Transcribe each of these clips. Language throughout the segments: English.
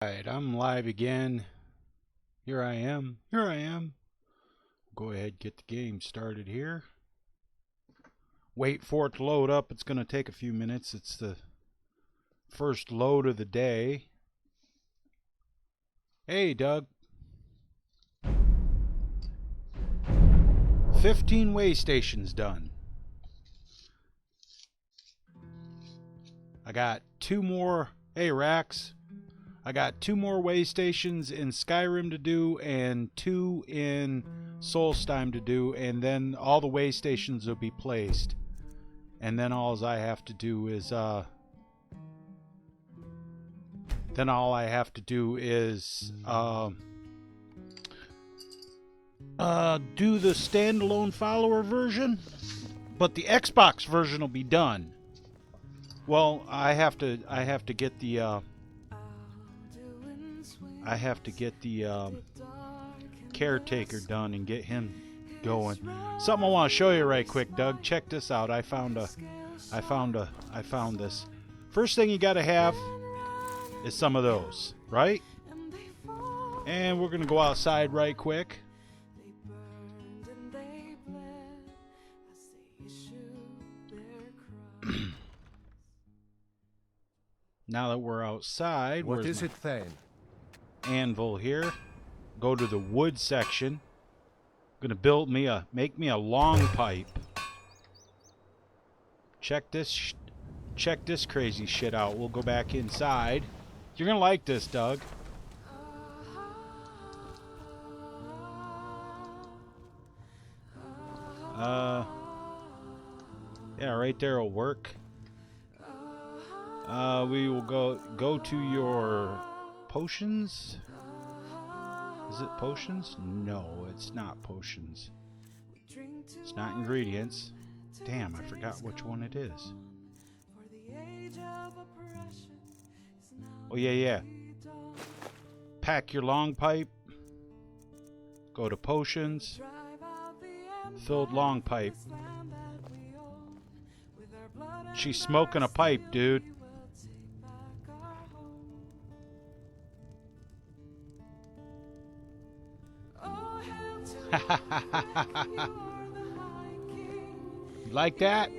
Alright, I'm live again. Here I am. Here I am. Go ahead, get the game started here. Wait for it to load up. It's going to take a few minutes. It's the first load of the day. Hey, Doug. 15 way stations done. I got 2 more. Hey, Rax. I got 2 more way stations in Skyrim to do and 2 in Solstheim to do, and then all the way stations will be placed. And then all I have to do is do the standalone follower version, but the Xbox version will be done. Well, I have to get the caretaker done and get him going. Something I want to show you right quick, Doug. Check this out. I found this. First thing you got to have is some of those, right? And we're gonna go outside right quick. Now that we're outside, what is it, Thane? Anvil here. Go to the wood section. Gonna make me a long pipe. Check this crazy shit out. We'll go back inside. You're gonna like this, Doug. Yeah, right there will work. We will go to your potions. Is it potions? No, it's not potions. It's not ingredients. Damn, I forgot which one it is. Oh, yeah. Pack your long pipe. Go to potions. Filled long pipe. She's smoking a pipe, dude. You like that?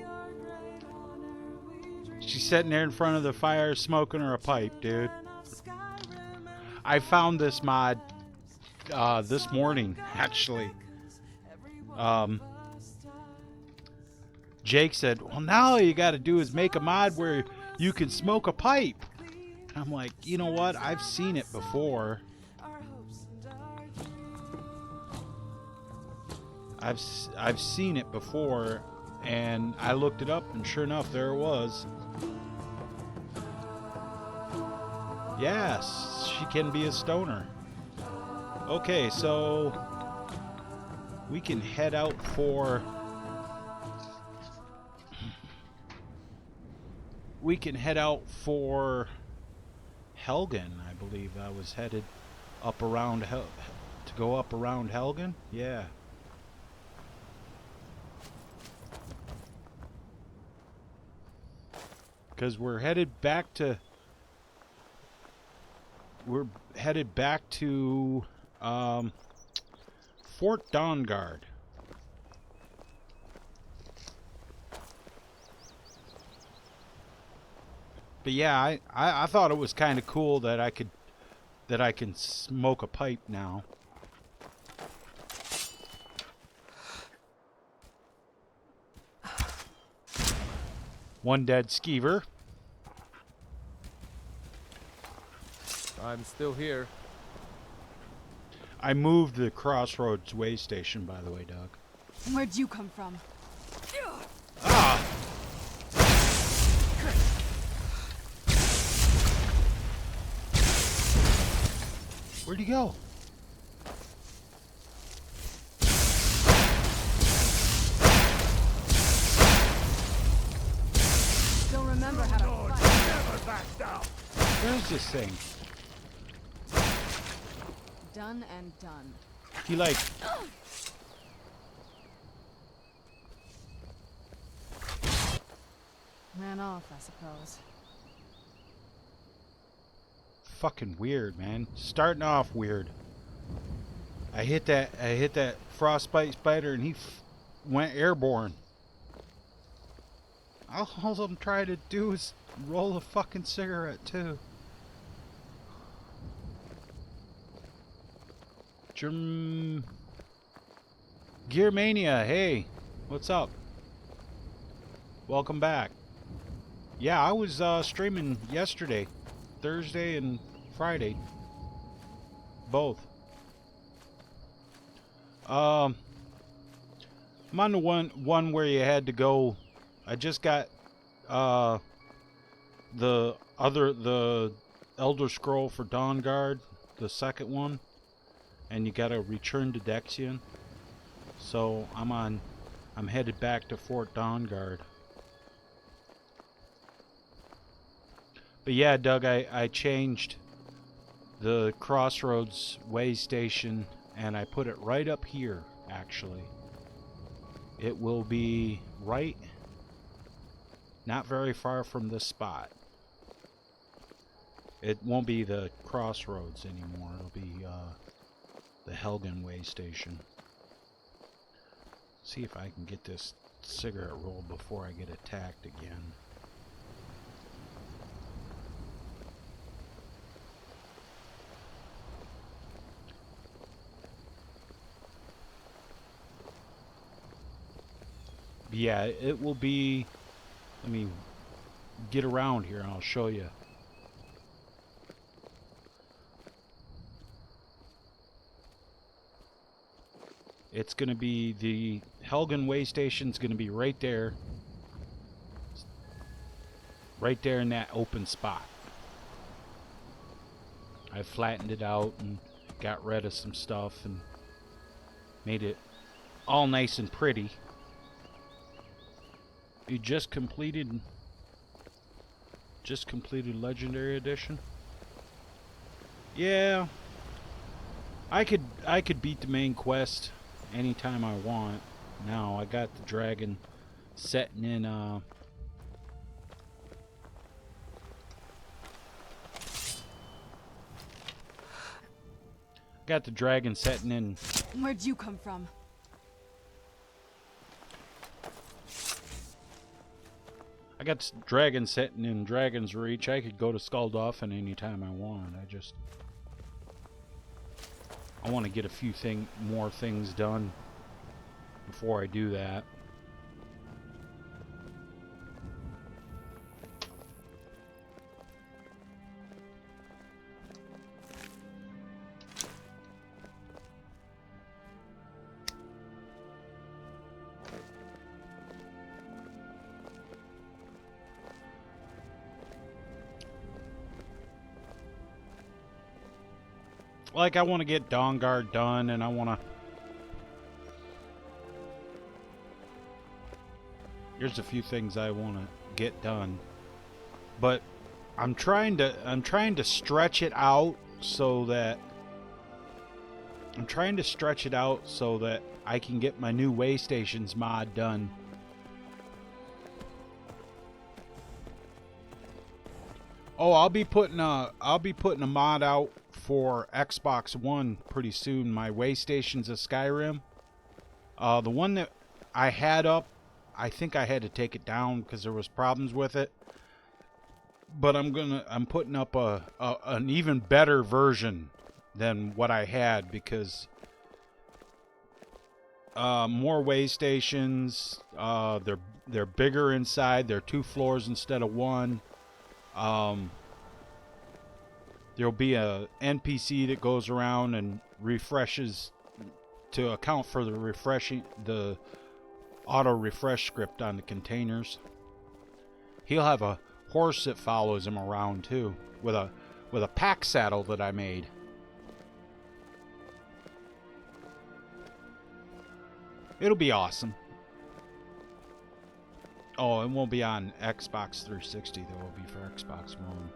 She's sitting there in front of the fire smoking her a pipe, dude. I found this mod this morning, actually. Jake said, well, now all you got to do is make a mod where you can smoke a pipe. I'm like, you know what? I've seen it before. I've seen it before, and I looked it up, and sure enough, there it was. Yes, she can be a stoner. Okay, so we can head out for Helgen. I believe I was headed up around to go up around Helgen. Yeah. Because we're headed back to Fort Dawnguard. But yeah, I thought it was kind of cool that I can smoke a pipe now. One dead skeever. I'm still here. I moved the Crossroads way station, by the way, Doug. Where'd you come from? Ah! Where'd he go? Don't remember how to fight. Never back down. Where's this thing? Done and done. He like... Ran off, I suppose. fucking weird, man. Starting off weird. I hit that frostbite spider and he went airborne. All I'm trying to do is roll a fucking cigarette too. Gearmania, hey, what's up? Welcome back. Yeah, I was streaming yesterday, Thursday and Friday, both. I'm on the one where you had to go. I just got the Elder Scroll for Dawnguard, the second one, and you gotta return to Dexion. So I'm headed back to Fort Dawnguard. But yeah, Doug, I changed the Crossroads way station and I put it right up here, actually. It will be right, not very far from this spot. It won't be the Crossroads anymore. It'll be the Helgen way station. See if I can get this cigarette rolled before I get attacked again. Yeah, it will be... Let me get around here and I'll show you. It's going to be the Helgen way station's going to be right there. Right there in that open spot. I flattened it out and got rid of some stuff and made it all nice and pretty. You just completed Legendary Edition? Yeah. I could beat the main quest anytime I want. Now I got the dragon setting in got the dragon setting in. Where'd you come from? I got the dragon setting in Dragon's Reach. I could go to Skuldolphin anytime I want. I want to get a few more things done before I do that. Like, I want to get Dawnguard done, and I want to... Here's a few things I want to get done. But I'm trying to stretch it out so that... I can get my new way stations mod done. Oh, I'll be putting a mod out for Xbox One pretty soon. My way stations of Skyrim. The one that I had up, I think I had to take it down because there was problems with it. But I'm putting up an even better version than what I had because more way stations. They're bigger inside. They're 2 floors instead of 1. There'll be a NPC that goes around and refreshes to account for the auto refresh script on the containers. He'll have a horse that follows him around too, with a pack saddle that I made. It'll be awesome. Oh, it won't be on Xbox 360 though. It'll be for Xbox One.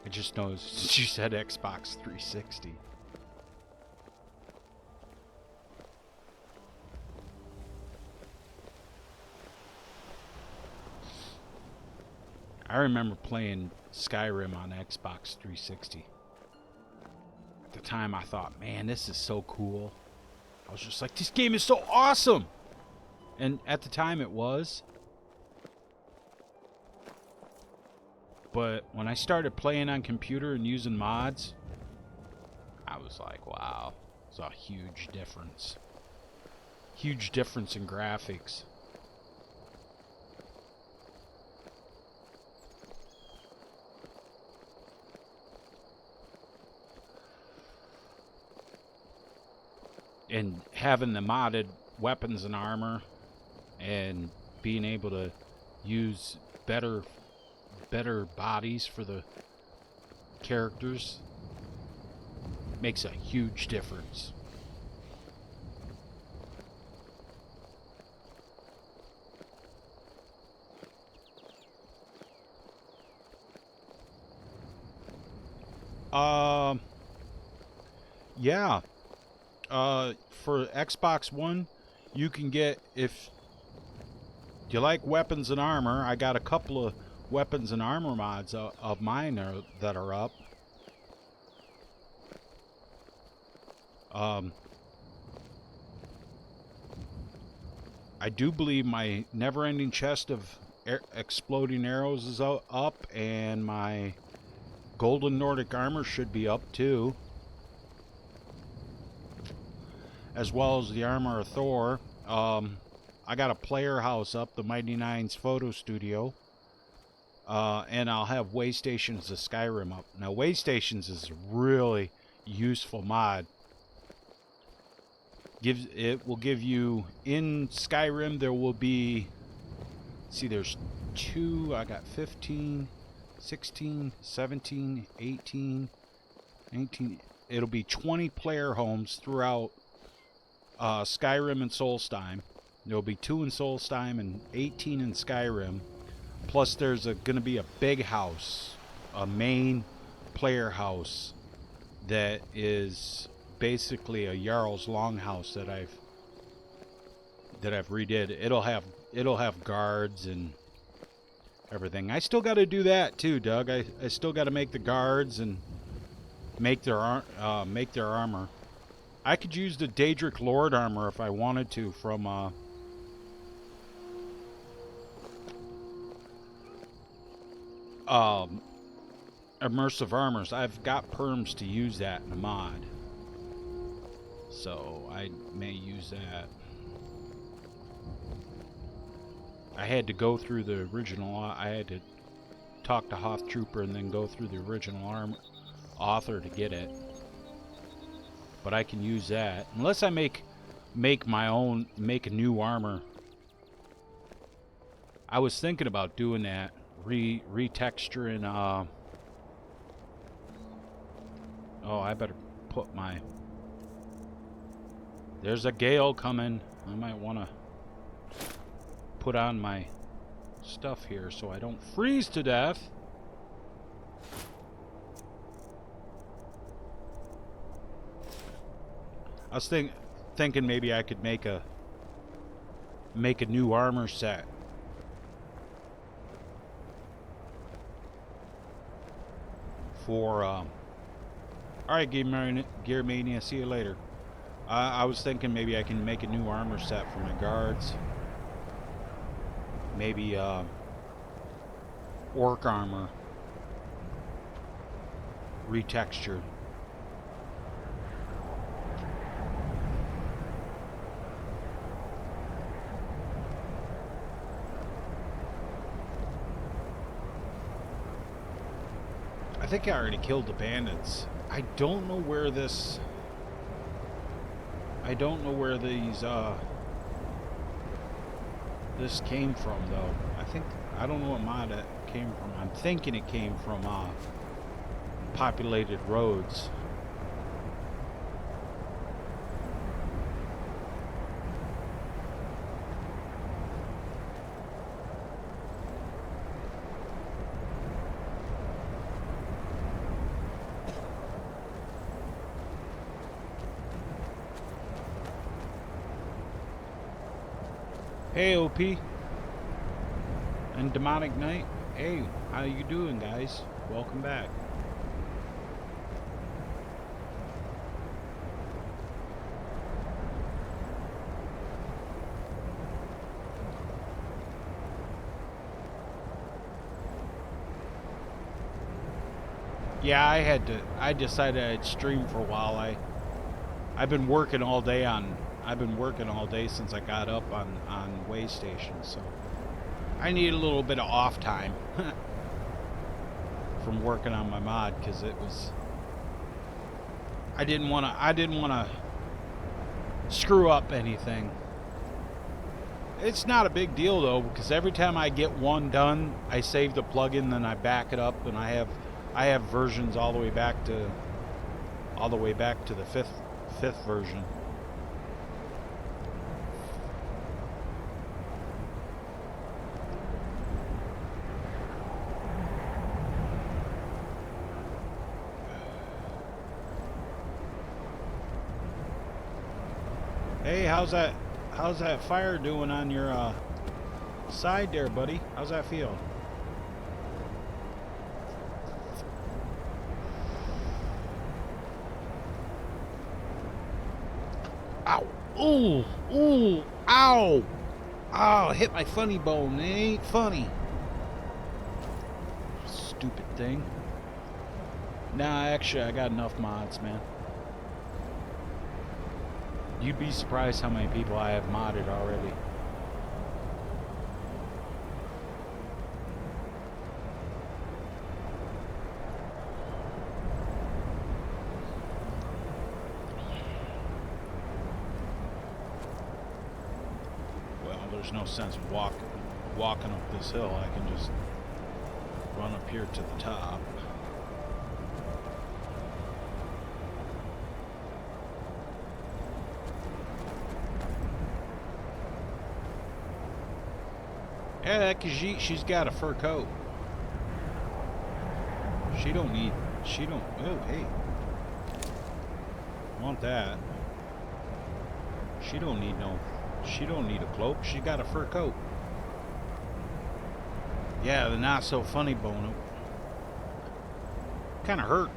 I just noticed she said Xbox 360. I remember playing Skyrim on Xbox 360. At the time, I thought, man, this is so cool. I was just like, this game is so awesome! And at the time, it was. But when I started playing on computer and using mods, I was like, wow, it's a huge difference. Huge difference in graphics. And having the modded weapons and armor and being able to use better bodies for the characters makes a huge difference. Yeah. For Xbox One, you can get, if you like weapons and armor, I got a couple of weapons and armor mods of mine that are up. I do believe my never-ending chest of exploding arrows is up, and my golden Nordic armor should be up too, as well as the armor of Thor. I got a player house up, the Mighty Nine's photo studio, and I'll have Waystations of Skyrim up. Now, Waystations is a really useful mod. It will give you, in Skyrim, there will be, see, there's 2, I got 15, 16, 17, 18, 19, it'll be 20 player homes throughout Skyrim and Solstheim. There'll be 2 in Solstheim and 18 in Skyrim. Plus there's going to be a big house, a main player house that is basically a Jarl's Longhouse that I've redid. It'll have guards and everything. I still got to do that too, Doug. I still got to make the guards and make their armor. I could use the Daedric Lord armor if I wanted to from Immersive Armors. I've got perms to use that in a mod, so I may use that. I had to go through the original. I had to talk to Hoth Trooper and then go through the original author to get it. But I can use that unless I make my own, make a new armor. I was thinking about doing that, retexturing. Oh, I better put my. There's a gale coming. I might want to put on my stuff here so I don't freeze to death. I was thinking maybe I could make a new armor set. For alright, Gear Mania, see you later. I was thinking maybe I can make a new armor set for my guards. Maybe orc armor retextured. I think I already killed the bandits. I don't know where this. I don't know where these this came from though. I don't know what mod it came from. I'm thinking it came from populated roads. Hey, OP and Demonic Knight. Hey, how you doing, guys? Welcome back. Yeah, I decided I'd stream for a while. I've been working all day since I got up on way stations, so I need a little bit of off time from working on my mod, because I didn't want to screw up anything. It's not a big deal though, because every time I get one done, I save the plugin, then I back it up, and I have versions all the way back to the fifth version. Hey, how's that fire doing on your side there, buddy? How's that feel? Ow! Ooh! Ooh! Ow! Ow! Hit my funny bone. It ain't funny. Stupid thing. Nah, actually, I got enough mods, man. You'd be surprised how many people I have modded already. Well, there's no sense of walking up this hill. I can just run up here to the top. Yeah, that Khajiit, she's got a fur coat. Oh, hey. Want that. She don't need a cloak. She got a fur coat. Yeah, the not so funny bone. Kind of hurt.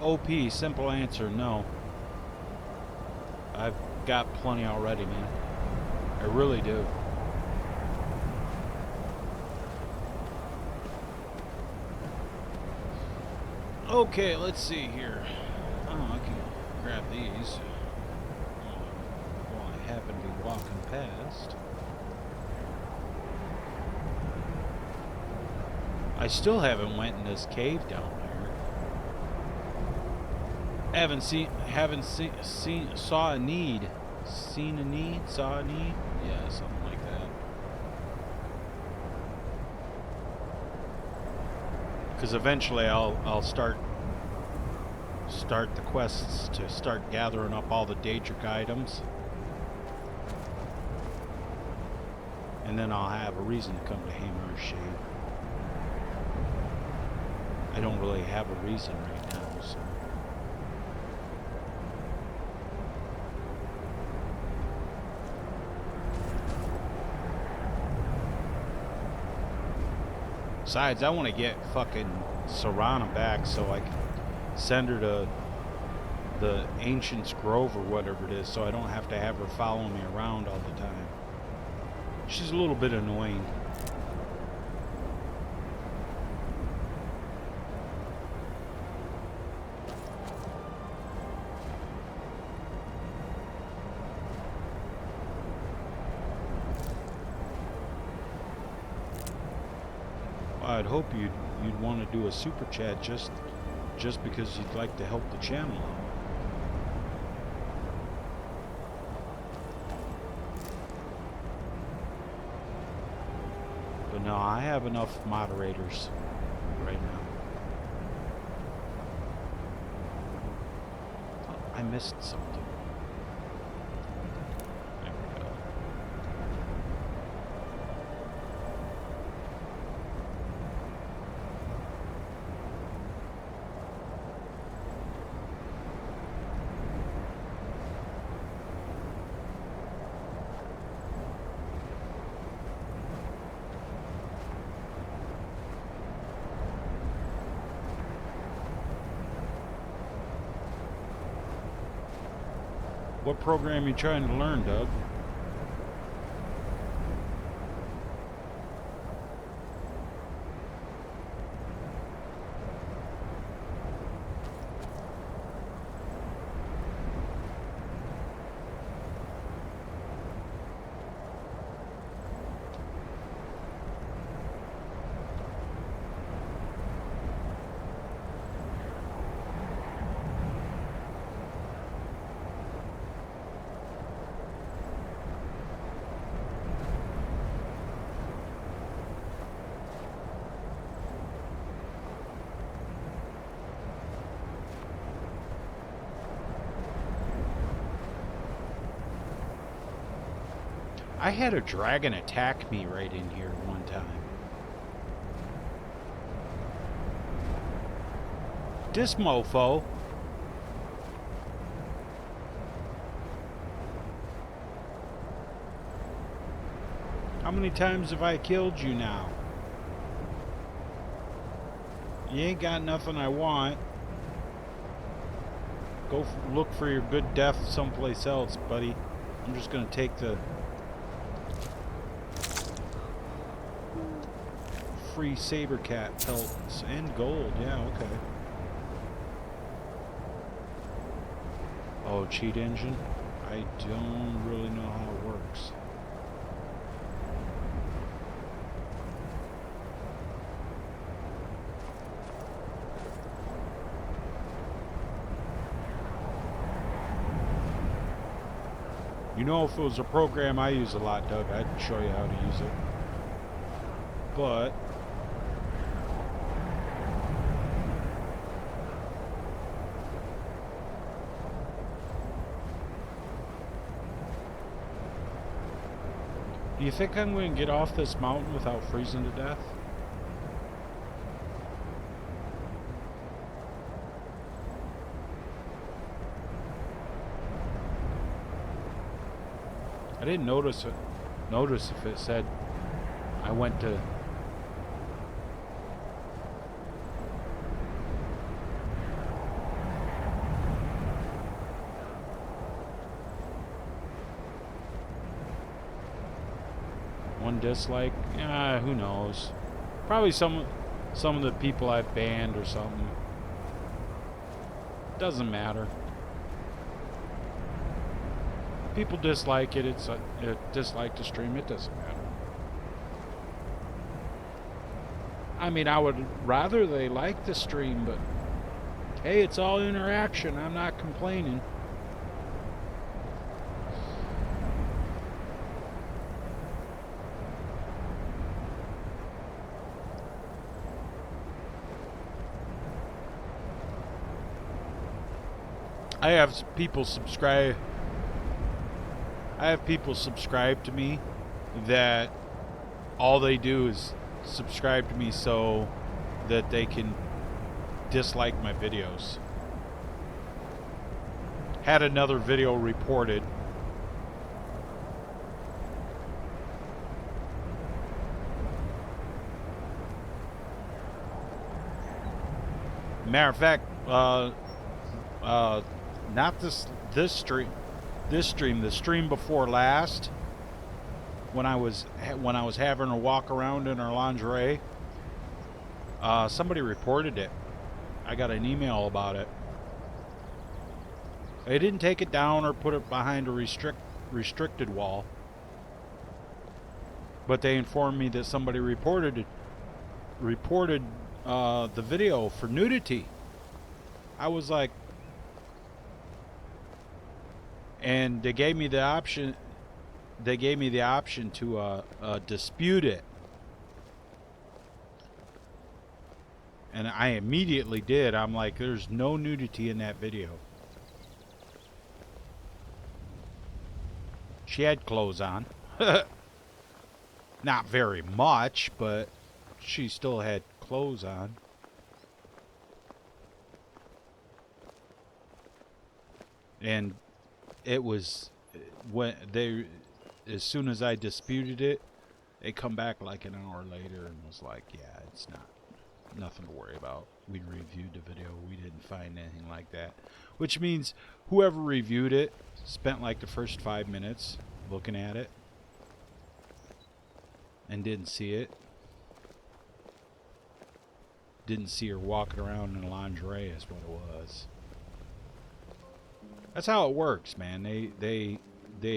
OP, simple answer, no. I've got plenty already, man. I really do. Okay, let's see here. Oh, I can grab these while I happen to be walking past. I still haven't went in this cave down there. Saw a need. Seen a need? Saw a need? Yeah, something like that. Because eventually I'll start the quests to start gathering up all the Daedric items. And then I'll have a reason to come to Hammer's Shade. I don't really have a reason right now, so. Besides, I want to get fucking Serana back so I can send her to the Ancient's Grove or whatever it is, so I don't have to have her follow me around all the time. She's a little bit annoying. I'd hope you'd want to do a super chat just because you'd like to help the channel out. But no, I have enough moderators right now. Oh, I missed something. There we go. What program are you trying to learn, Doug? I had a dragon attack me right in here one time. This mofo. How many times have I killed you now? You ain't got nothing I want. Go look for your good death someplace else, buddy. I'm just gonna take the free saber cat pelts and gold. Yeah, okay. Oh, cheat engine? I don't really know how it works. You know, if it was a program I use a lot, Doug, I'd show you how to use it. But do you think I'm going to get off this mountain without freezing to death? I didn't notice if it said I went to one dislike. Who knows? Probably some of the people I've banned or something. Doesn't matter. People dislike it. It's dislike the stream. It doesn't matter. I mean, I would rather they like the stream, but hey, it's all interaction. I'm not complaining. I have people subscribe to me that all they do is subscribe to me so that they can dislike my videos. Had another video reported. Matter of fact, not this stream, the stream before last, when I was having a walk around in our lingerie, somebody reported it. I got an email about it. They didn't take it down or put it behind a restricted wall, but they informed me that somebody reported the video for nudity. I was like, and they gave me the option. They gave me the option to dispute it, and I immediately did. I'm like, there's no nudity in that video. She had clothes on. Not very much, but she still had clothes on. And it was when as soon as I disputed it, they come back like an hour later and was like, yeah, it's nothing to worry about. We reviewed the video. We didn't find anything like that. Which means whoever reviewed it Spent like the first 5 minutes looking at it and didn't see it. Didn't see her walking around in lingerie is what it was. That's how it works, man. They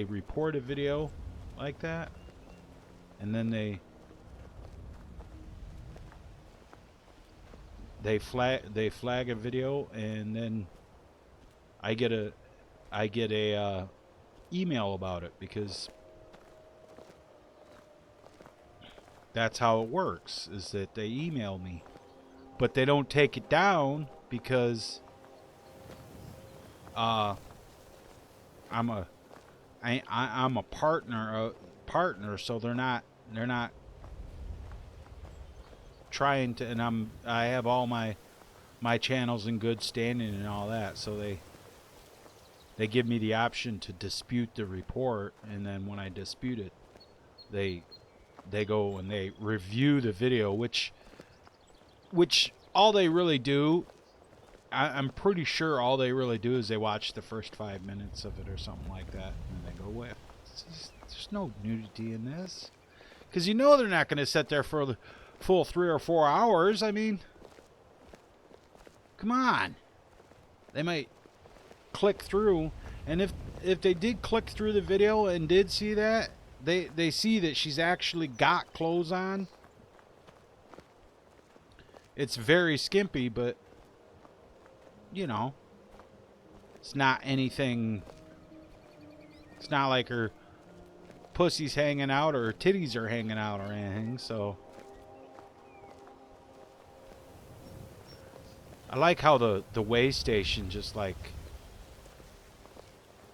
report a video like that, and then they flag a video, and then I get a email about it, because that's how it works, is that they email me. But they don't take it down because I'm a partner, so they're not trying to, and I have all my channels in good standing and all that, so they give me the option to dispute the report, and then when I dispute it, they go and they review the video, which all they really do, I'm pretty sure all they really do is they watch the first 5 minutes of it or something like that, and they go, "Well, there's no nudity in this," because you know they're not going to sit there for the full 3 or 4 hours. I mean, come on. They might click through, and if they did click through the video and did see that, they see that she's actually got clothes on. It's very skimpy, but you know, it's not anything. It's not like her pussy's hanging out or her titties are hanging out or anything, so I like how the way station just like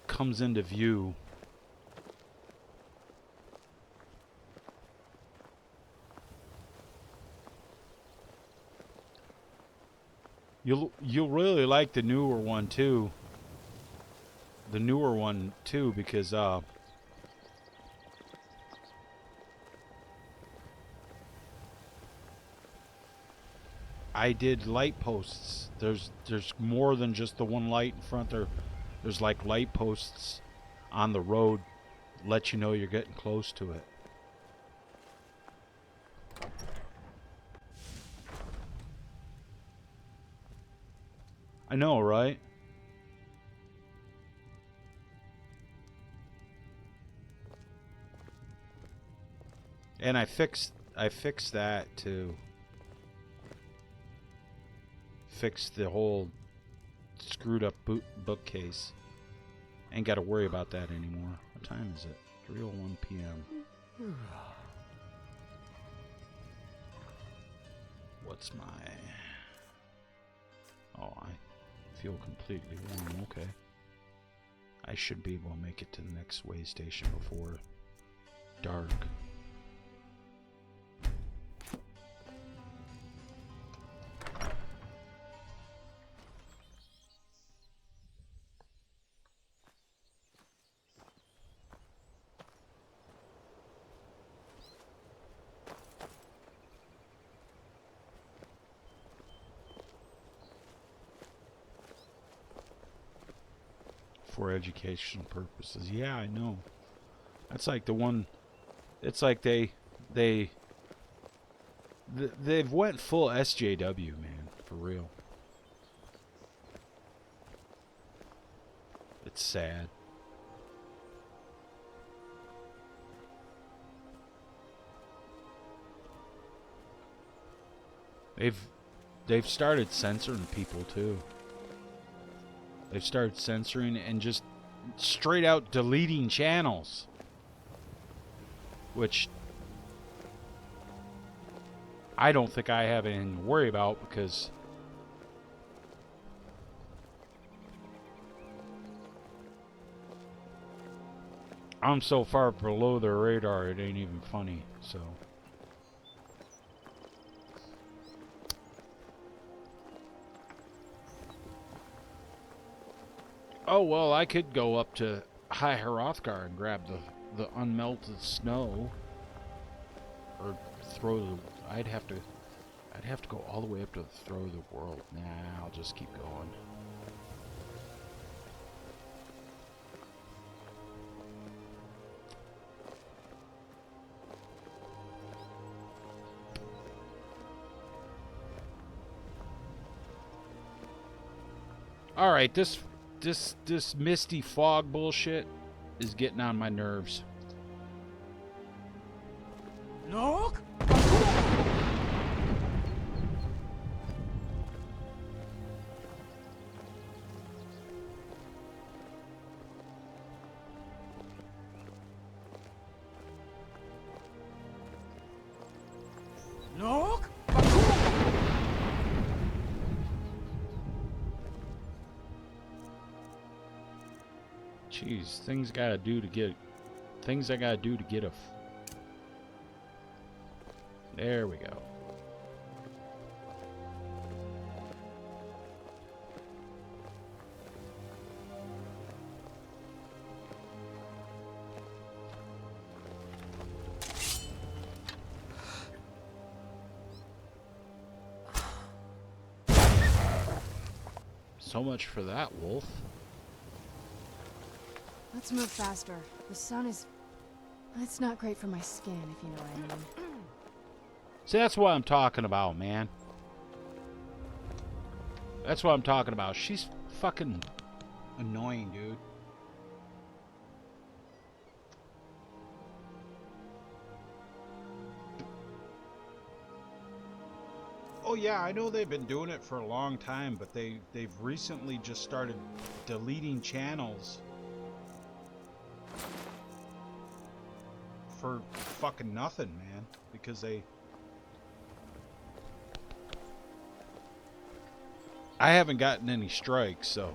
comes into view. You'll really like the newer one too. The newer one too, because I did light posts. There's more than just the one light in front there. There's like light posts on the road, let you know you're getting close to it. I know, right? And I fixed that too. Fixed the whole screwed up bookcase. Ain't got to worry about that anymore. What time is it? 3:01 p.m. What's my... Oh, I feel completely warm. Okay. I should be able to make it to the next way station before dark. For educational purposes. Yeah, I know. That's like the one. It's like they've went full SJW, man, for real. It's sad. They've started censoring people too. They've started censoring and just straight out deleting channels. Which I don't think I have anything to worry about, because I'm so far below their radar it ain't even funny, so. Oh, well, I could go up to High Hrothgar and grab the unmelted snow. Or throw the... I'd have to go all the way up to the throw of the world. Nah, I'll just keep going. All right, this misty fog bullshit is getting on my nerves. Look! Look! Jeez, things I gotta do to get a. There we go. So much for that, wolf. Let's move faster. The sun is... It's not great for my skin, if you know what I mean. See, that's what I'm talking about, man. That's what I'm talking about. She's fucking annoying, dude. Oh yeah, I know they've been doing it for a long time, but they've recently just started deleting channels for fucking nothing, man, because I haven't gotten any strikes, so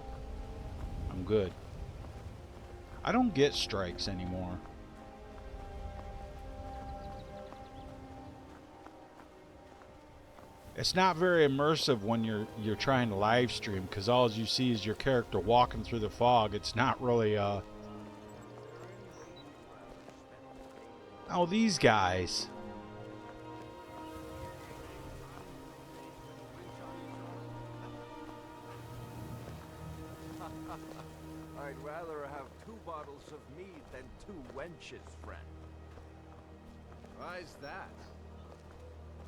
I'm good. I don't get strikes anymore. It's not very immersive when you're trying to live stream, because all you see is your character walking through the fog. It's not really Oh, these guys. I'd rather have 2 bottles of mead than 2 wenches, friend. Why's that?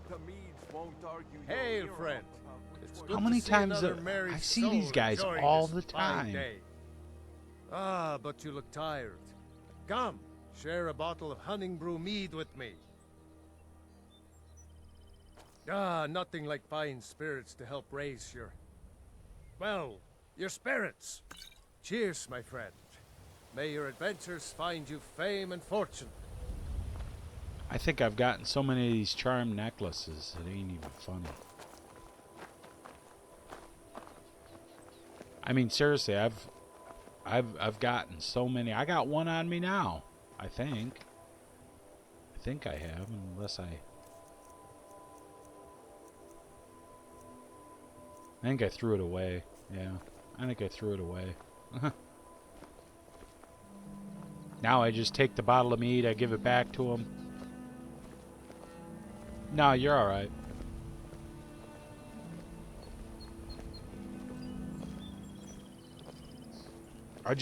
The meads won't argue Hey, your ear friend. off about which It's one good How to many see times another married I see soul these guys enjoying all this the fine time. day. Ah, but you look tired. Come, share a bottle of Hunting Brew mead with me. Ah, nothing like fine spirits to help raise your... well, your spirits. Cheers, my friend. May your adventures find you fame and fortune. I think I've gotten so many of these charm necklaces, it ain't even funny. I mean, seriously, I've gotten so many. I got one on me now, I think. I think I have, unless I think I threw it away. Yeah, I think I threw it away. Now I just take the bottle of mead, I give it back to him. No, you're alright. I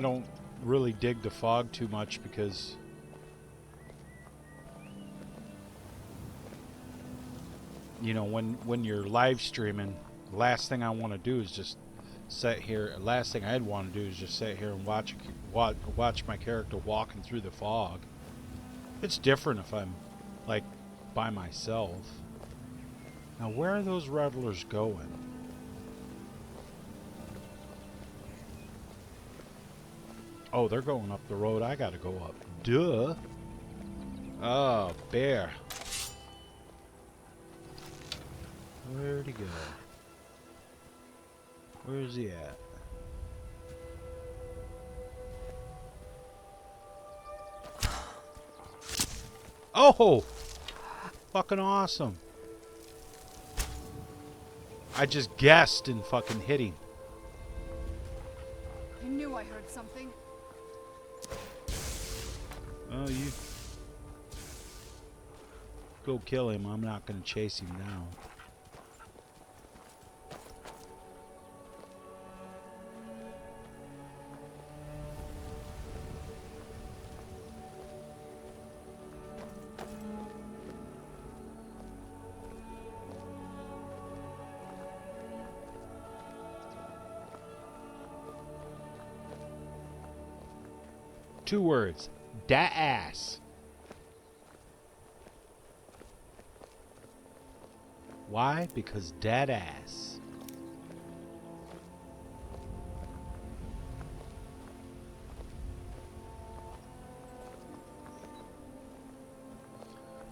don't really dig the fog too much because you know, when you're live streaming, the last thing I want to do is just sit here. Last thing I'd want to do is just sit here and watch my character walking through the fog. It's different if I'm like by myself. Now, where are those revelers going? Oh, they're going up the road I gotta go up. Duh. Oh, bear. Where'd he go? Where's he at? Oh! Fucking awesome. I just guessed and fucking hit him. I knew I heard something. Oh, you go kill him. I'm not gonna chase him now. 2 words. Dat ass. Why? Because dat ass.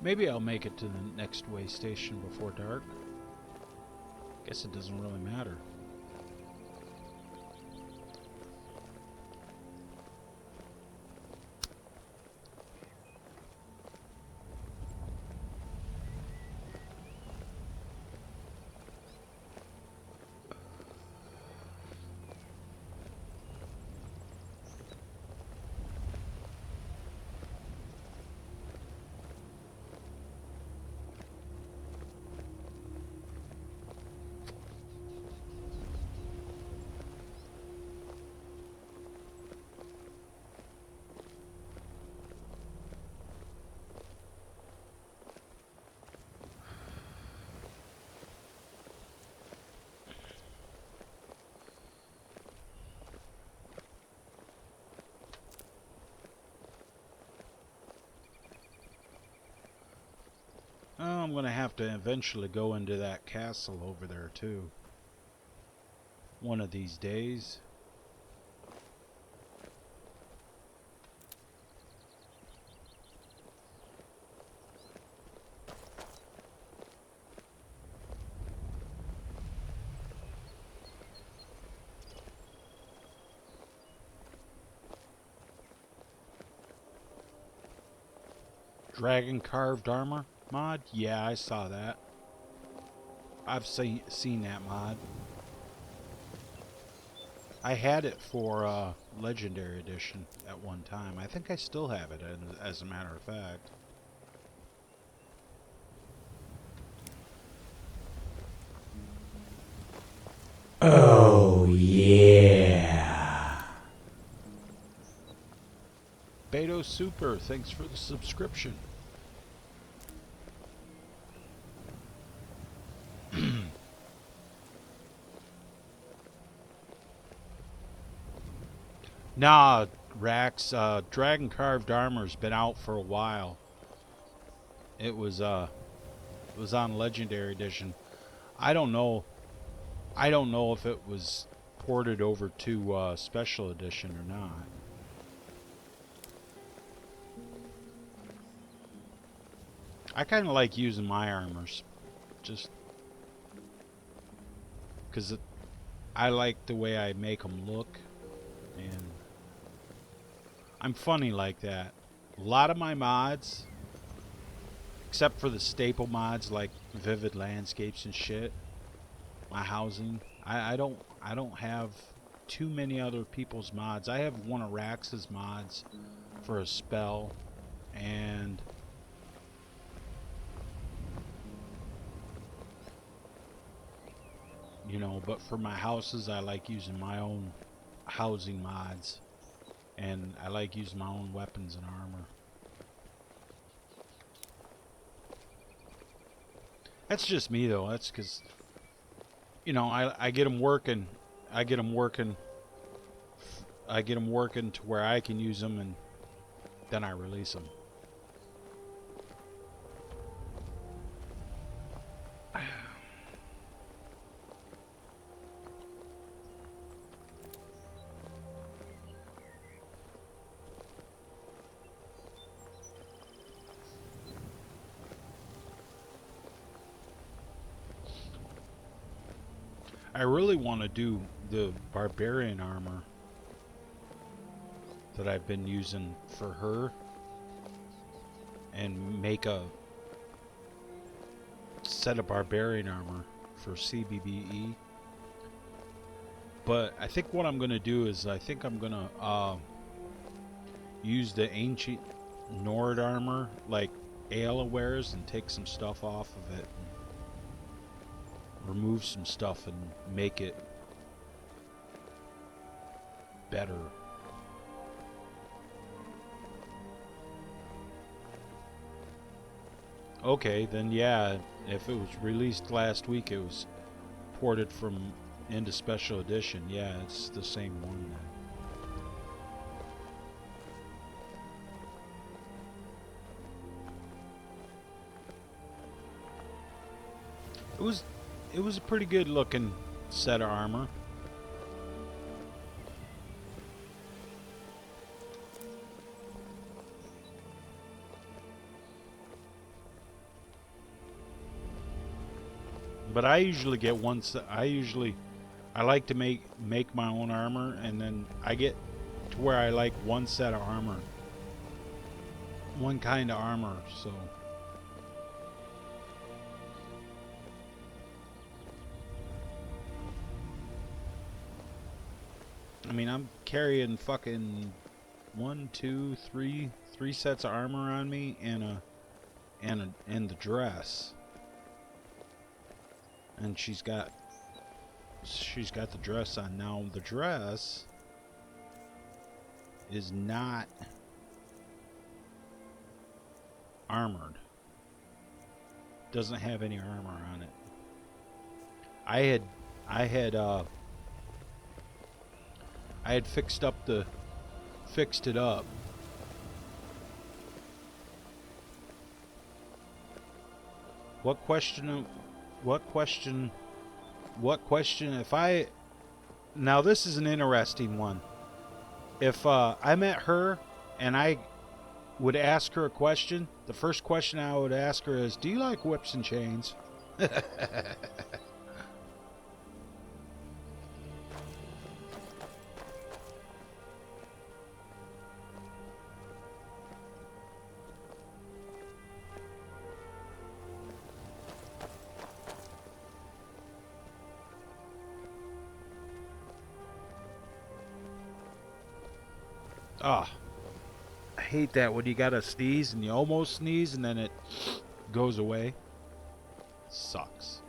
Maybe I'll make it to the next way station before dark. Guess it doesn't really matter. Oh, I'm going to have to eventually go into that castle over there too. One of these days. Dragon carved armor mod? Yeah, I saw that. I've seen that mod. I had it for Legendary Edition at one time. I think I still have it, as a matter of fact. Oh, yeah. Beto Super, thanks for the subscription. Nah, Rax, Dragon Carved Armor's been out for a while. It was on Legendary Edition. I don't know if it was ported over to Special Edition or not. I kind of like using my armors, just because I like the way I make them look, and I'm funny like that. A lot of my mods, except for the staple mods like vivid landscapes and shit, my housing, I don't have too many other people's mods. I have one of Rax's mods for a spell, and you know, but for my houses I like using my own housing mods, and I like using my own weapons and armor. That's just me though. That's because, you know, I get them working. I get them working to where I can use them, and then I release them. I really want to do the barbarian armor that I've been using for her, and make a set of barbarian armor for CBBE. But I think what I'm going to do is I think I'm going to use the ancient Nord armor like Ayla wears and take some stuff off of it, remove some stuff and make it better. Okay, then yeah, if it was released last week, it was ported from into Special Edition. Yeah, it's the same one then. It was a pretty good looking set of armor. But I usually get one set. I like to make my own armor, and then I get to where I like one set of armor. One kind of armor, so. I mean, I'm carrying fucking 1, 2, 3 sets of armor on me and the dress. And she's got the dress on. Now the dress is not armored. Doesn't have any armor on it. I had fixed it up. What question if I... Now this is an interesting one. If I met her and I would ask her a question, the first question I would ask her is, do you like whips and chains? Ah, I hate that when you gotta sneeze and you almost sneeze and then it goes away. Sucks.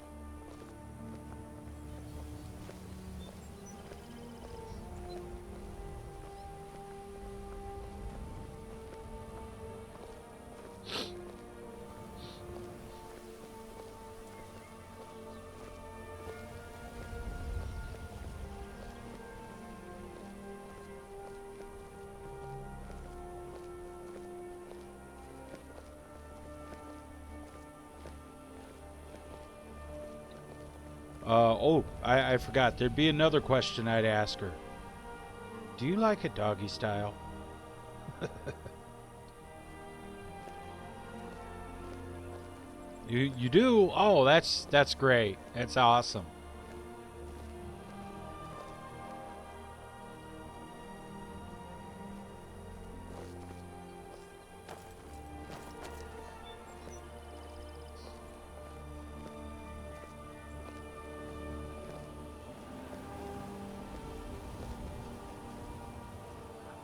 I forgot. There'd be another question I'd ask her. Do you like it doggy style? You do? Oh, that's great. That's awesome.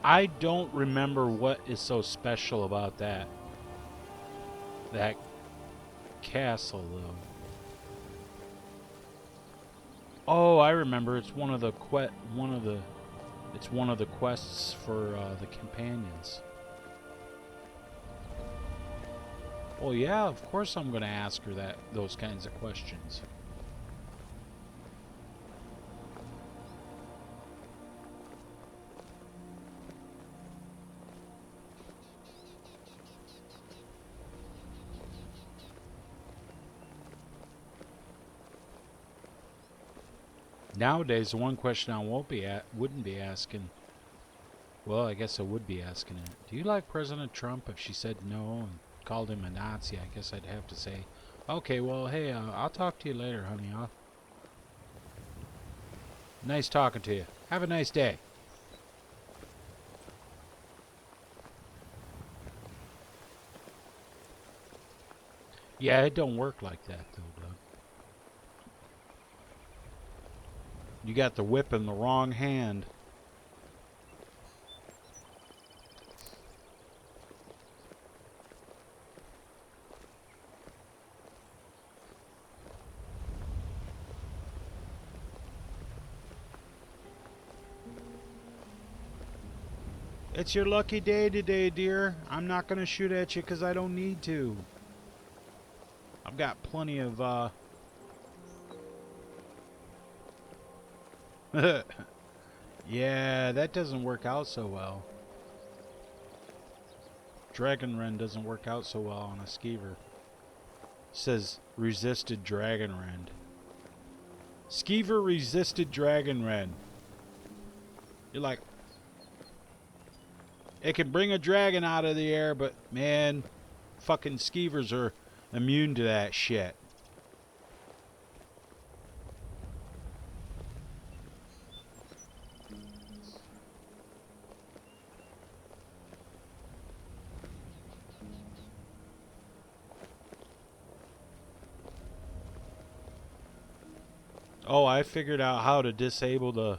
I don't remember what is so special about that castle though. Oh, I remember. It's one of the quests for the companions. Well, yeah, of course I'm going to ask her those kinds of questions. Nowadays, the one question I wouldn't be asking. Well, I guess I would be asking it. Do you like President Trump? If she said no and called him a Nazi, I guess I'd have to say, okay, well, hey, I'll talk to you later, honey. Nice talking to you. Have a nice day. Yeah, it don't work like that, though, Doug. You got the whip in the wrong hand. It's your lucky day today, dear. I'm not going to shoot at you because I don't need to. I've got plenty of, yeah, that doesn't work out so well. Dragon Ren doesn't work out so well on a skeever. Says, resisted dragon rend. Skeever resisted dragon rend. You're like, it can bring a dragon out of the air, but man, fucking skeevers are immune to that shit. Oh, I figured out how to disable the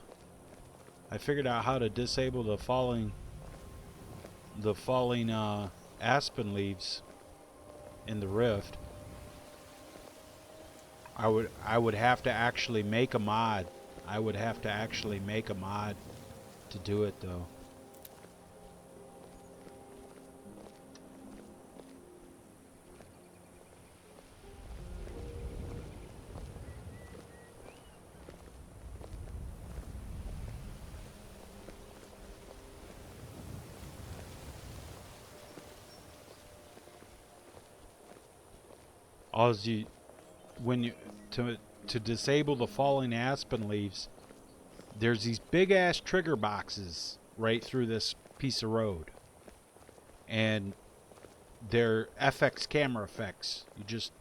falling aspen leaves in the rift. I would have to actually make a mod. I would have to actually make a mod to do it though. To disable the falling aspen leaves, there's these big ass trigger boxes right through this piece of road, and they're FX camera effects. You just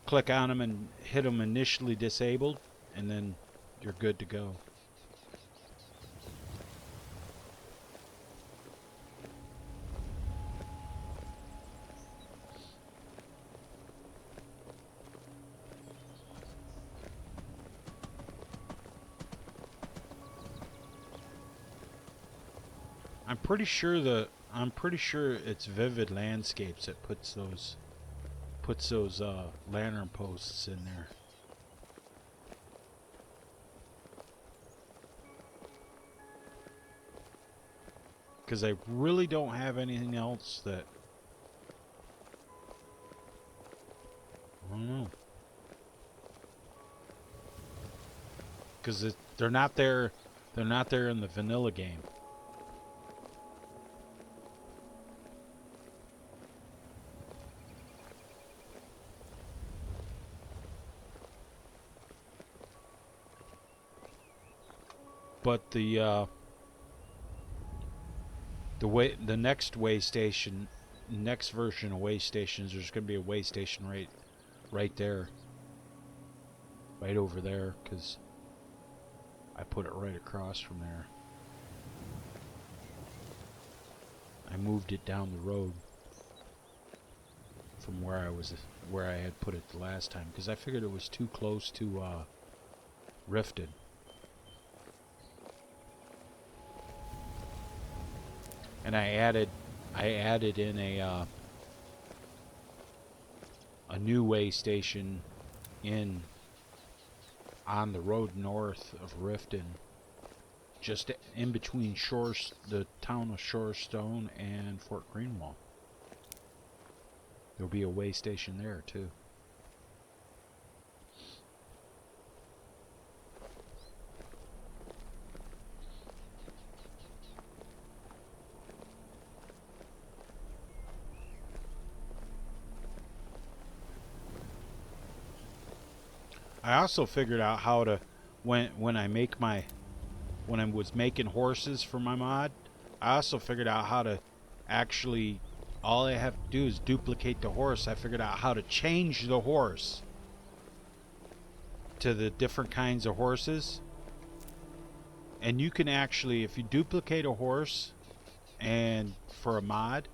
click on them and hit them initially disabled, and then you're good to go. I'm pretty sure it's Vivid Landscapes that puts those lantern posts in there. Because I really don't have anything else that, I don't know. Because they're not there in the vanilla game. But the next way station, next version of way stations, there's going to be a way station right there, right over there, because I put it right across from there. I moved it down the road from where I had put it the last time, because I figured it was too close to Rifted. And I added in a new way station on the road north of Riften, just in between the town of Shorestone and Fort Greenwall. There'll be a way station there too. I also figured out how to, when I was making horses for my mod, I also figured out how to actually, all I have to do is duplicate the horse. I figured out how to change the horse to the different kinds of horses. And you can actually, if you duplicate a horse and for a mod,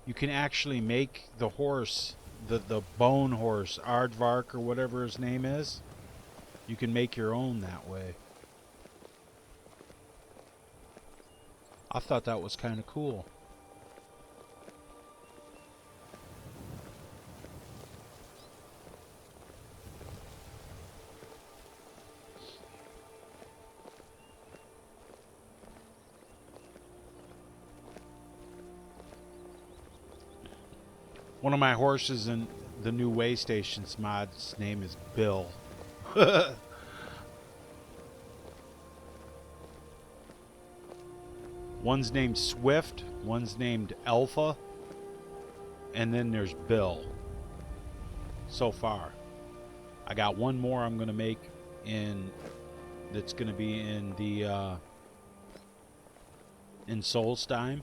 you can actually make the horse, the bone horse, Aardvark or whatever his name is, you can make your own that way. I thought that was kind of cool. One of my horses in the new way stations mod's name is Bill. One's named Swift, one's named Alpha, and then there's Bill. so far. I got one more I'm gonna make that's gonna be in the in Solstheim.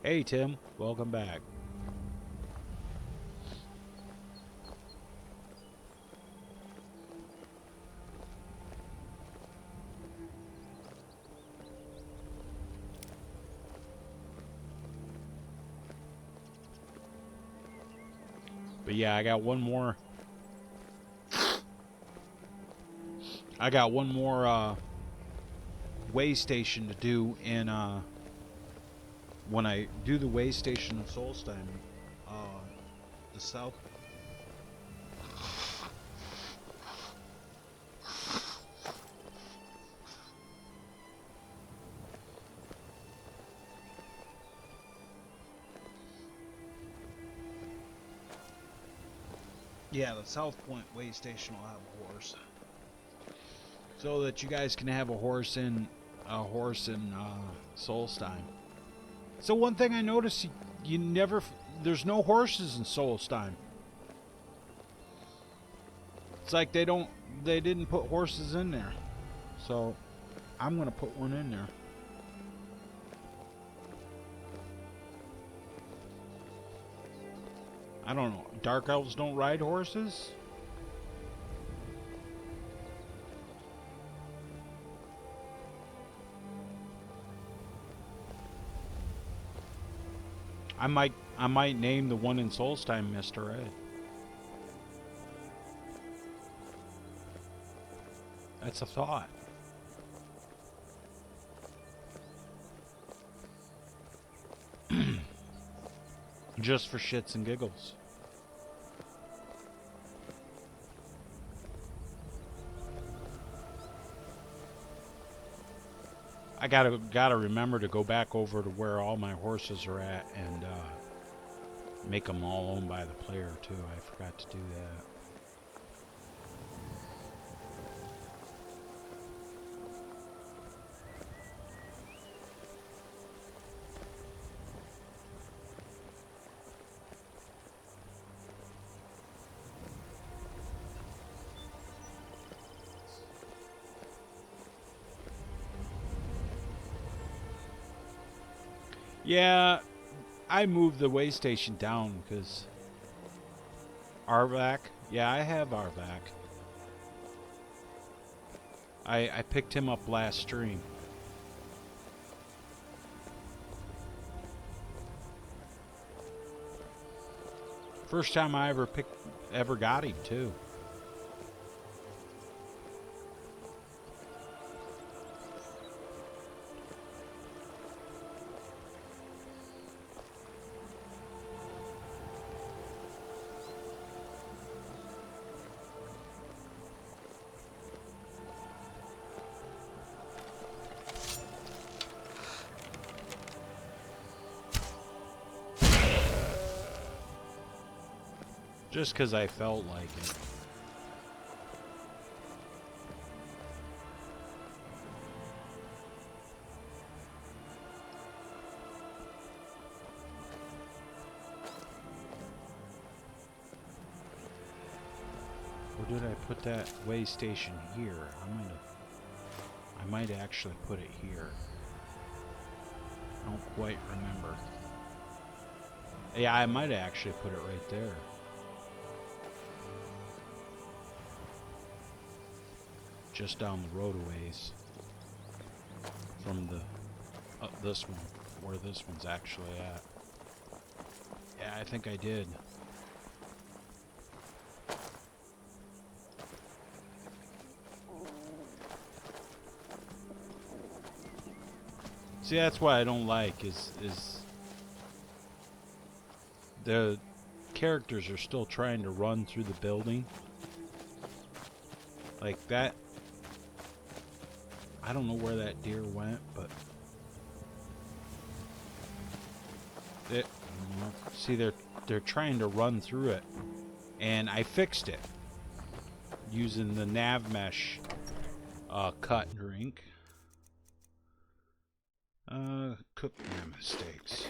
Hey Tim, welcome back. But yeah, I got one more. I got one more way station to do in when I do the way station in Solstheim, the south. Yeah, the South Point way station will have a horse, so that you guys can have a horse in Solstheim. So one thing I noticed, you never, there's no horses in Solstheim. It's like they didn't put horses in there. So I'm gonna put one in there. I don't know. Dark elves don't ride horses? I might name the one in Solstheim Mr. Ed. That's a thought. Just for shits and giggles. I gotta remember to go back over to where all my horses are at and make them all owned by the player too. I forgot to do that. Yeah, I moved the way station down because Arvac. Yeah, I have Arvac. I picked him up last stream. First time I ever got him too. Just because I felt like it. Or did I put that way station here? I might actually put it here. I don't quite remember. Yeah, I might actually put it right there. Just down the road a ways from the this one, where this one's actually at. Yeah, I think I did. See, that's what I don't like is the characters are still trying to run through the building like that. I don't know where that deer went, but see, they're trying to run through it, and I fixed it using the nav mesh cut drink. Cook my mistakes.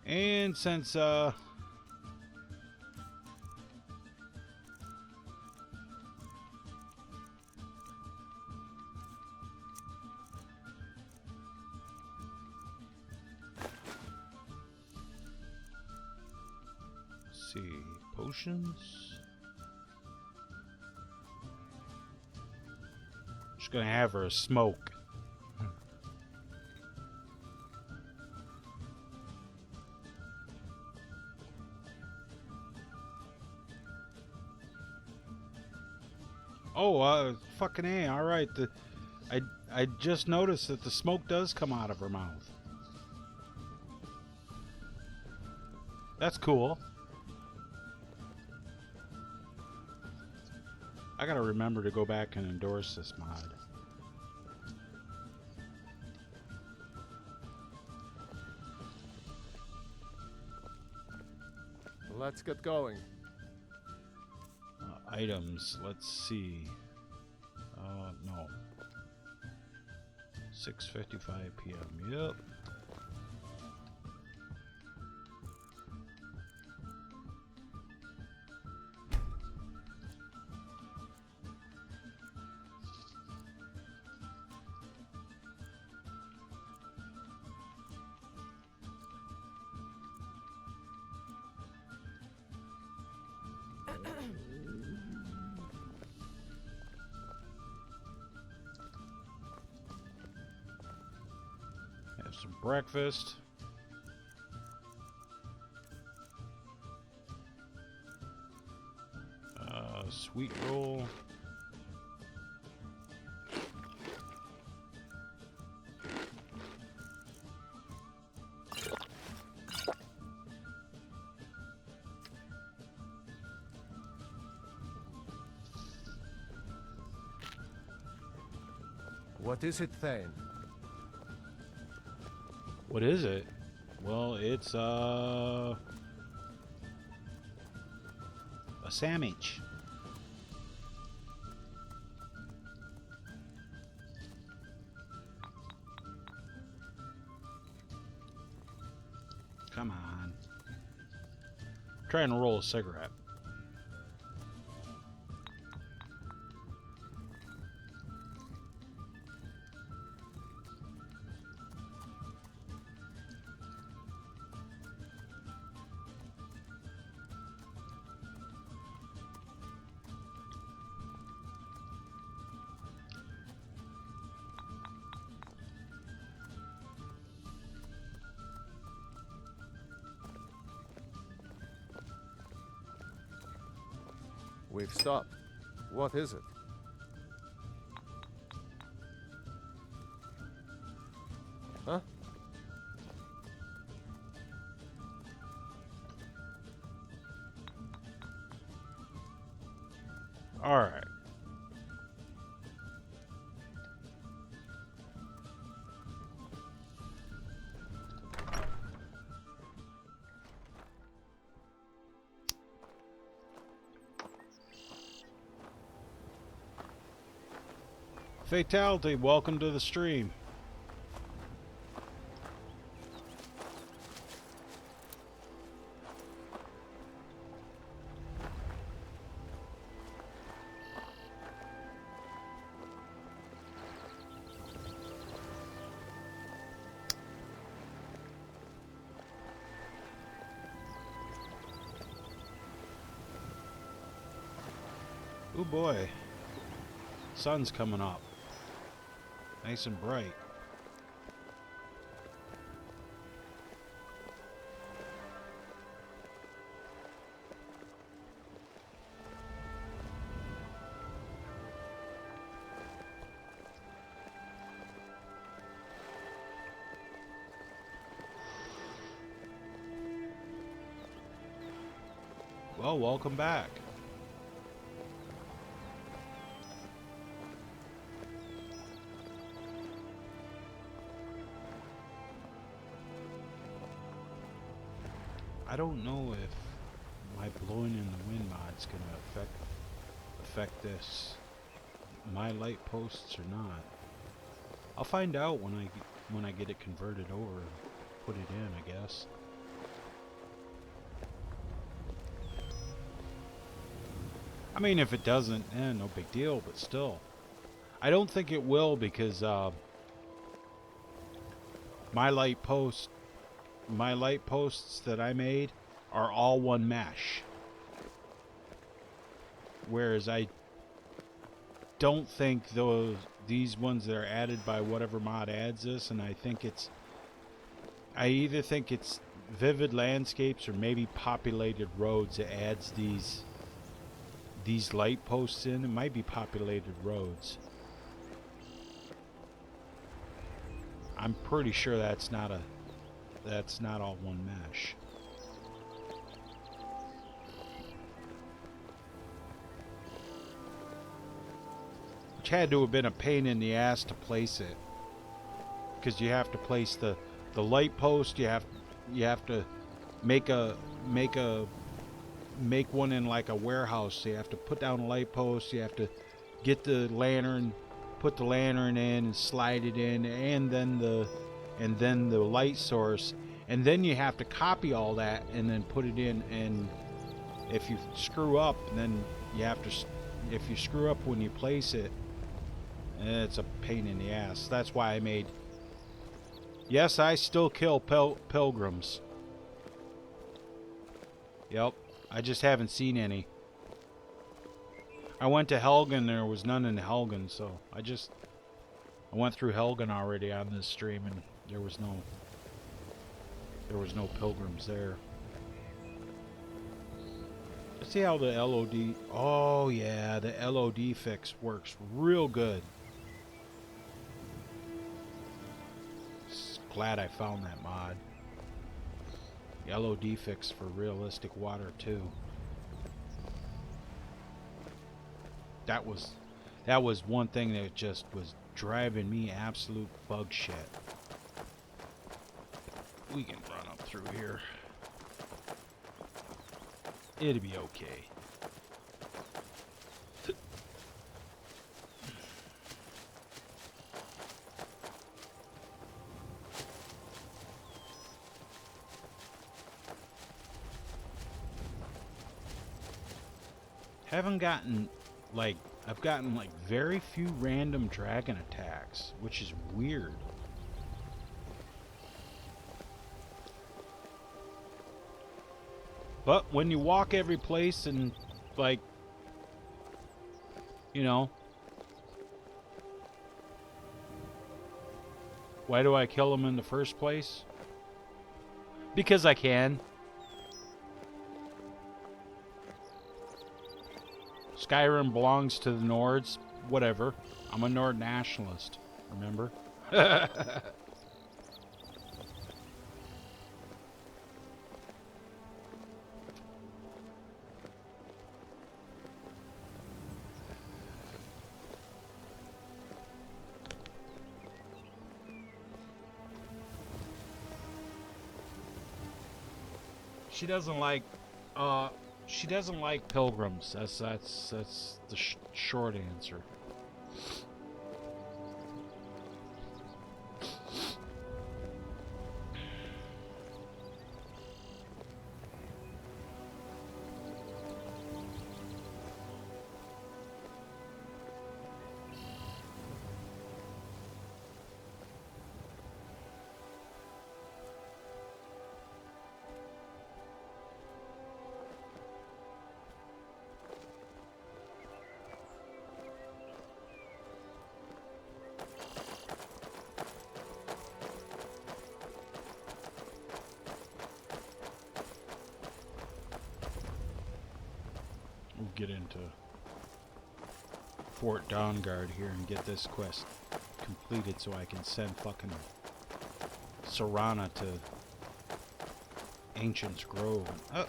And since let's see, potions. Just gonna have her smoke. Oh, fucking A, alright. I just noticed that the smoke does come out of her mouth. That's cool. I gotta remember to go back and endorse this mod. Let's get going. Items, let's see. No. 6:55 p.m. Yep. Have some breakfast. Sweet roll. What is it, Thane? What is it? Well, it's a sandwich. Come on. Trying to roll a cigarette. We've stopped. What is it? Huh? All right. Fatality, welcome to the stream. Oh boy, sun's coming up. Nice and bright. Well, welcome back. I don't know if my blowing in the wind mod's gonna affect this, my light posts or not. I'll find out when I get it converted over and put it in, I guess. I mean, if it doesn't, no big deal, but still. I don't think it will because my light posts that I made are all one mesh. Whereas I don't think these ones that are added by whatever mod adds this, and I either think it's Vivid Landscapes or maybe Populated Roads that adds these light posts in. It might be Populated Roads. I'm pretty sure that's not all one mesh. Which had to have been a pain in the ass to place it, because you have to place the light post. You have to make one in like a warehouse. So you have to put down a light post. You have to get the lantern, put the lantern in and slide it in, and then the light source, and then you have to copy all that and then put it in. And if you screw up, then you have to. If you screw up when you place it, it's a pain in the ass. That's why I made. Yes, I still kill pilgrims. Yep, I just haven't seen any. I went to Helgen, there was none in Helgen, so I went through Helgen already on this stream, and there was no pilgrims there. Let's see how the LOD. Oh yeah, the LOD fix works real good. Glad I found that mod. The LOD fix for realistic water too. That was one thing that just was driving me absolute bug shit. We can run up through here. It'll be okay. I've gotten like very few random dragon attacks, which is weird. But when you walk every place and like, you know, why do I kill them in the first place? Because I can. Skyrim belongs to the Nords. Whatever. I'm a Nord nationalist. Remember? She doesn't like pilgrims. That's the short answer. Get into Fort Dawnguard here and get this quest completed so I can send fucking Serana to Ancient's Grove. Oh.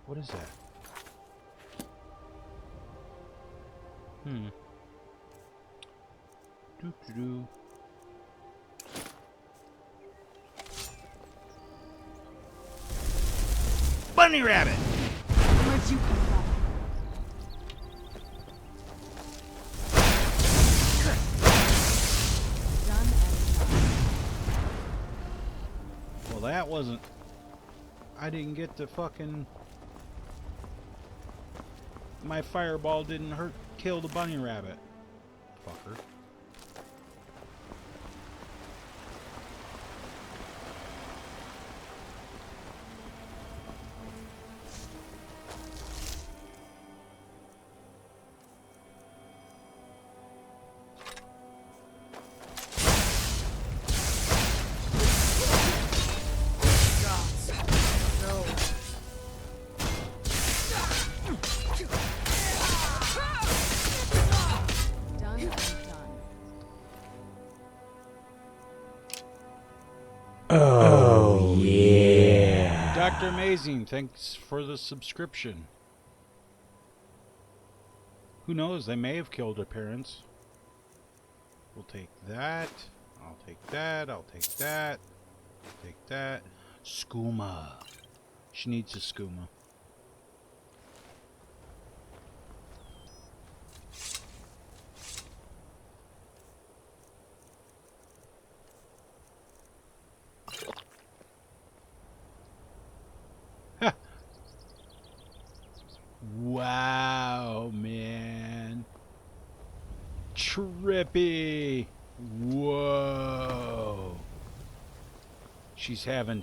What is that? bunny rabbit! Where'd you come from? Done and done. Well, that wasn't... I didn't get to fucking... My fireball didn't kill the bunny rabbit. Fucker. Done and done. Oh, yeah. Dr. Amazing, thanks for the subscription. Who knows, they may have killed their parents. We'll take that. I'll take that. I'll take that. I'll take that. Skooma. She needs a skooma. Wow, man. Trippy. Whoa. She's having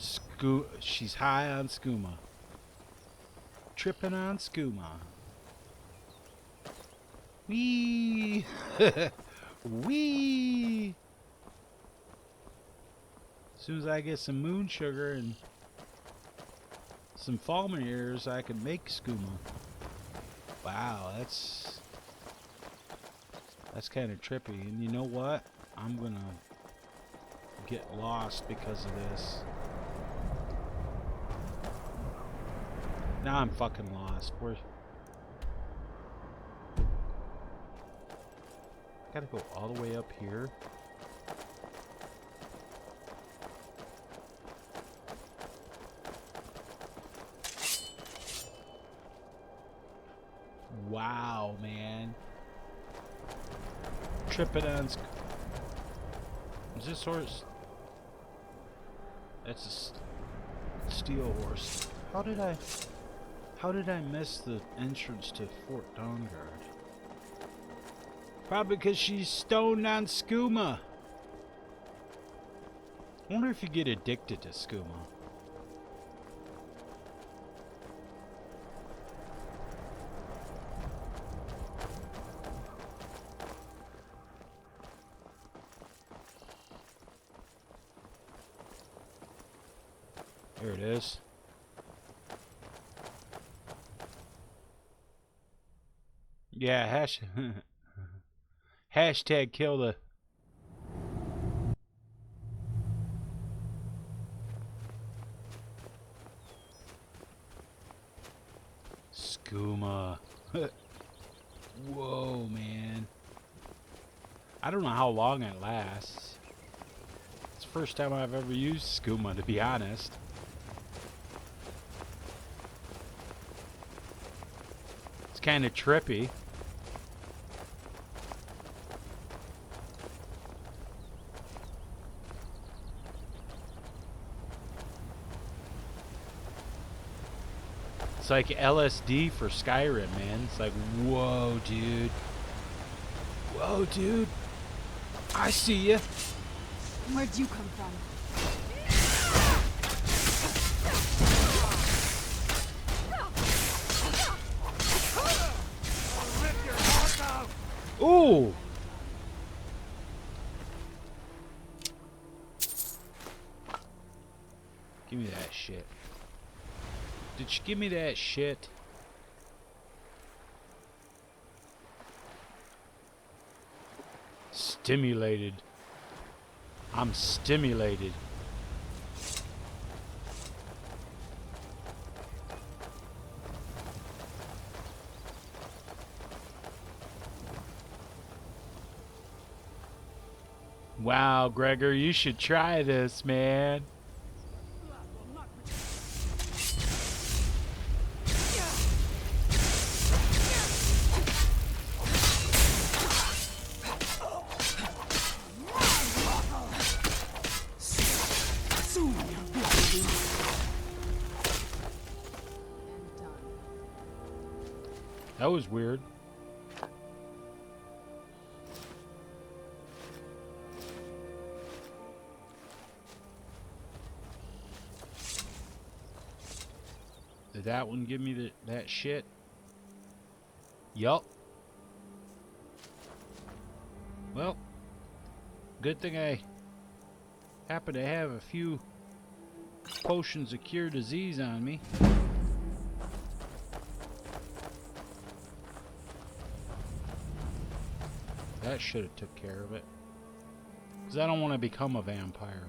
she's high on skooma. Tripping on skooma. Wee. Wee. As soon as I get some moon sugar and some fulminators, I can make skooma. Wow, that's kind of trippy. And you know what? I'm gonna get lost because of this. Now I'm fucking lost. Where? Gotta go all the way up here. Wow, man. Tripping on... Is this horse? That's a steel horse. How did I miss the entrance to Fort Dawnguard? Probably because she's stoned on skooma. I wonder if you get addicted to skooma. Here it is. Yeah, hashtag kill the... Skooma. Whoa, man. I don't know how long it lasts. It's the first time I've ever used skooma, to be honest. It's kind of trippy. It's like LSD for Skyrim, man. It's like, whoa, dude. Whoa, dude. I see ya. Where'd you come from? Ooh. Give me that shit. Did she give me that shit? Stimulated. I'm stimulated. Wow, Gregor, you should try this, man. That was weird. Did that one give me that shit? Yup. Well, good thing I happen to have a few potions of cure disease on me. That should have took care of it. Because I don't want to become a vampire.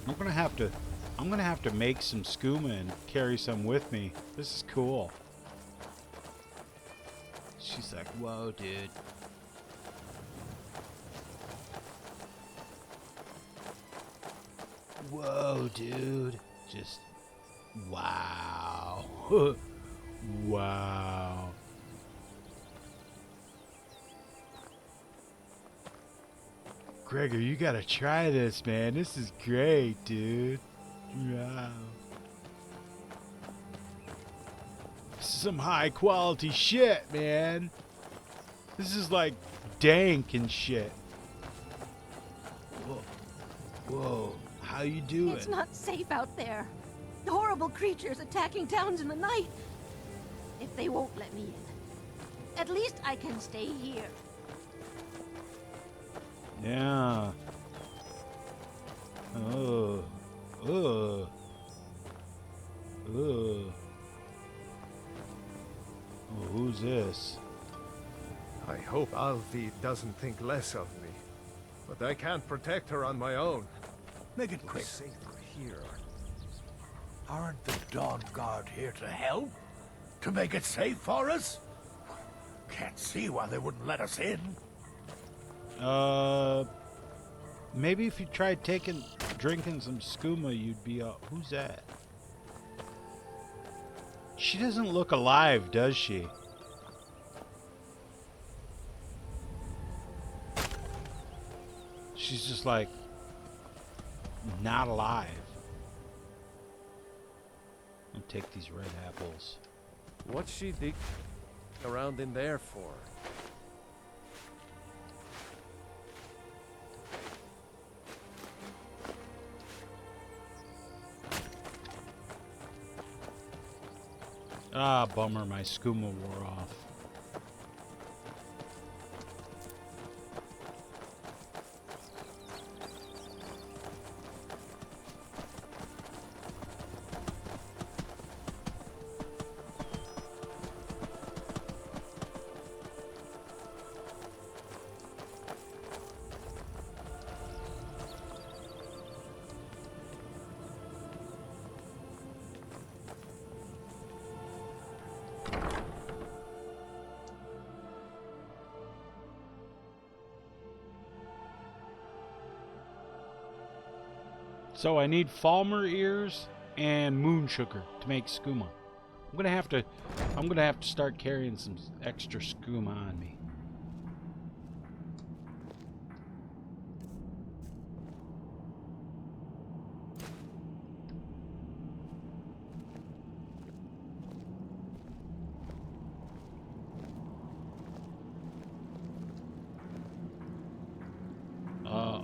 I'm gonna have to make some skooma and carry some with me. This is cool. She's like, whoa, dude. Whoa, dude. Just, wow. Wow. Gregor, you gotta try this, man. This is great, dude. Wow. This is some high quality shit, man. This is like dank and shit. Whoa. Whoa. How you doing? It's not safe out there. Horrible creatures attacking towns in the night. If they won't let me in, at least I can stay here. Yeah. Oh. Oh. Oh. Oh, who's this? I hope Alfie doesn't think less of me. But I can't protect her on my own. Make it quick. Safer here. Aren't the Dawn Guard here to help? To make it safe for us? Can't see why they wouldn't let us in. Maybe if you tried drinking some skooma, you'd be, who's that? She doesn't look alive, does she? She's just like, not alive. I'll take these red apples. What's she dig around in there for? Ah, bummer, my skooma wore off. So I need Falmer ears and moon sugar to make skooma. I'm gonna have to start carrying some extra skooma on me.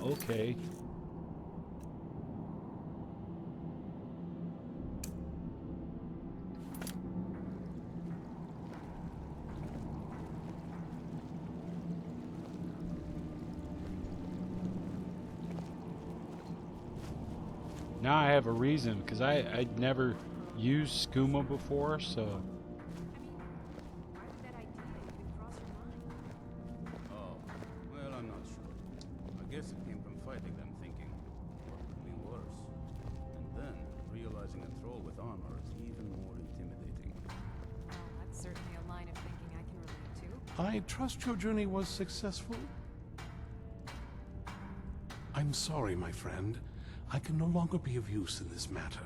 Okay. Now I have a reason, because I'd never used skooma before, so... Oh, well, I'm not sure. I guess it came from fighting them thinking, what could be worse? And then, realizing a troll with armor is even more intimidating. Well, that's certainly a line of thinking I can relate to. I trust your journey was successful? I'm sorry, my friend. I can no longer be of use in this matter.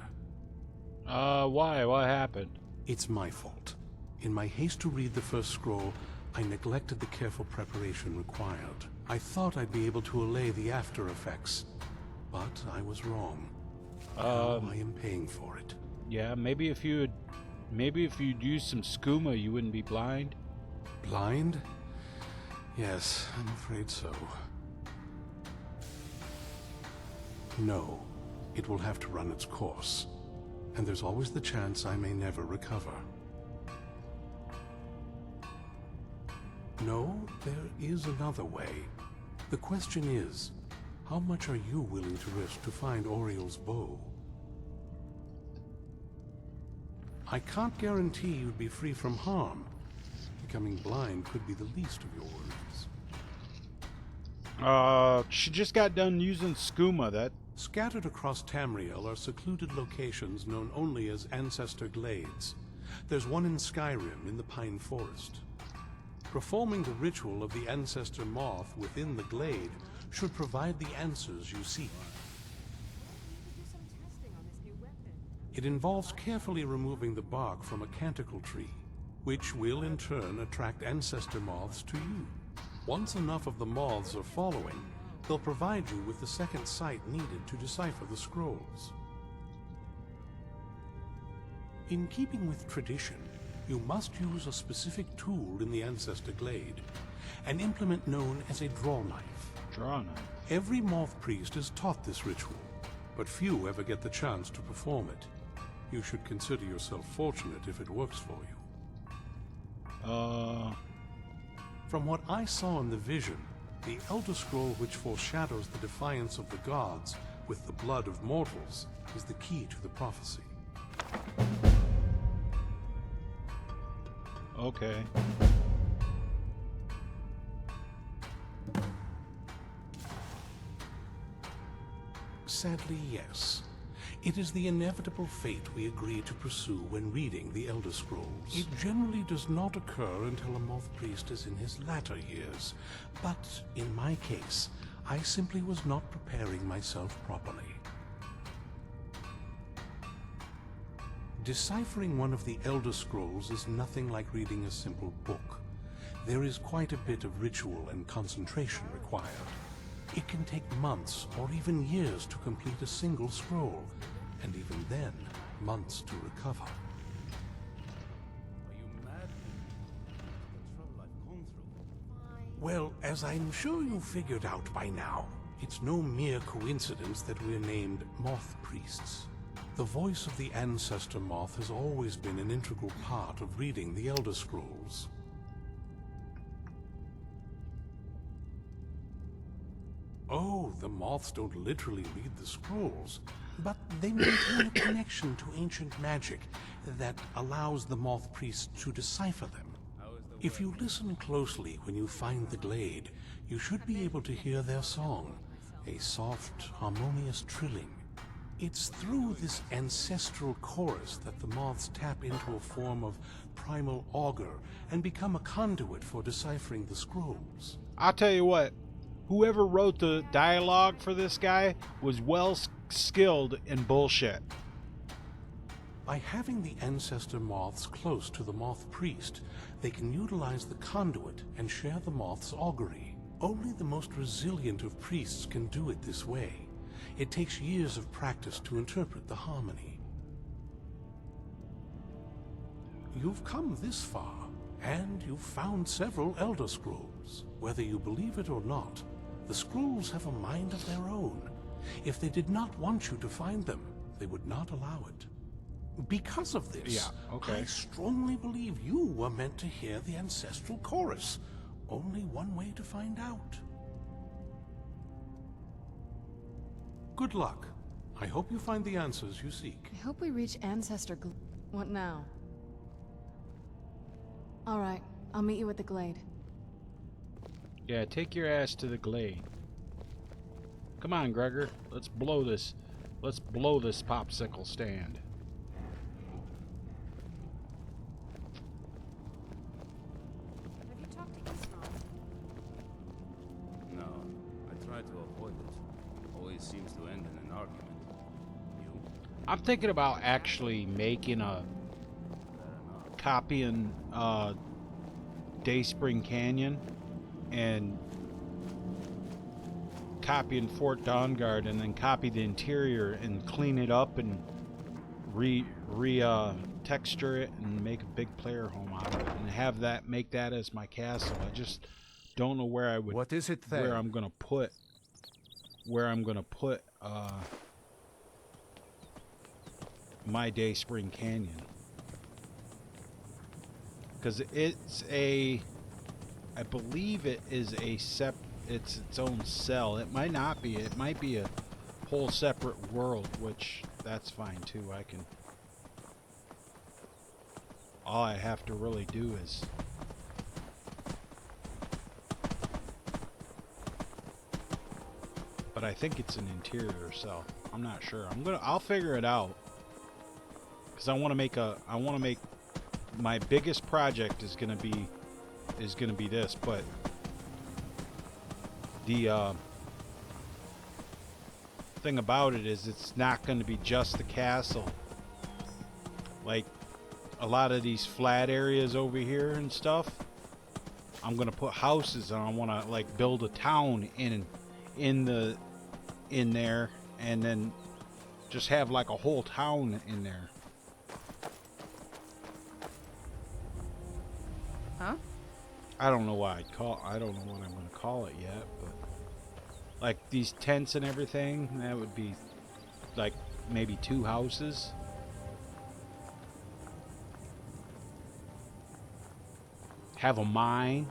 Why? What happened? It's my fault. In my haste to read the first scroll, I neglected the careful preparation required. I thought I'd be able to allay the after effects, but I was wrong. Now I am paying for it. Yeah, maybe if you'd use some skooma, you wouldn't be blind. Blind? Yes, I'm afraid so. No, it will have to run its course. And there's always the chance I may never recover. No, there is another way. The question is, how much are you willing to risk to find Oriel's bow? I can't guarantee you'd be free from harm. Becoming blind could be the least of your worries. She just got done using skooma. That Scattered across Tamriel are secluded locations known only as Ancestor Glades. There's one in Skyrim, in the Pine Forest. Performing the ritual of the Ancestor Moth within the glade should provide the answers you seek. It involves carefully removing the bark from a canticle tree, which will in turn attract ancestor moths to you. Once enough of the moths are following, they'll provide you with the second sight needed to decipher the scrolls. In keeping with tradition, you must use a specific tool in the Ancestor Glade, an implement known as a draw knife. draw knife. Every moth priest is taught this ritual, but few ever get the chance to perform it. You should consider yourself fortunate if it works for you. From what I saw in the vision, the Elder Scroll which foreshadows the defiance of the gods with the blood of mortals is the key to the prophecy. Okay. Sadly, yes. It is the inevitable fate we agree to pursue when reading the Elder Scrolls. It generally does not occur until a moth priest is in his latter years, but in my case, I simply was not preparing myself properly. Deciphering one of the Elder Scrolls is nothing like reading a simple book. There is quite a bit of ritual and concentration required. It can take months or even years to complete a single scroll, and even then, months to recover. Are you mad? The trouble I've gone through. Well, as I'm sure you figured out by now, it's no mere coincidence that we're named Moth Priests. The voice of the Ancestor Moth has always been an integral part of reading the Elder Scrolls. Oh, the moths don't literally read the scrolls, but they maintain a connection to ancient magic that allows the moth priests to decipher them. If you listen closely when you find the glade, you should be able to hear their song, a soft, harmonious trilling. It's through this ancestral chorus that the moths tap into a form of primal augur and become a conduit for deciphering the scrolls. I'll tell you what, whoever wrote the dialogue for this guy was well skilled in bullshit. By having the ancestor moths close to the moth priest, they can utilize the conduit and share the moth's augury. Only the most resilient of priests can do it this way. It takes years of practice to interpret the harmony. You've come this far, and you've found several Elder Scrolls. Whether you believe it or not, the scrolls have a mind of their own. If they did not want you to find them, they would not allow it. Because of this, I strongly believe you were meant to hear the ancestral chorus. Only one way to find out. Good luck. I hope you find the answers you seek. I hope we reach What now? Alright, I'll meet you at the glade. Yeah, take your ass to the glade. Come on, Gregor. Let's blow this popsicle stand. Have you talked to Islam? No, I try to avoid it. Always seems to end in an argument. You? I'm thinking about actually making copying Dayspring Canyon and copying Fort Dawnguard and then copy the interior and clean it up and texture it and make a big player home out of it and have that, make that as my castle. I just don't know where I would. What is it then? Where I'm gonna put my Day Spring Canyon, because it's a, I believe it is a it's its own cell. It might not be. It might be a whole separate world, which that's fine too. I can. All I have to really do is but I think it's an interior cell. I'm not sure. I'll figure it out. Cuz I want to make my biggest project is going to be this, but the thing about it is it's not going to be just the castle. Like a lot of these flat areas over here and stuff, I'm going to put houses, and I want to like build a town in there, and then just have like a whole town in there. Huh? I don't know what I don't know what I'm going to call it yet, but like these tents and everything, that would be like maybe 2 houses. Have a mine.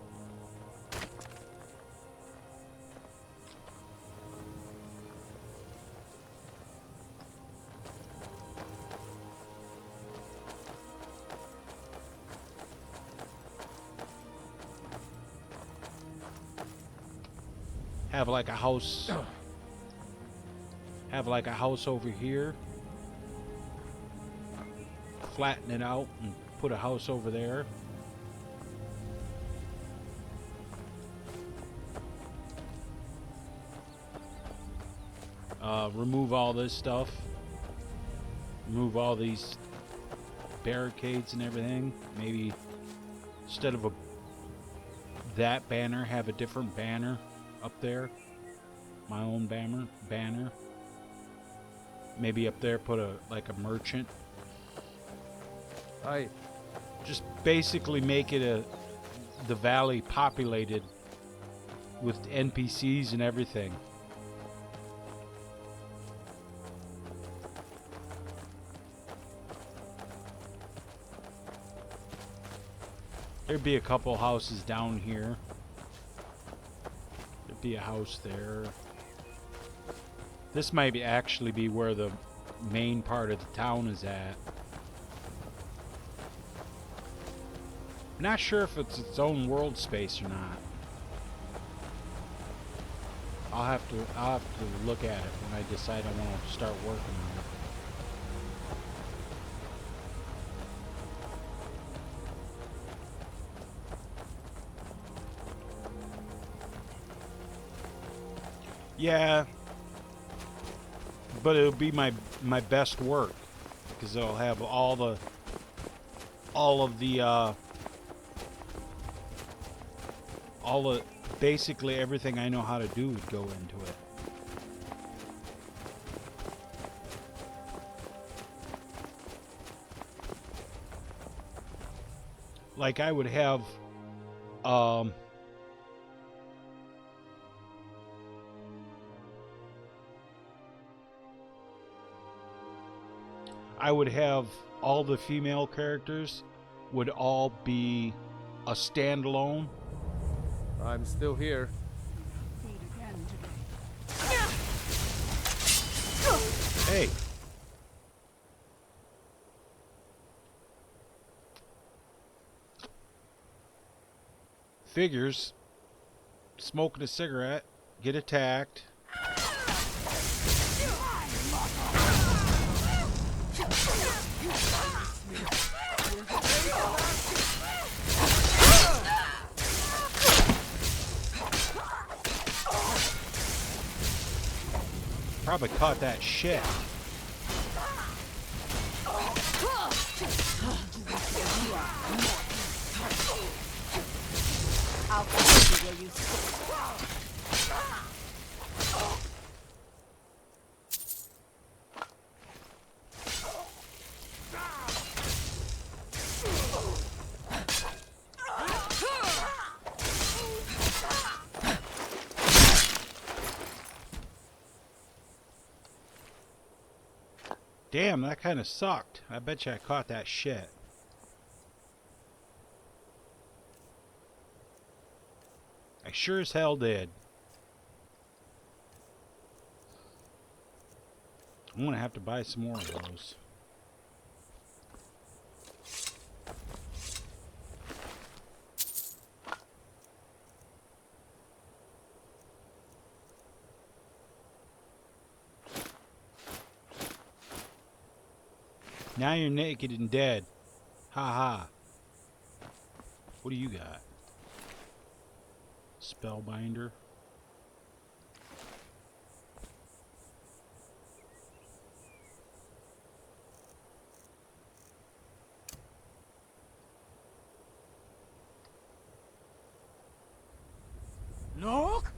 Have like a house. Have like a house over here. Flatten it out and put a house over there. Remove all this stuff. Remove all these barricades and everything. Maybe instead of that banner, have a different banner up there. My own banner. Maybe up there put like a merchant. Just basically make it the valley populated with NPCs and everything. There'd be a couple houses down here. There'd be a house there. This might actually be where the main part of the town is at. I'm not sure if it's its own world space or not. I'll have to look at it when I decide I want to start working on it. Yeah, but it'll be my best work because it'll have all the basically everything I know how to do would go into it. Like I would have all the female characters would all be a standalone. I'm still here. Hey. Figures. Smoking a cigarette. Get attacked. Probably caught that shit. I'll find you where you sit. Damn, that kind of sucked. I bet you I caught that shit. I sure as hell did. I'm gonna have to buy some more of those. Now you're naked and dead. Ha ha. What do you got? Spellbinder. Look!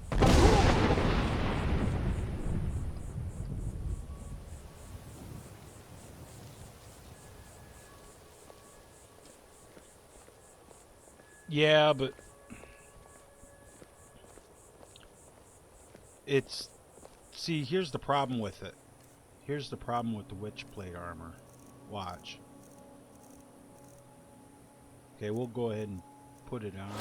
Yeah, but it's... See, here's the problem with it. Here's the problem with the witch plate armor. Watch. Okay, we'll go ahead and put it on.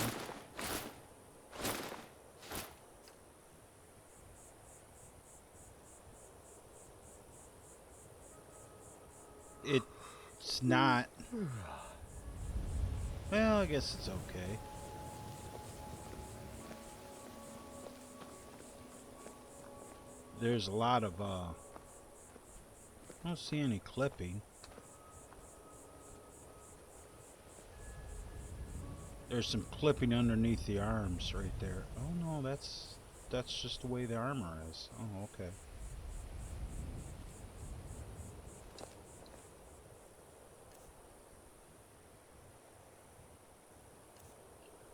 It's not... Well, I guess it's okay. There's a lot of, I don't see any clipping. There's some clipping underneath the arms right there. Oh no, that's just the way the armor is. Oh, okay.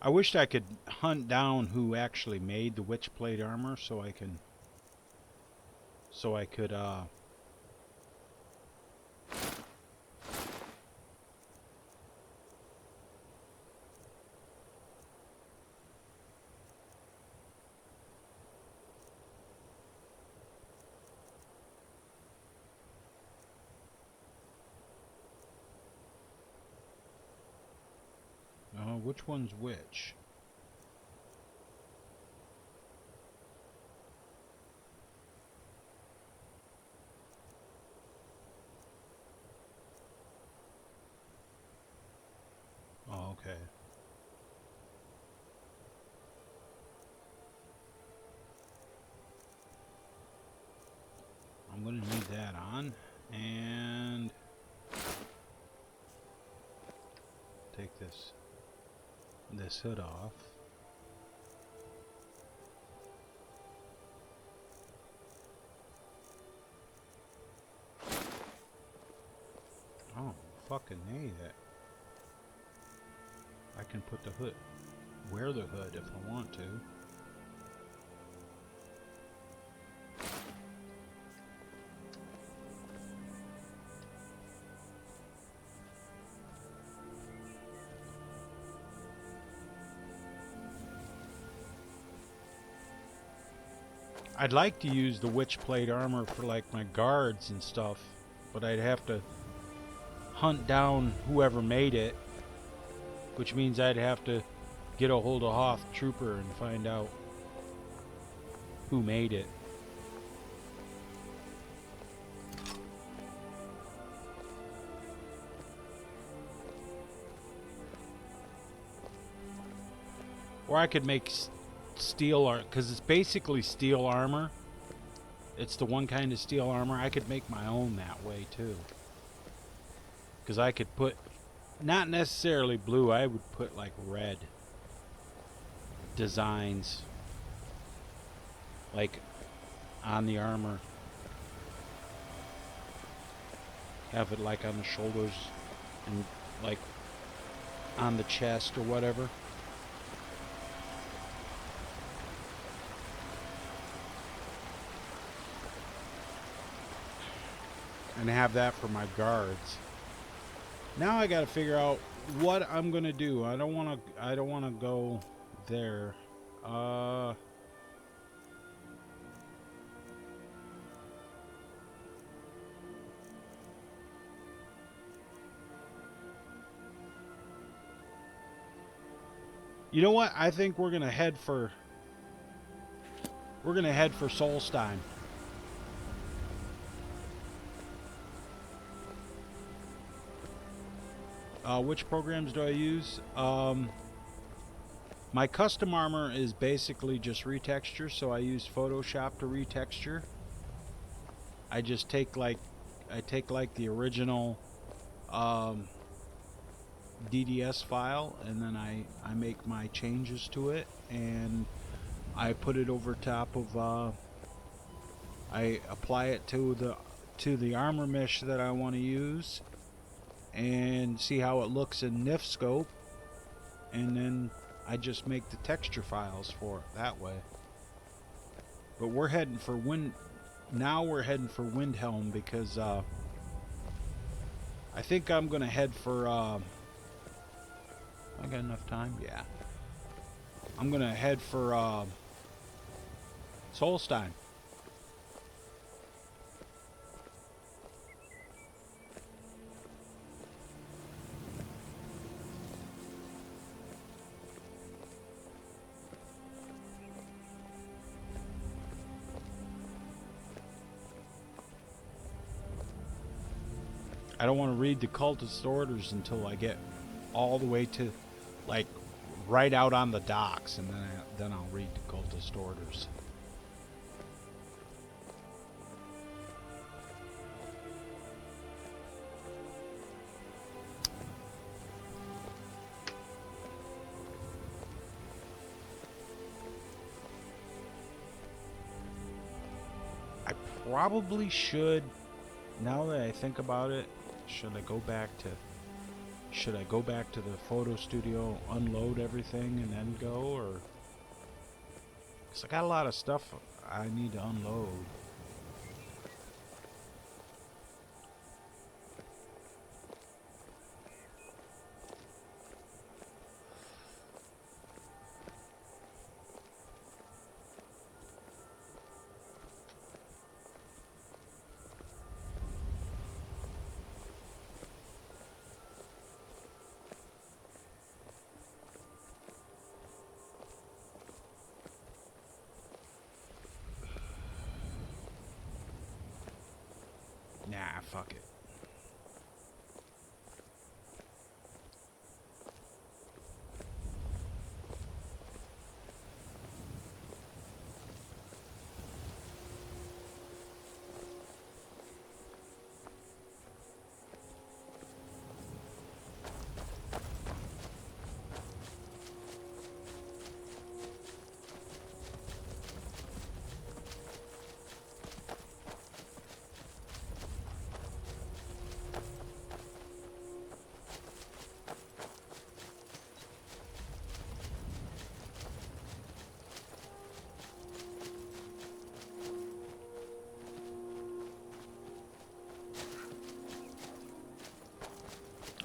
I wished I could hunt down who actually made the witch plate armor so I could which one's which? Oh, okay. I'm gonna need that on, and take this hood off. Oh, fucking A that. I can put the hood, wear the hood if I want to. I'd like to use the witch plate armor for like my guards and stuff, but I'd have to hunt down whoever made it, which means I'd have to get a hold of Hoth Trooper and find out who made it. Or I could make steel armor, because it's basically steel armor. It's the one kind of steel armor. I could make my own that way too. Because I could put, not necessarily blue, I would put like red designs like on the armor. Have it like on the shoulders and like on the chest or whatever. And have that for my guards. Now I gotta figure out what I'm gonna do. I don't wanna go there. You know what? I think we're gonna head for Solstein. Which programs do I use? My custom armor is basically just retexture, so I use Photoshop to retexture. I just take like the original DDS file, and then I make my changes to it, and I put it over top of I apply it to the armor mesh that I want to use, and see how it looks in NIF scope, and then I just make the texture files for it that way. But we're heading for Windhelm because I think I'm gonna head for I got enough time? Yeah. I'm gonna head for Solstein. I don't want to read the cultist orders until I get all the way to, like, right out on the docks, and then I'll read the cultist orders. I probably should, now that I think about it, should I go back to the photo studio, unload everything, and then go, or? Because I got a lot of stuff I need to unload. Nah, fuck it.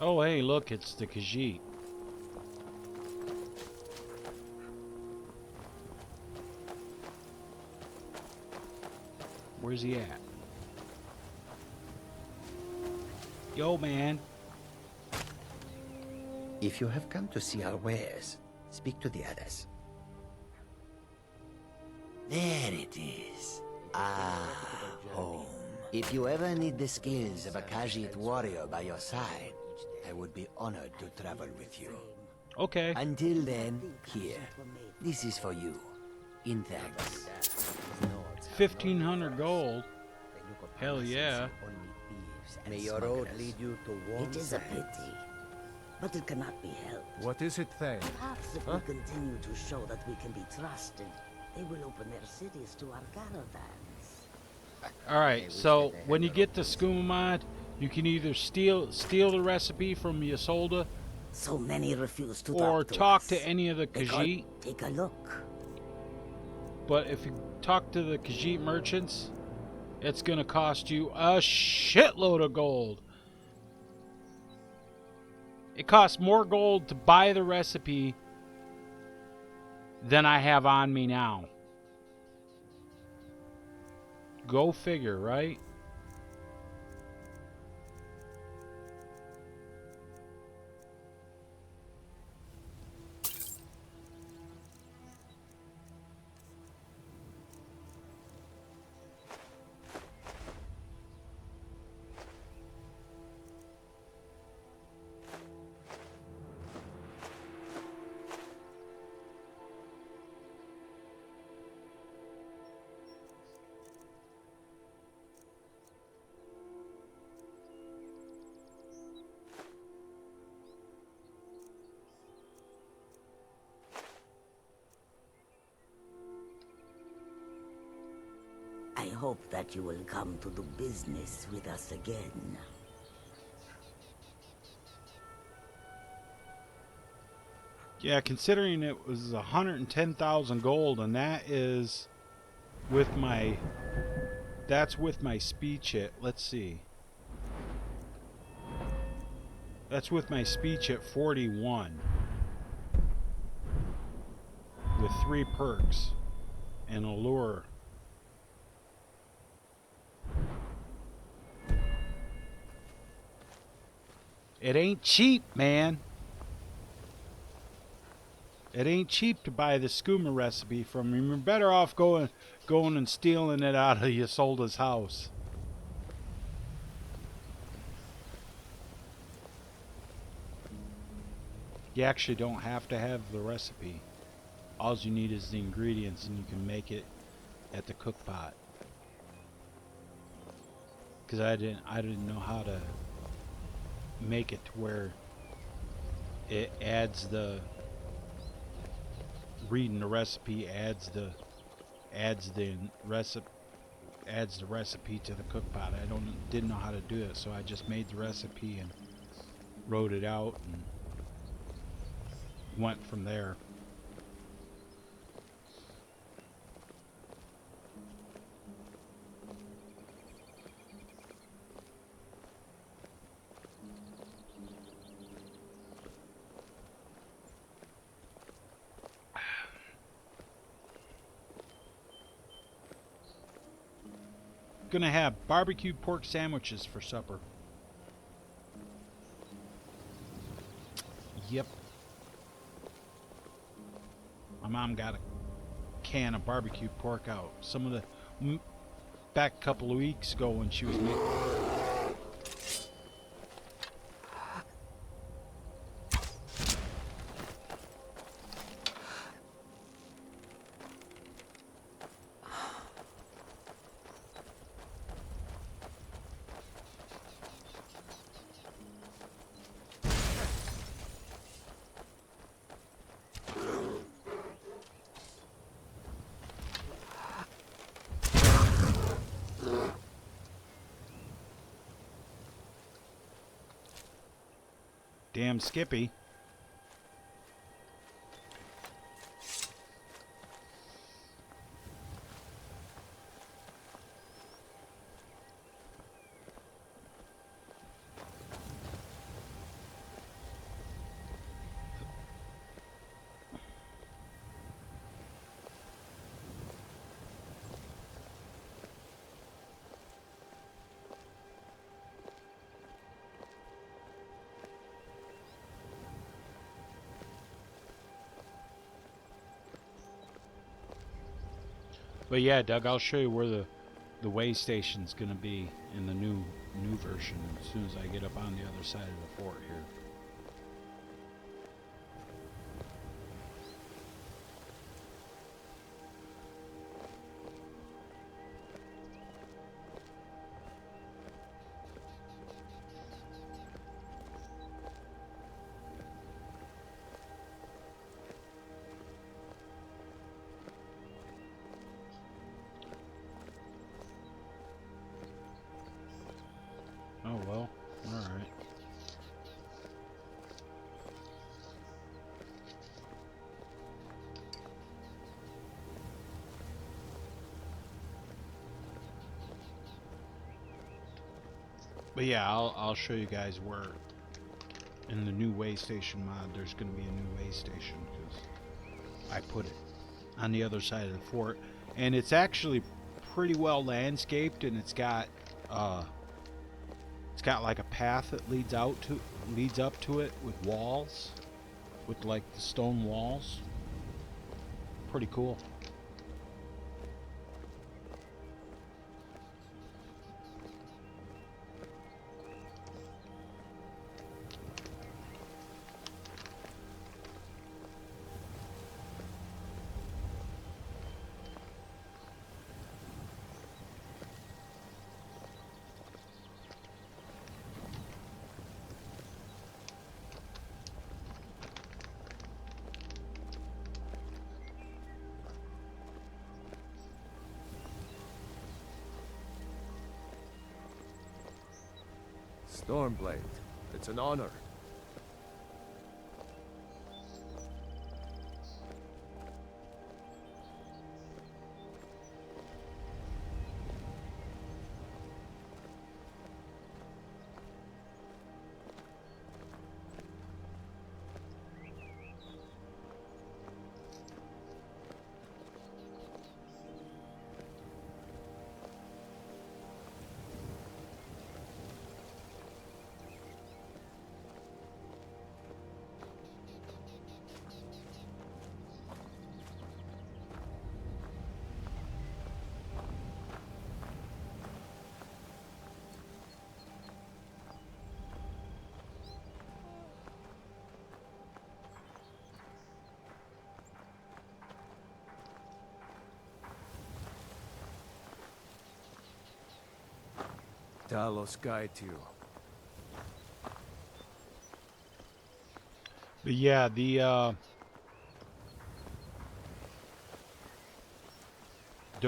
Oh, hey, look, it's the Khajiit. Where's he at? Yo, man. If you have come to see our wares, speak to the others. There it is. Ah, home. If you ever need the skills of a Khajiit warrior by your side, I would be honored to travel with you. Okay. Until then, here. This is for you. In thanks. 1,500 gold. Hell yeah. May your road lead you to warm It is a pity, but it cannot be helped. What is it, Thane? Perhaps if we continue to show that we can be trusted, they will open their cities to our caravans. Alright, so when you get the skooma mod, you can either steal the recipe from Ysolda, So many refuse to or talk talk to any of the Khajiit. Take a look. But if you talk to the Khajiit merchants, it's gonna cost you a shitload of gold. It costs more gold to buy the recipe than I have on me now. Go figure, right? hope that you will come to do business with us again. Yeah, considering it was 110,000 gold, and that is with my... That's with my speech at... Let's see. That's with my speech at 41. With 3 perks. And a lure. It ain't cheap, man. It ain't cheap to buy the skooma recipe from him. You're better off going and stealing it out of Ysolda's house. You actually don't have to have the recipe. All you need is the ingredients, and you can make it at the cook pot. Because I didn't know how to make it to where it adds the... Reading the recipe adds the recipe to the cook pot. I didn't know how to do it, so I just made the recipe and wrote it out and went from there. Gonna have barbecued pork sandwiches for supper. Yep. My mom got a can of barbecued pork out. Some of the... Back a couple of weeks ago when she was making... Damn Skippy. But yeah, Doug, I'll show you where the way station's gonna be in the new version as soon as I get up on the other side of the fort here. Oh well, alright. But yeah, I'll show you guys where in the new way station mod there's going to be a new way station because I put it on the other side of the fort, and it's actually pretty well landscaped, and it's got like a path that leads up to it with walls, with like the stone walls. Pretty cool. Stormblade, it's an honor. Talos guide you. But yeah, there'll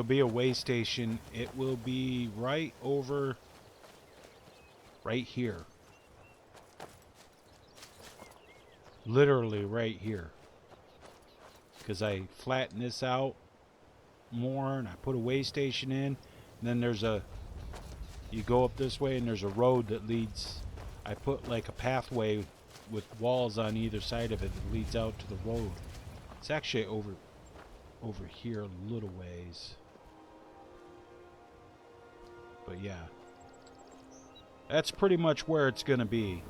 be a way station. It will be right over right here. Literally right here. Because I flatten this out more and I put a way station in. And then there's a, you go up this way and there's a road that leads, I put like a pathway with walls on either side of it that leads out to the road. It's actually over here a little ways. But yeah. That's pretty much where it's gonna be.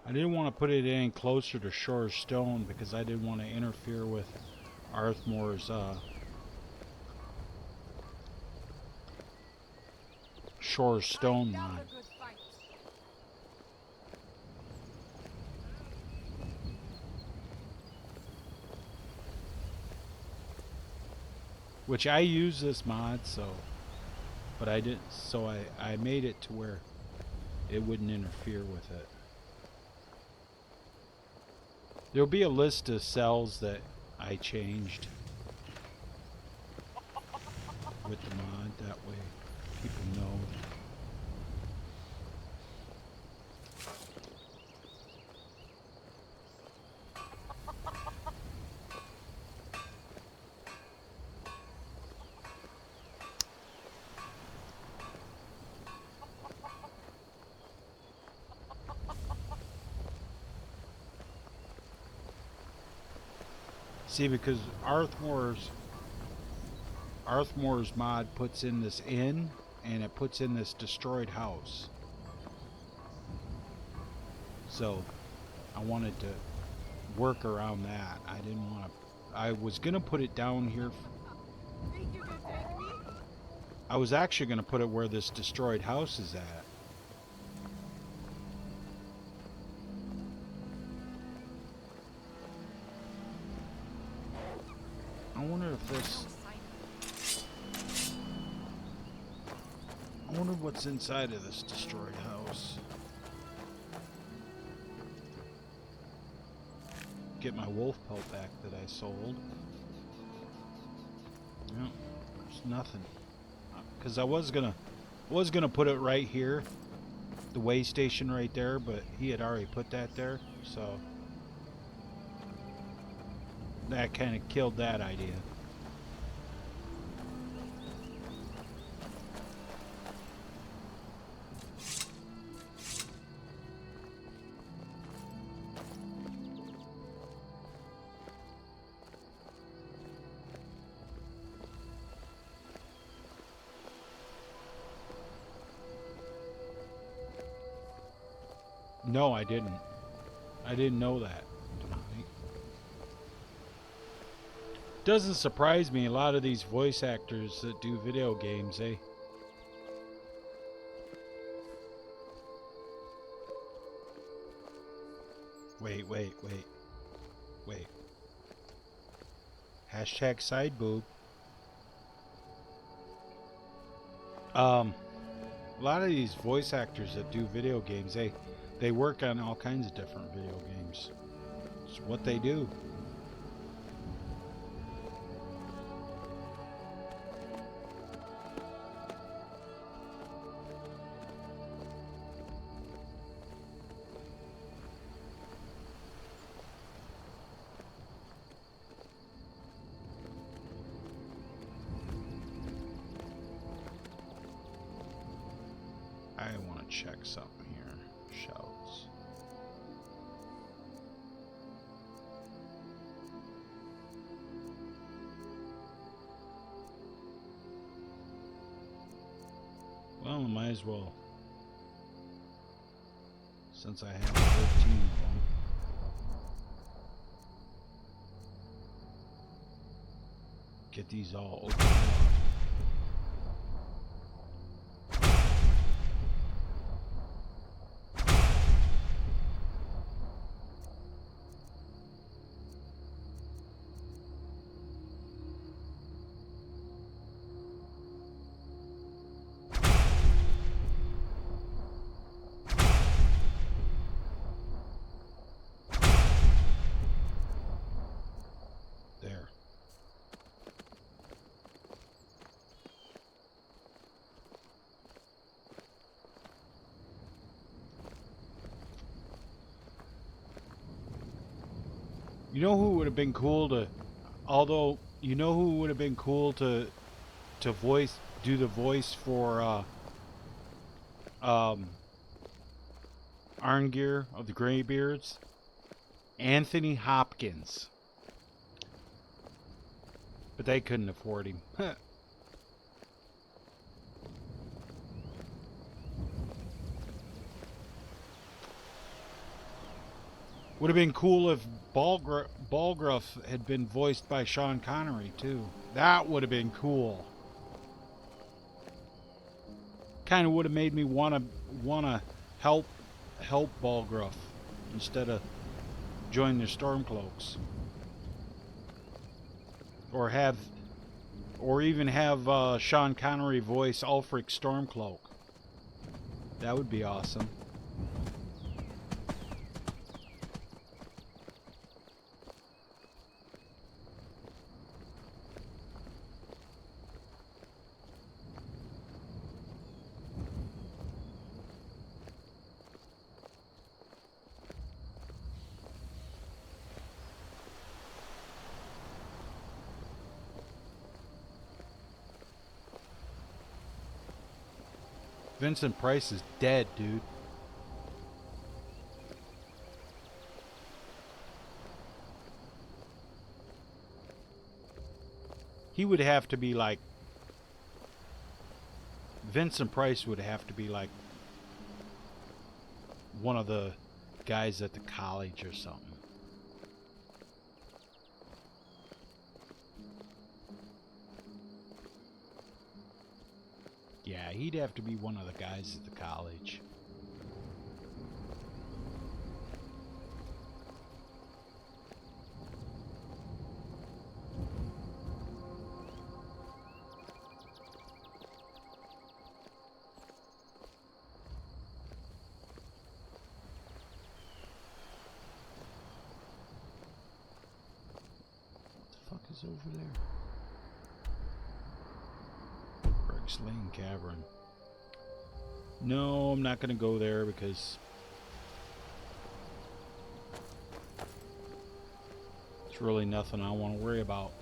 I didn't want to put it any closer to Shore's Stone because I didn't want to interfere with Arthmore's Shore's Stone mod. Which I use this mod, so, but I didn't, so I made it to where it wouldn't interfere with it. There'll be a list of cells that I changed with the mod, that way people know. See, because Arthmore's mod puts in this inn, and it puts in this destroyed house. So, I wanted to work around that. I didn't want to... I was going to put it down here. I was actually going to put it where this destroyed house is at. I wonder if this... I wonder what's inside of this destroyed house. Get my wolf pelt back that I sold. No, there's nothing. Because I was gonna put it right here, the way station right there, but he had already put that there, so that kind of killed that idea. No, I didn't. I didn't know that. Doesn't surprise me, a lot of these voice actors that do video games, eh? Wait. Hashtag side boob. A lot of these voice actors that do video games, they work on all kinds of different video games. It's what they do. I want to check something here. Shouts. Well, I might as well. Since I have 13 of them. Get these all open up. There. You know who would have been cool to, although, you know who would have been cool to do the voice for, Arngeir of the Greybeards? Anthony Hopkins. But they couldn't afford him. Would have been cool if Balgruuf had been voiced by Sean Connery too. That would have been cool. Kind of would have made me wanna help Balgruuf instead of join the Stormcloaks. Or even have Sean Connery voice Ulfric Stormcloak. That would be awesome. Vincent Price is dead, dude. He would have to be like... Vincent Price would have to be like one of the guys at the college or something. Yeah, he'd have to be one of the guys at the college. What the fuck is over there? Lane Cavern. No, I'm not going to go there because it's really nothing I want to worry about.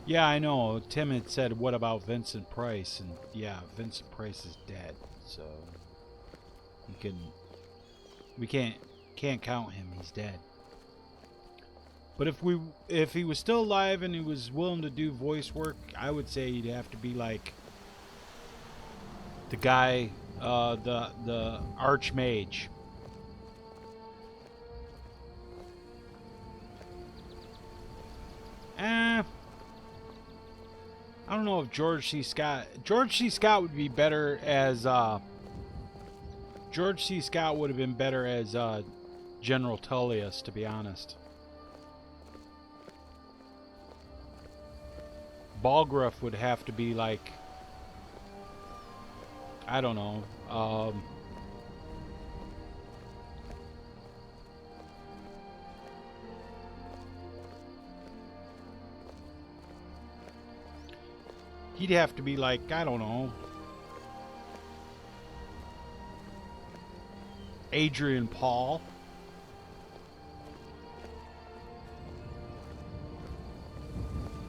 Yeah, I know. Tim had said, what about Vincent Price? And yeah, Vincent Price is dead. So we can't count him. He's dead. But if he was still alive and he was willing to do voice work, I would say he'd have to be like the guy, the Archmage. I don't know if George C. Scott would be better as George C. Scott would have been better as General Tullius, to be honest. Balgruuf would have to be like, I don't know, he'd have to be like, I don't know, Adrian Paul.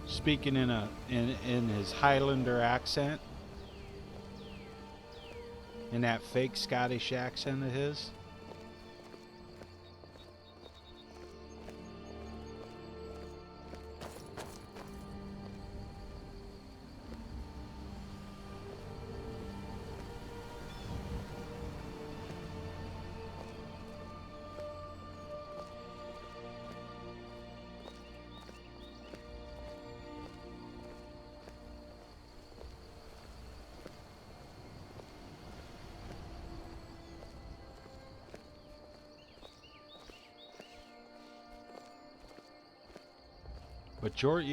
Speaking in his Highlander accent. In that fake Scottish accent of his. But George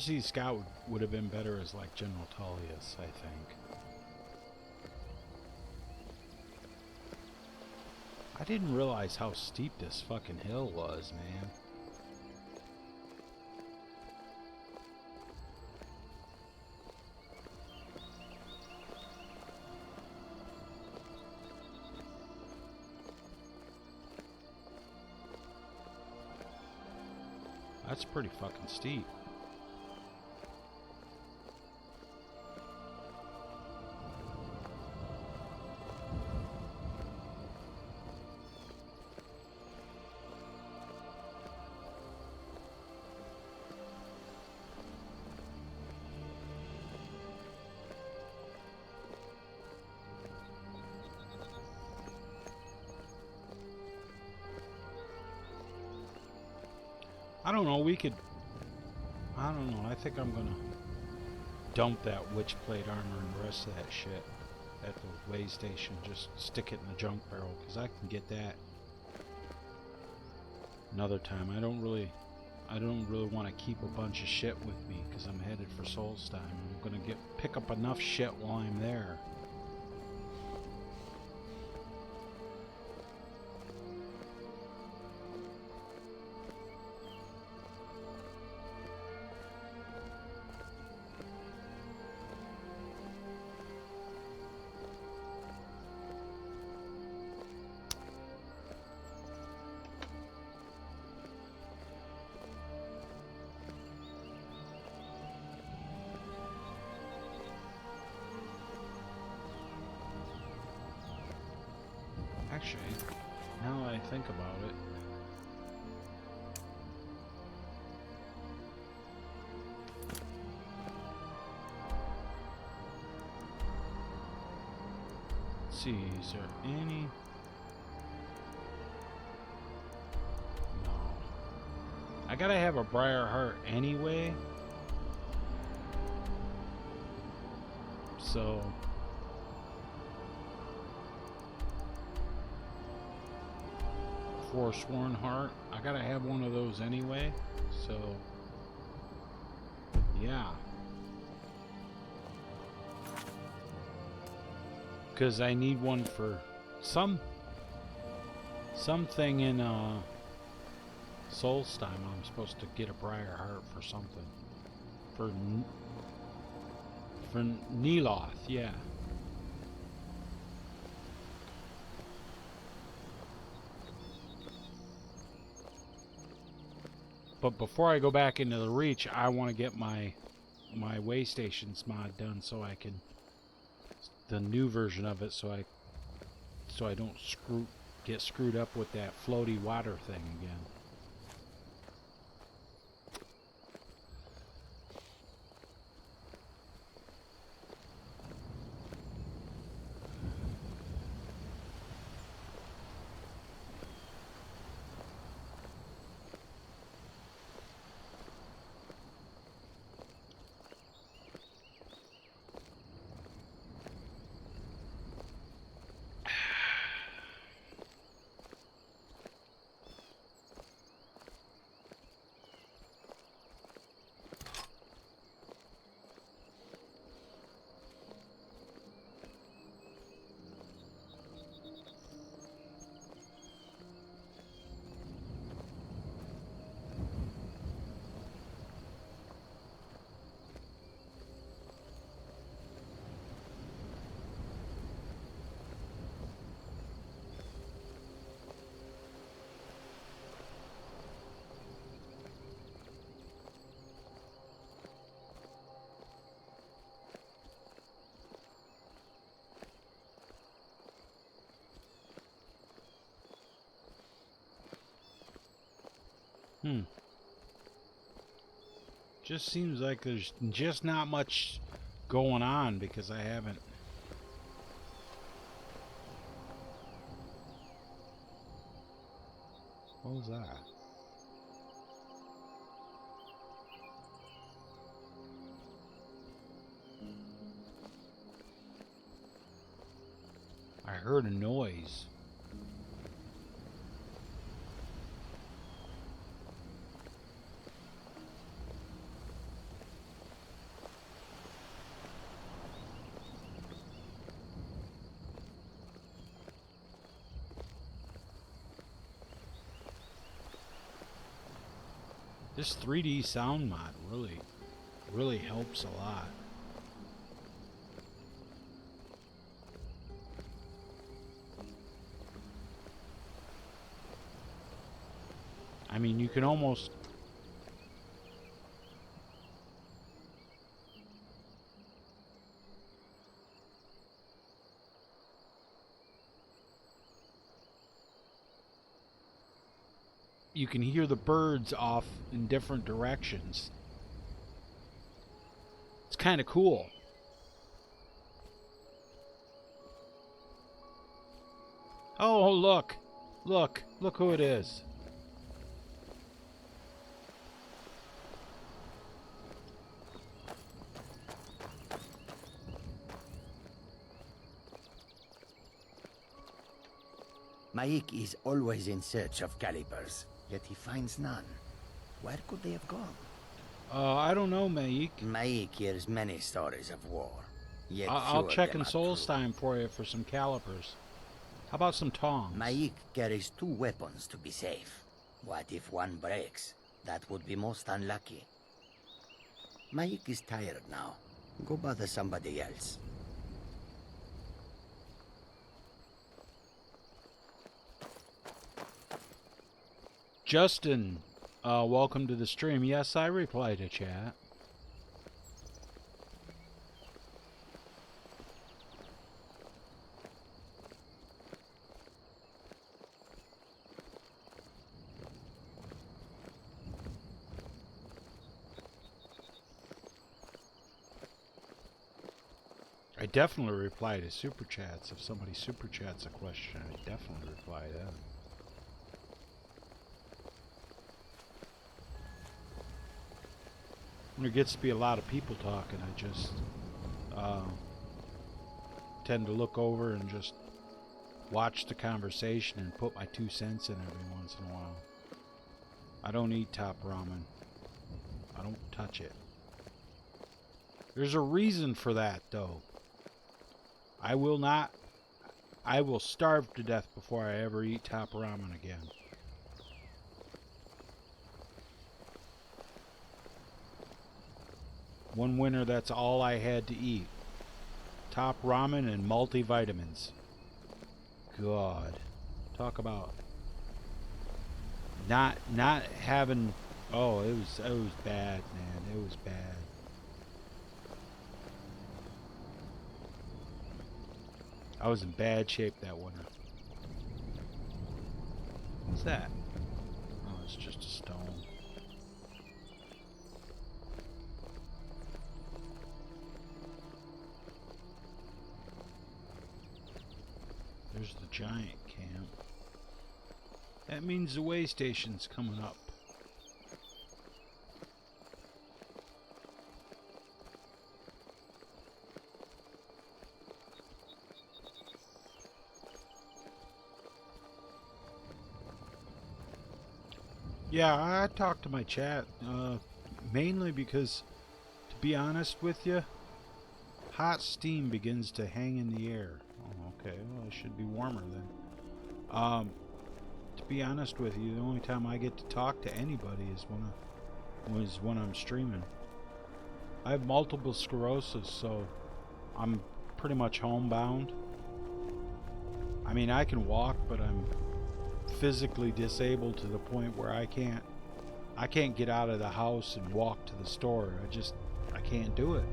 C. Scott would have been better as like General Tullius, I think. I didn't realize how steep this fucking hill was, man. That's pretty fucking steep. I don't know, I don't know, I think I'm gonna dump that witch plate armor and the rest of that shit at the way station. Just stick it in the junk barrel, because I can get that another time. I don't really want to keep a bunch of shit with me, because I'm headed for Solstheim. I'm gonna pick up enough shit while I'm there. Actually, now that I think about it, let's see, is there any? No. I gotta have a Briar Heart anyway. So Forsworn Heart, I gotta have one of those anyway, so yeah, because I need one for something in Solstheim. I'm supposed to get a Briar Heart for something for Neloth, yeah. But before I go back into the Reach, I want to get my way stations mod done, so I can, the new version of it, so I don't get screwed up with that floaty water thing again. Just seems like there's just not much going on because I haven't. What was that? I heard a noise. This 3D sound mod really helps a lot. I mean, you can almost... You can hear the birds off in different directions. It's kind of cool. Oh, look. Look who it is. Maik is always in search of calipers, yet he finds none. Where could they have gone? I don't know, Maik. Maik hears many stories of war. Yet I'll few of check them in are Solstheim for you for some calipers. How about some tongs? Maik carries 2 weapons to be safe. What if one breaks? That would be most unlucky. Maik is tired now. Go bother somebody else. Justin, welcome to the stream. Yes, I reply to chat. I definitely reply to super chats. If somebody super chats a question, I definitely reply to them. When there gets to be a lot of people talking, I just tend to look over and just watch the conversation and put my 2 cents in every once in a while. I don't eat top ramen. I don't touch it. There's a reason for that, though. I will starve to death before I ever eat top ramen again. One winter, that's all I had to eat. Top ramen and multivitamins. God. Talk about not having... Oh, it was bad, man. It was bad. I was in bad shape that winter. What's that? Oh, it's just a stone. There's the giant camp. That means the way station's coming up. Yeah, I talked to my chat, mainly because, to be honest with you, hot steam begins to hang in the air. Oh, okay, well, it should be warmer then. To be honest with you, the only time I get to talk to anybody is when I'm streaming. I have multiple sclerosis, so I'm pretty much homebound. I mean, I can walk, but I'm physically disabled to the point where I can't get out of the house and walk to the store. I can't do it.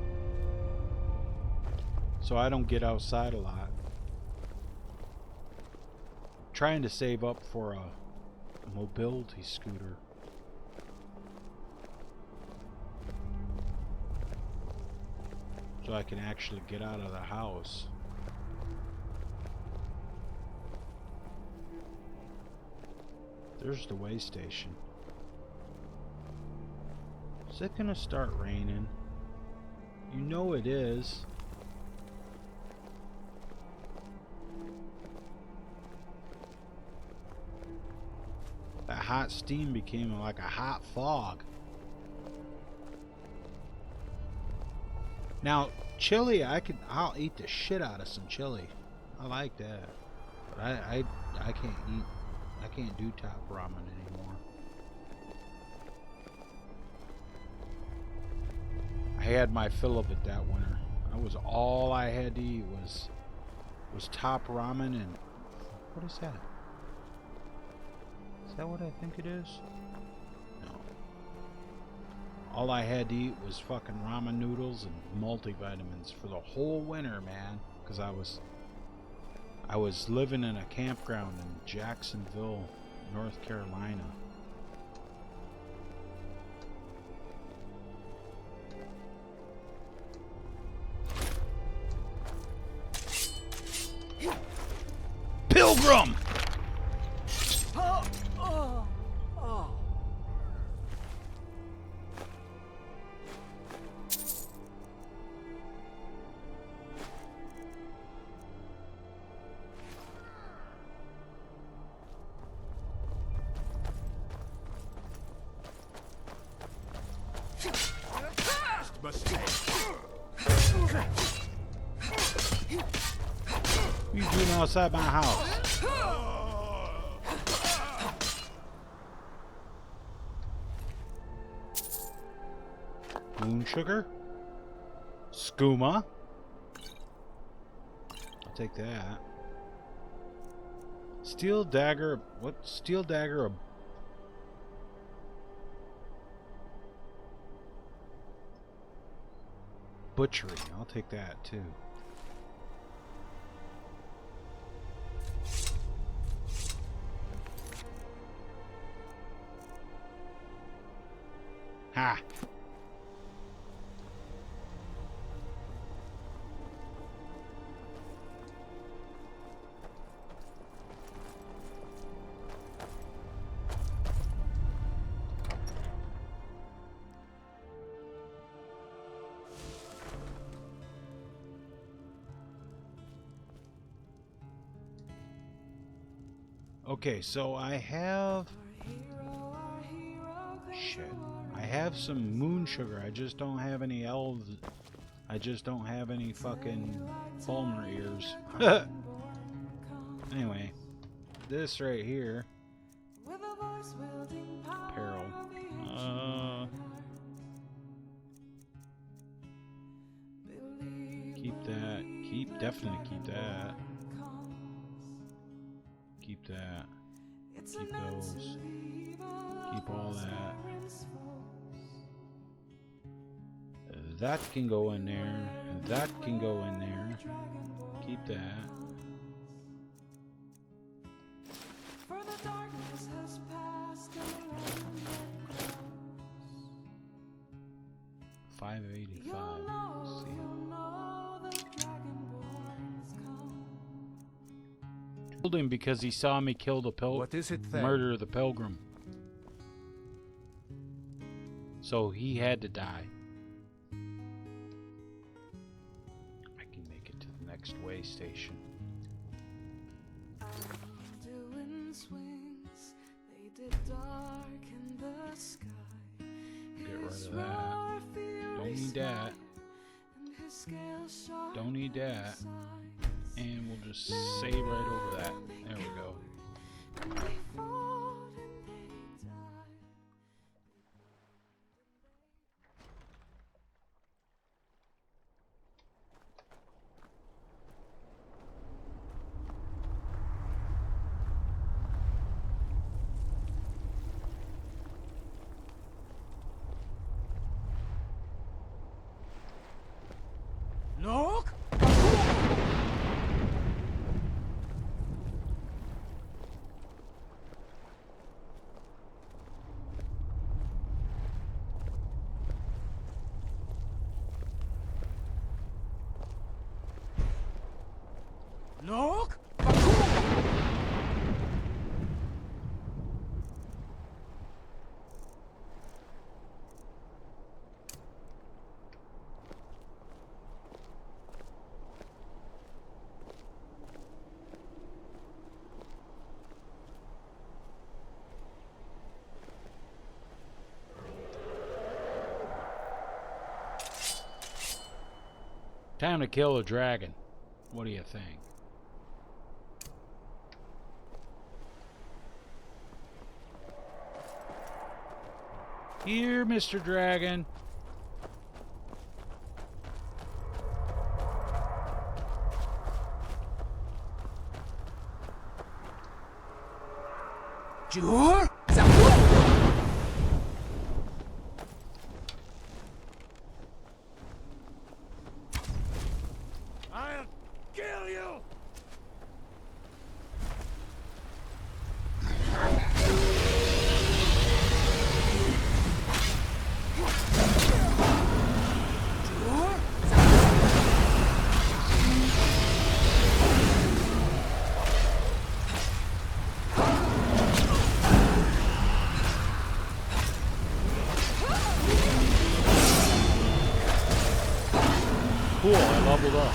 So I don't get outside a lot. Trying to save up for a mobility scooter. so I can actually get out of the house. There's the way station. Is it gonna start raining? You know it is. That hot steam became like a hot fog. Now, chili, I'll eat the shit out of some chili. I like that. But I can't do top ramen anymore. I had my fill of it that winter. That was all I had to eat was top ramen. And what is that? Is that what I think it is? No. All I had to eat was fucking ramen noodles and multivitamins for the whole winter, man. Because I was living in a campground in Jacksonville, North Carolina. Pilgrim! What are you doing outside my house? Moon sugar? Skooma? I'll take that. Steel dagger. What? Steel dagger. Butchery. I'll take that too. Ha! Okay, so I have... Shit. I have some moon sugar. I just don't have any elves. I just don't have any fucking Fulmer ears. Anyway, this right here. Apparel. Keep that. Definitely keep that. Keep that. Keep those. Keep all that. That can go in there. That can go in there. Keep that. $5.85. See. Killed him because he saw me kill the murder the pilgrim. So he had to die. I can make it to the next way station. Get rid of that. Don't need that. Don't need that. And we'll just save right over that. There we go. Look! Look! Time to kill a dragon. What do you think? Here, Mr. Dragon. Sure? I'll kill you! Cool, I leveled up.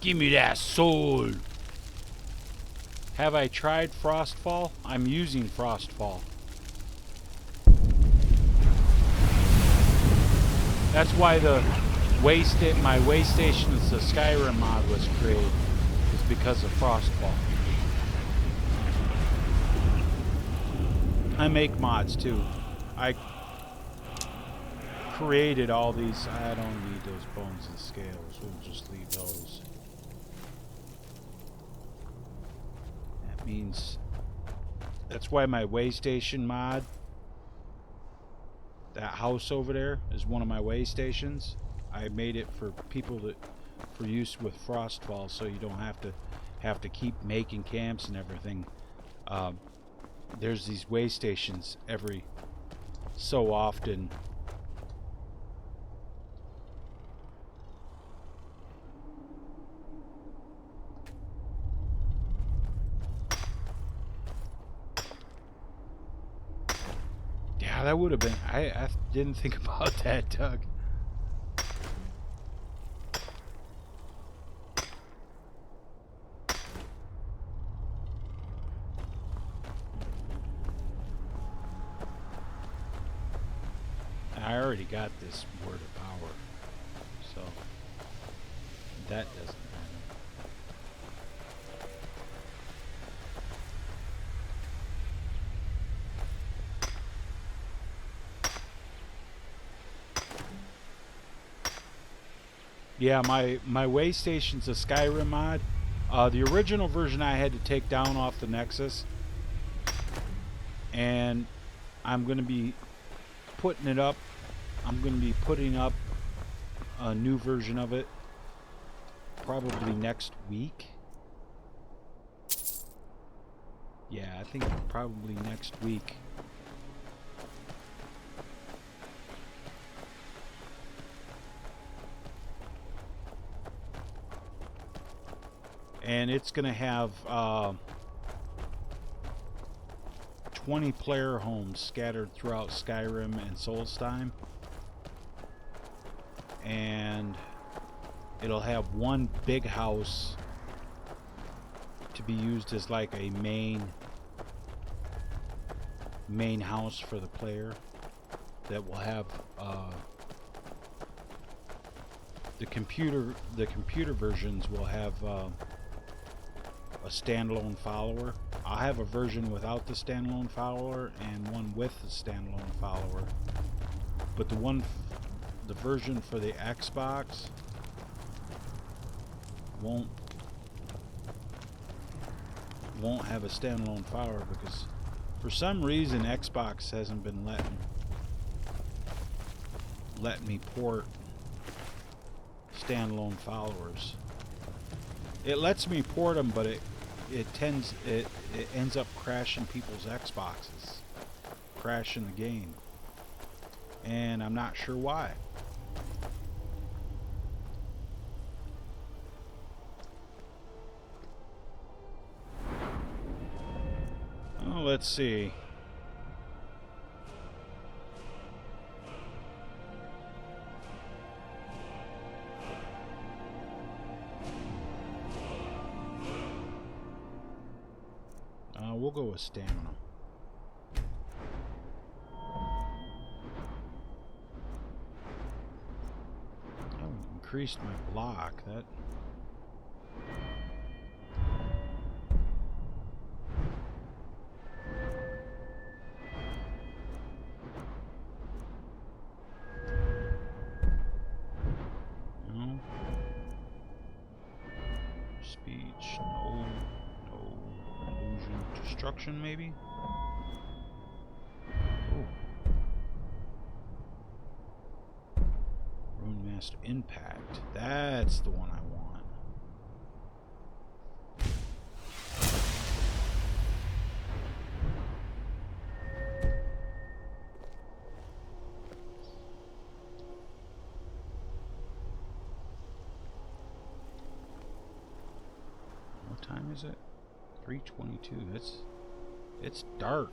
Give me that soul. Have I tried Frostfall? I'm using Frostfall. That's why my way stations, the Skyrim mod was created, is because of Frostfall. I make mods too. I created all these. I don't need those bones and scales. We'll just leave those. That means that's why my way station mod, that house over there, is one of my way stations. I made it for people for use with Frostfall, so you don't have to keep making camps and everything. There's these way stations every so often. Yeah, that would have been. I didn't think about that, Doug. I already got this word of power, so that doesn't matter. Yeah, my way station's a Skyrim mod. The original version I had to take down off the Nexus, and I'm going to be putting it up. I'm going to be putting up a new version of it probably next week. Yeah, I think probably next week. And it's going to have 20 player homes scattered throughout Skyrim and Solstheim. And it'll have one big house to be used as like a main house for the player that will have the computer versions will have a standalone follower. I'll have a version without the standalone follower and one with the standalone follower, but the version for the Xbox won't have a standalone follower because for some reason Xbox hasn't been letting me port standalone followers. It lets me port them, but it ends up crashing people's Xboxes, crashing the game, and I'm not sure why. Oh, let's see. We'll go with stamina. Oh, increased my block. That. No. Speech. No. No. Illusion. Destruction, maybe? Oh. Rune Master Impact. That's the one I want. What time is it? 3:22. It's dark.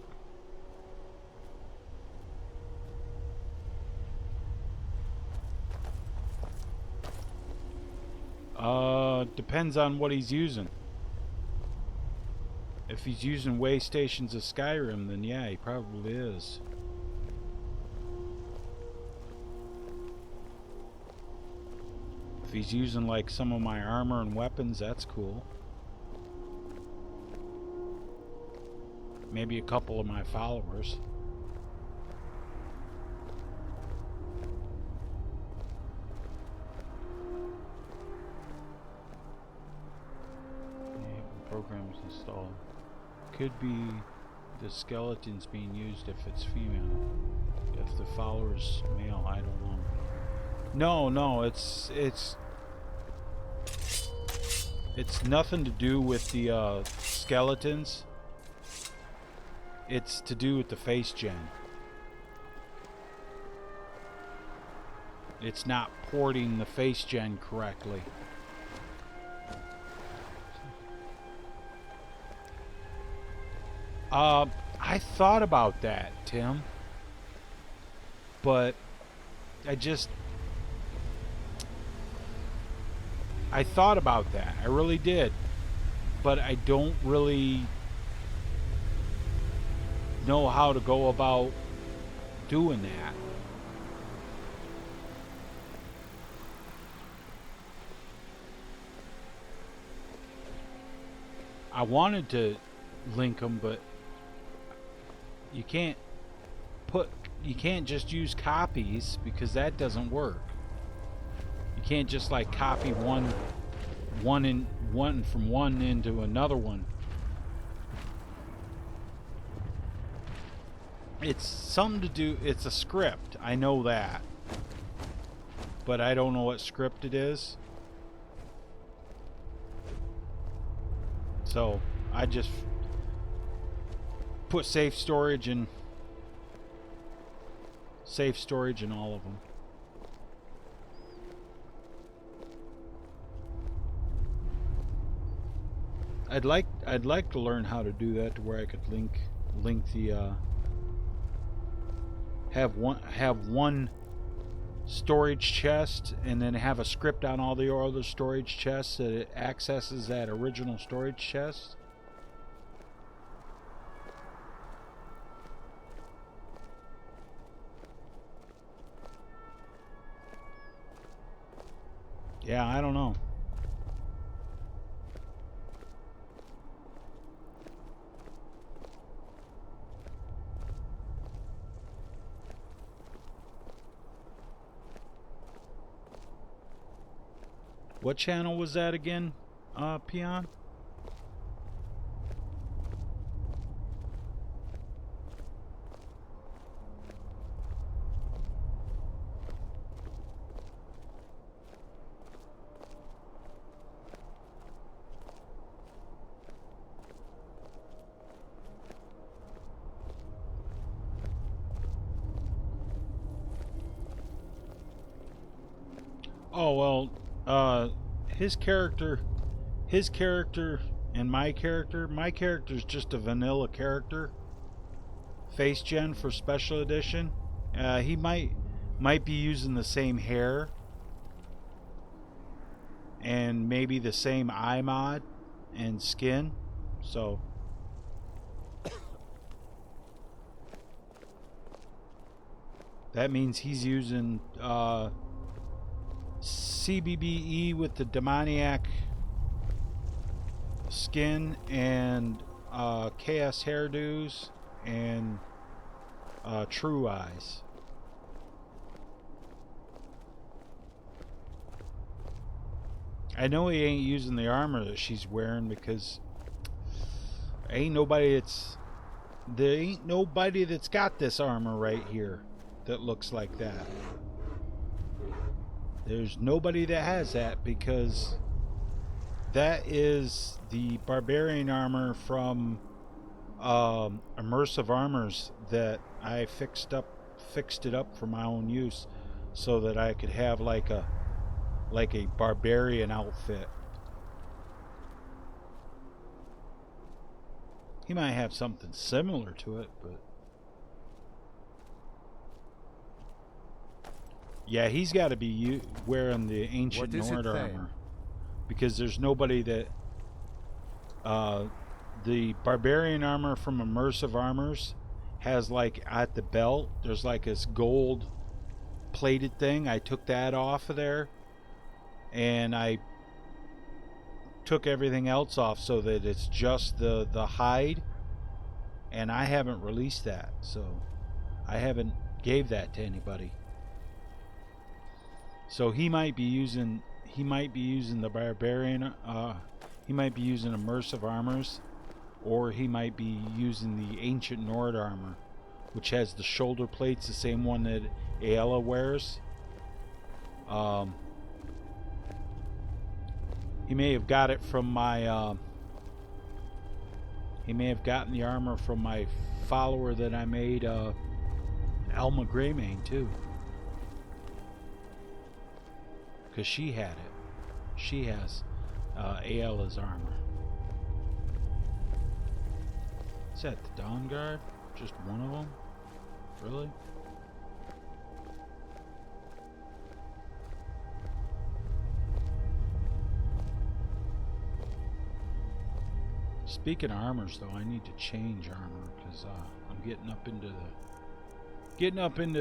Depends on what he's using. If he's using way stations of Skyrim, then yeah, he probably is. If he's using like some of my armor and weapons, that's cool. Maybe a couple of my followers. Programs installed. Could be the skeletons being used if it's female. If the follower's male, I don't know. No, it's nothing to do with the skeletons. It's to do with the face gen. It's not porting the face gen correctly. I thought about that, Tim. But I thought about that. I really did. But I don't really know how to go about doing that. I wanted to link them, but you can't just use copies because that doesn't work. You can't just like copy one from one into another one. It's something to do, it's a script, I know that. But I don't know what script it is. So I just put safe storage in all of them. I'd like to learn how to do that to where I could link the have one storage chest and then have a script on all the other storage chests that it accesses that original storage chest. Yeah, I don't know. What channel was that again, Peon? Oh, well, his character and my character's just a vanilla character. Face gen for special edition. He might be using the same hair and maybe the same eye mod and skin. So that means he's using CBBE with the demoniac skin and chaos hairdos and true eyes. I know he ain't using the armor that she's wearing because there ain't nobody that's got this armor right here that looks like that. There's nobody that has that because that is the barbarian armor from Immersive Armors that I fixed it up for my own use so that I could have like a barbarian outfit. He might have something similar to it, but yeah, he's got to be wearing the ancient Nord armor because there's nobody that the barbarian armor from Immersive Armors has like at the belt there's like this gold plated thing. I took that off of there and I took everything else off so that it's just the hide, and I haven't released that, so I haven't gave that to anybody. So he might be using the barbarian he might be using Immersive Armors, or he might be using the ancient Nord armor, which has the shoulder plates, the same one that Ayla wears. He may have got it from my he may have gotten the armor from my follower that I made, Alma Greymane, too, because she had it. She has Ayla's armor. Is that the Dawn Guard? Just one of them? Really? Speaking of armors, though, I need to change armor because I'm getting up into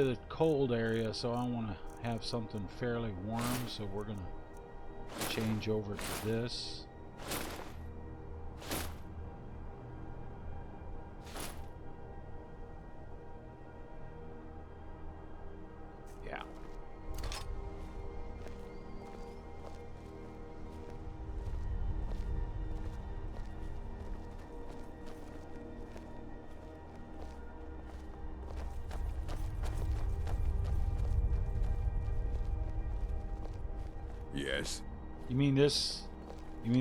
the cold area, so I want to have something fairly warm. So we're gonna change over to this. Yeah. Yes. You mean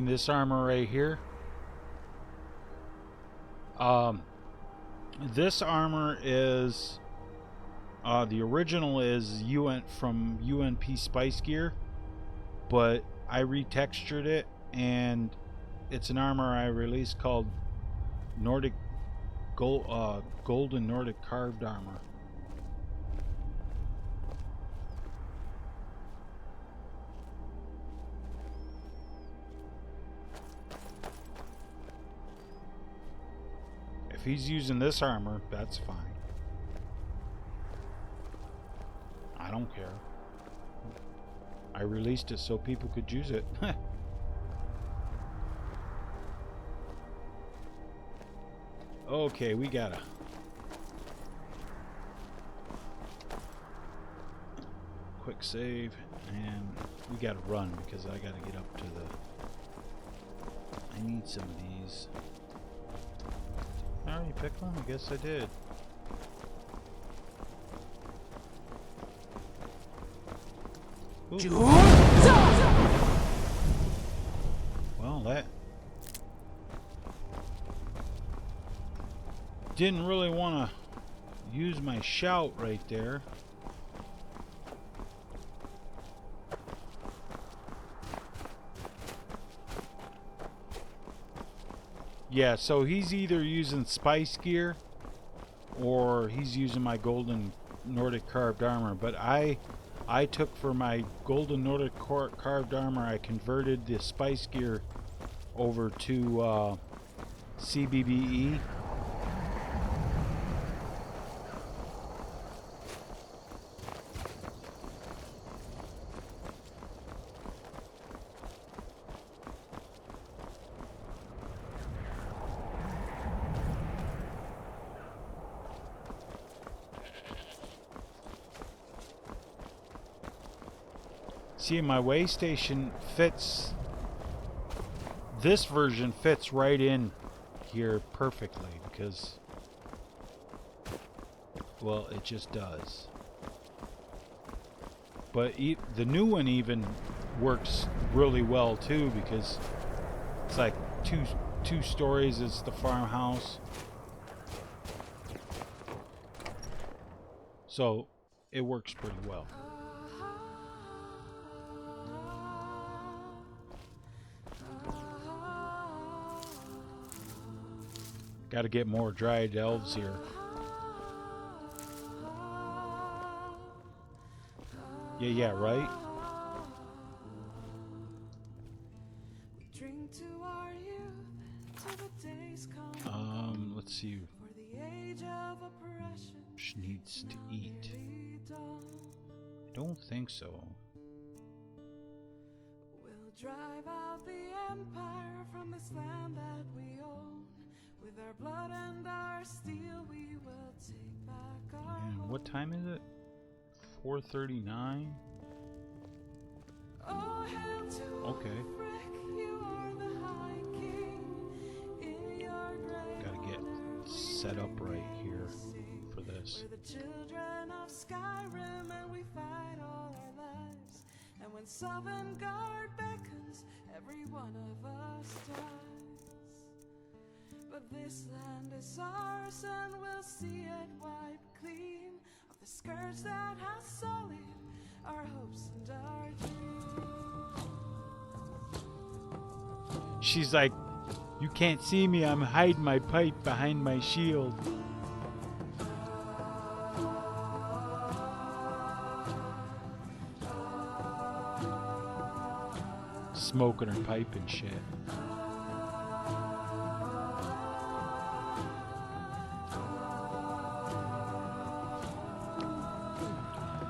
this armor right here? This armor is the original is from UNP Spice Gear, but I retextured it, and it's an armor I released called Nordic Golden Nordic Carved Armor. If he's using this armor, that's fine. I don't care. I released it so people could use it. Okay, we gotta quick save, and we gotta run because I gotta get up to the. I need some of these. I already picked one? I guess I did. Ooh. Well, that didn't really want to use my shout right there. Yeah, so he's either using spice gear or he's using my golden Nordic carved armor. But I took for my golden Nordic carved armor, I converted the spice gear over to CBBE. See, my way station fits, this version fits right in here perfectly because, well, it just does. But the new one even works really well too because it's like two stories. It's the farmhouse. So it works pretty well. Got to get more dried elves here. Yeah, right? Let's see. She needs to eat. I don't think so. We'll drive out the empire from this land that we own. With our blood and our steel, we will take back our Man, what time is it? 4:39. Oh, hail to Okay. Rick, you are the High King. In your great Gotta get set up right here for this. We're the children of Skyrim, and we fight all our lives. And when Sovngarde beckons, every one of us dies. But this land is ours, and we'll see it wiped clean of the scourge that has sullied our hopes and our dreams. She's like, you can't see me, I'm hiding my pipe behind my shield. Smoking her pipe and shit.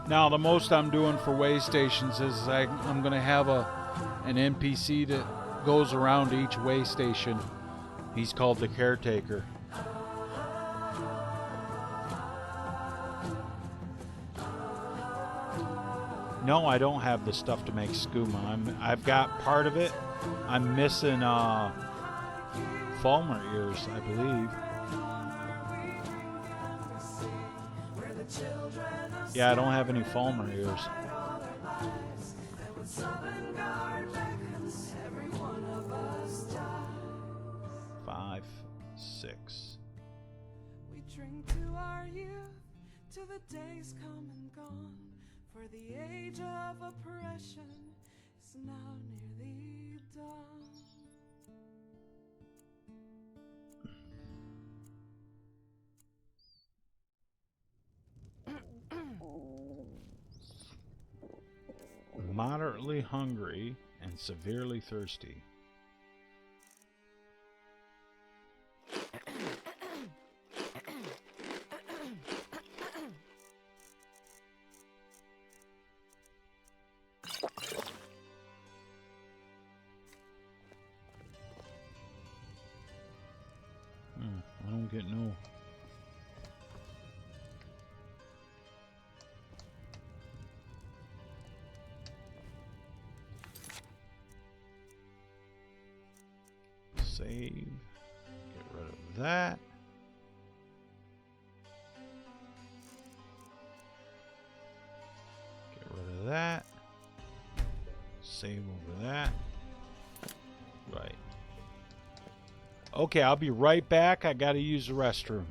Now the most I'm doing for way stations is I'm going to have an NPC that goes around each way station. He's called the caretaker. No, I don't have the stuff to make skooma. I've got part of it. I'm missing Falmer ears, I believe. Yeah, I don't have any Falmer ears. 5, 6. We drink to our youth, to the days come and gone. For the age of oppression is now nearly done. Moderately hungry and severely thirsty. I don't get no. Save. Get rid of that. Get rid of that. Save over that. Right. Okay, I'll be right back. I gotta use the restroom.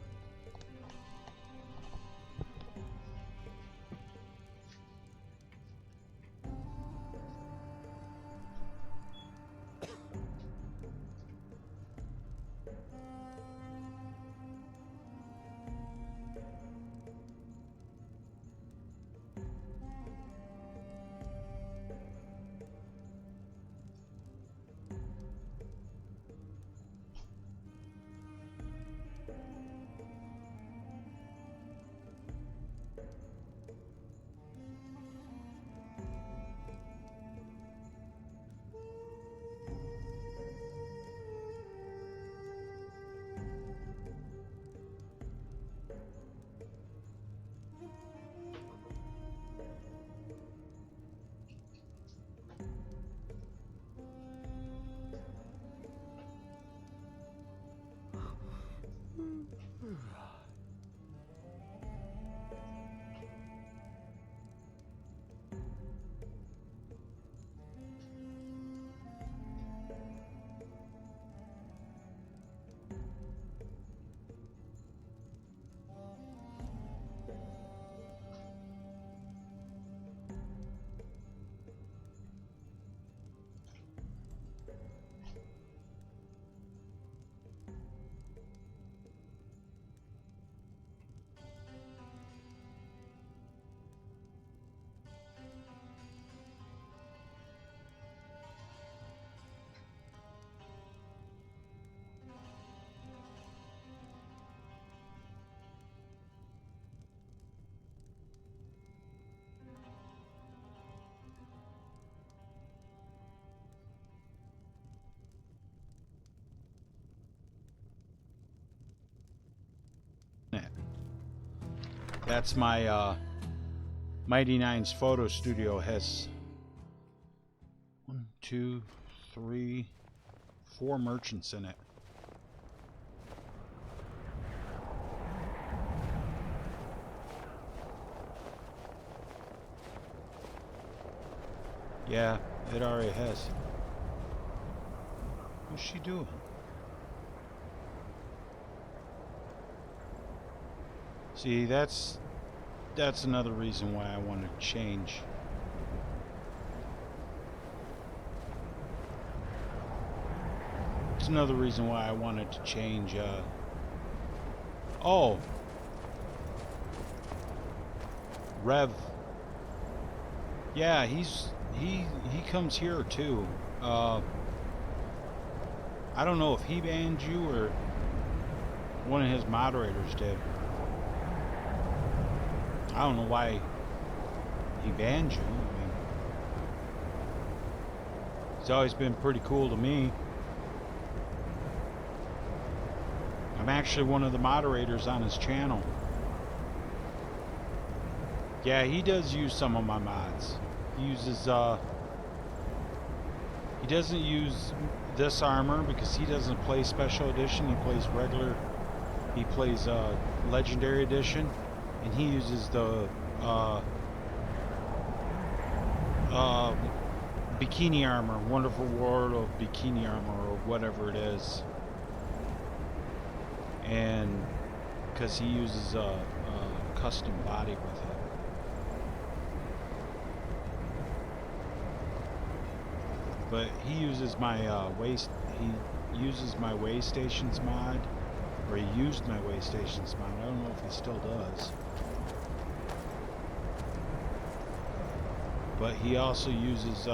That's my Mighty Nine's photo studio. Has 1, 2, 3, 4 merchants in it. Yeah, it already has. What's she doing? See, that's another reason why I want to change. It's another reason why I wanted to change. Oh, Rev. Yeah, he comes here too. I don't know if he banned you or one of his moderators did. I don't know why he banned you. I mean, he's always been pretty cool to me. I'm actually one of the moderators on his channel. Yeah, he does use some of my mods. He uses, he doesn't use this armor because he doesn't play Special Edition. He plays regular, he plays, Legendary Edition. And he uses the, Bikini Armor, Wonderful World of Bikini Armor, or whatever it is. And, because he uses a custom body with it. But he uses my he uses my way stations mod, or he used my way stations mod. I don't know if he still does. But he also uses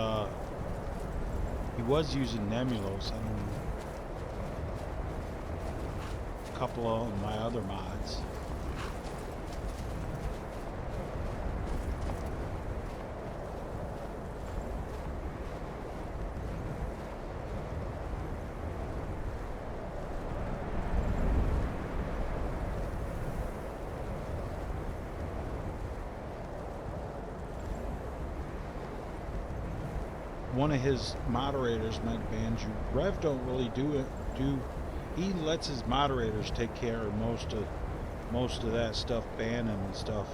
he was using Nemulos. I don't know. A couple of my other mods. One of his moderators might ban you. Rev don't really do it. He lets his moderators take care of most of that stuff, ban him and stuff.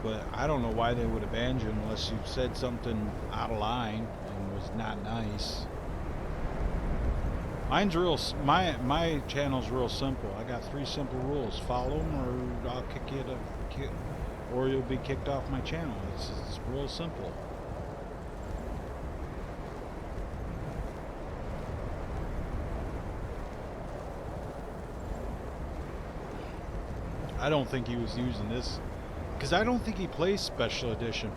But I don't know why they would have banned you unless you said something out of line and was not nice. Mine's real. My channel's real simple. I got 3 simple rules: follow them, or I'll kick you or you'll be kicked off my channel. It's real simple. I don't think he was using this, because I don't think he plays Special Edition.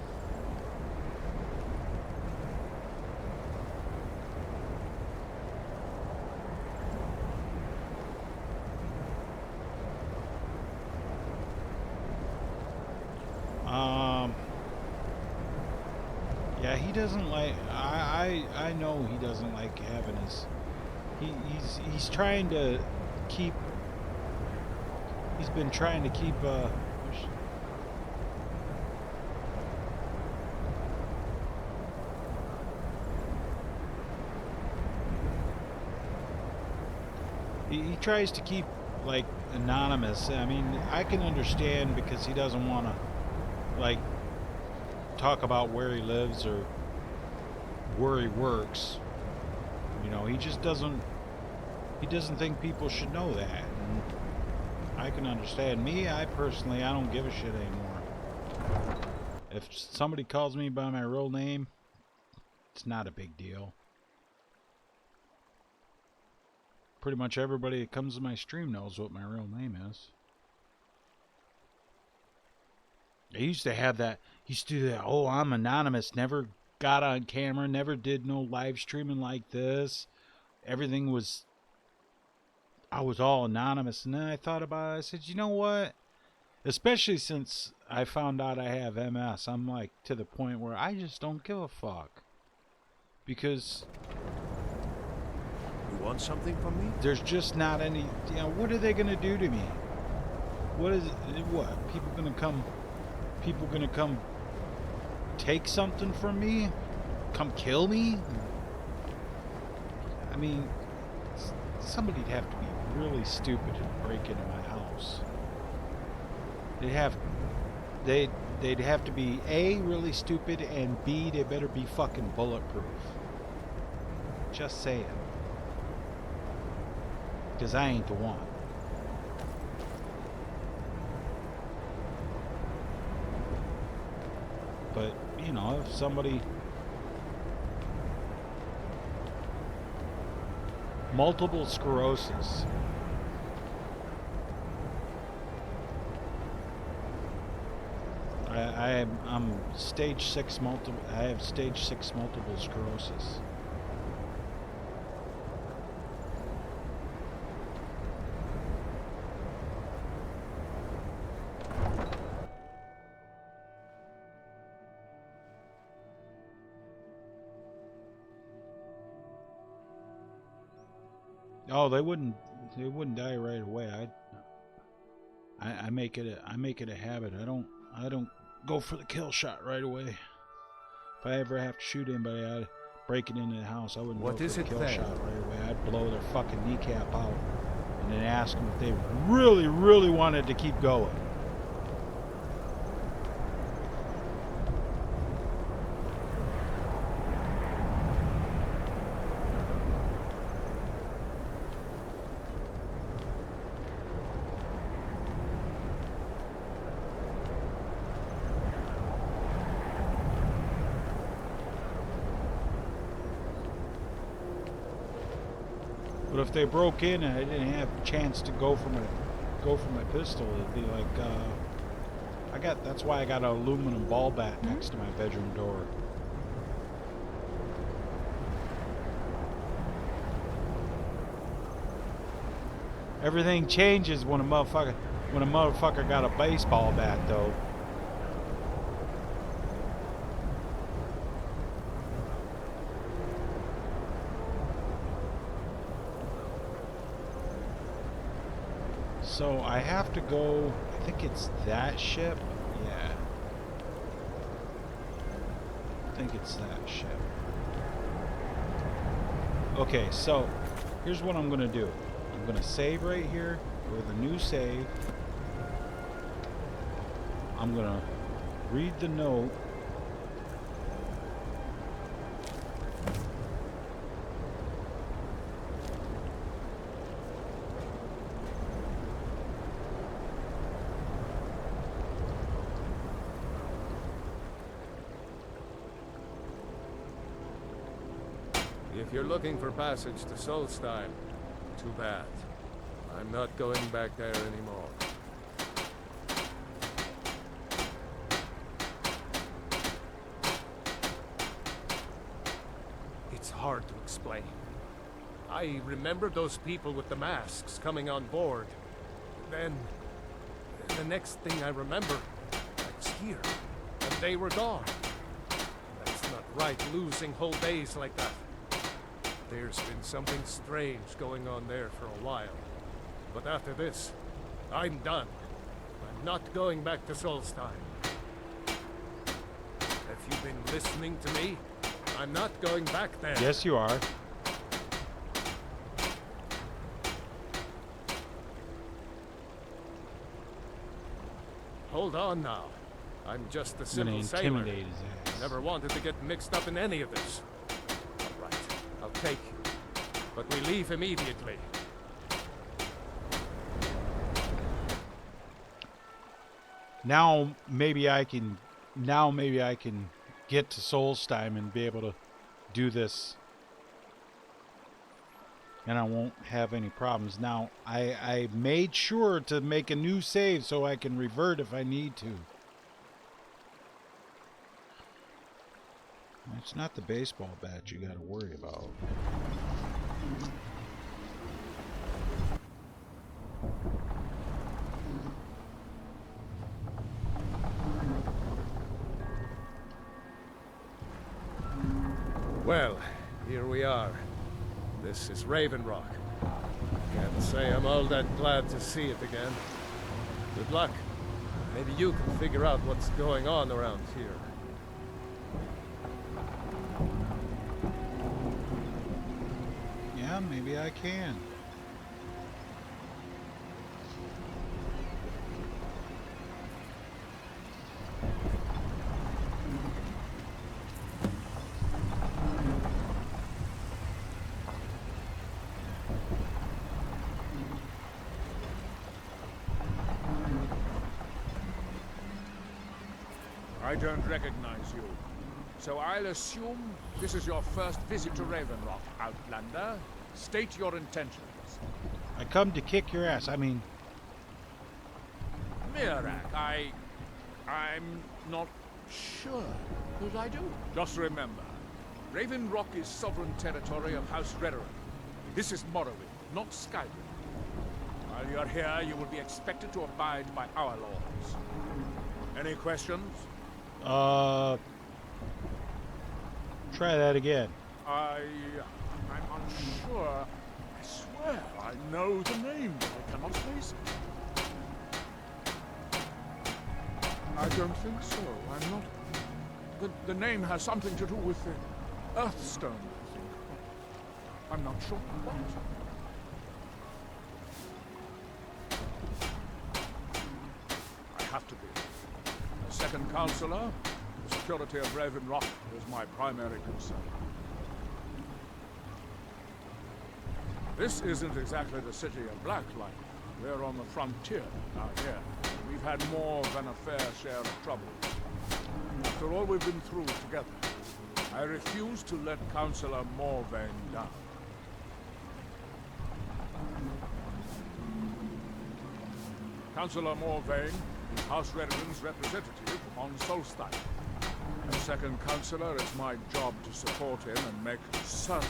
Yeah, he doesn't like. I know he doesn't like having his. He's trying to keep. He's been trying to keep, he tries to keep, like, anonymous. I mean, I can understand because he doesn't want to, like, talk about where he lives or where he works. You know, he just doesn't, he doesn't think people should know that. And I can understand. Me, I don't give a shit anymore. If somebody calls me by my real name, it's not a big deal. Pretty much everybody that comes to my stream knows what my real name is. I used to have that, used to do that, oh, I'm anonymous, never got on camera, never did no live streaming like this. Everything was, I was all anonymous. And then I thought about it, I said, you know what? Especially since I found out I have MS, I'm like to the point where I just don't give a fuck. Because you want something from me? There's just not any, you know, what are they going to do to me? What is it? What? People gonna come take something from me? Come kill me? I mean, somebody'd have to be really stupid to break into my house. They'd have to be A, really stupid, and B, they better be fucking bulletproof. Just saying. Because I ain't the one. But, you know, if somebody... Multiple sclerosis. I'm stage 6 multiple... I have stage 6 multiple sclerosis. Oh, they wouldn't die right away. I make it a habit. I don't go for the kill shot right away. If I ever have to shoot anybody, I'd break it into the house. I wouldn't go for the kill shot right away. I'd blow their fucking kneecap out and then ask them if they really, really wanted to keep going. But if they broke in and I didn't have a chance to go for my pistol, it'd be like that's why I got an aluminum ball bat next to my bedroom door. Everything changes when a motherfucker got a baseball bat, though. So I have to go, I think it's that ship. Yeah. I think it's that ship. Okay, so here's what I'm going to do. I'm going to save right here with a new save. I'm going to read the note. If you're looking for passage to Solstheim, too bad. I'm not going back there anymore. It's hard to explain. I remember those people with the masks coming on board. Then, the next thing I remember, I was here, and they were gone. That's not right, losing whole days like that. There's been something strange going on there for a while. But after this, I'm done. I'm not going back to Solstheim. Have you been listening to me? I'm not going back there. Yes, you are. Hold on now. I'm just a simple sailor. Intimidate his ass. Never wanted to get mixed up in any of this. All right, I'll take you. But we leave immediately. Now maybe I can get to Solstheim and be able to do this, and I won't have any problems. Now I made sure to make a new save so I can revert if I need to. It's not the baseball bat you got to worry about. Well, here we are. This is Raven Rock. Can't say I'm all that glad to see it again. Good luck. Maybe you can figure out what's going on around here. Yeah, maybe I can. I don't recognize you. So I'll assume this is your first visit to Ravenrock, Outlander. State your intentions. I come to kick your ass. I mean, Mirak, I'm not sure that I do. Just remember, Ravenrock is sovereign territory of House Redoran. This is Morrowind, not Skyrim. While you're here, you will be expected to abide by our laws. Any questions? Try that again. I'm unsure. I swear I know the name, but I cannot place it. I don't think so. I'm not. The name has something to do with the Earthstone, I think. I'm not sure what. I have to be. As second counselor, the security of Ravenrock is my primary concern. This isn't exactly the city of Blacklight. We're on the frontier out here. We've had more than a fair share of trouble. After all we've been through together, I refuse to let Councillor Morvain down. Councillor Morvain is House Redoran's representative on Solstein. As second councillor, it's my job to support him and make certain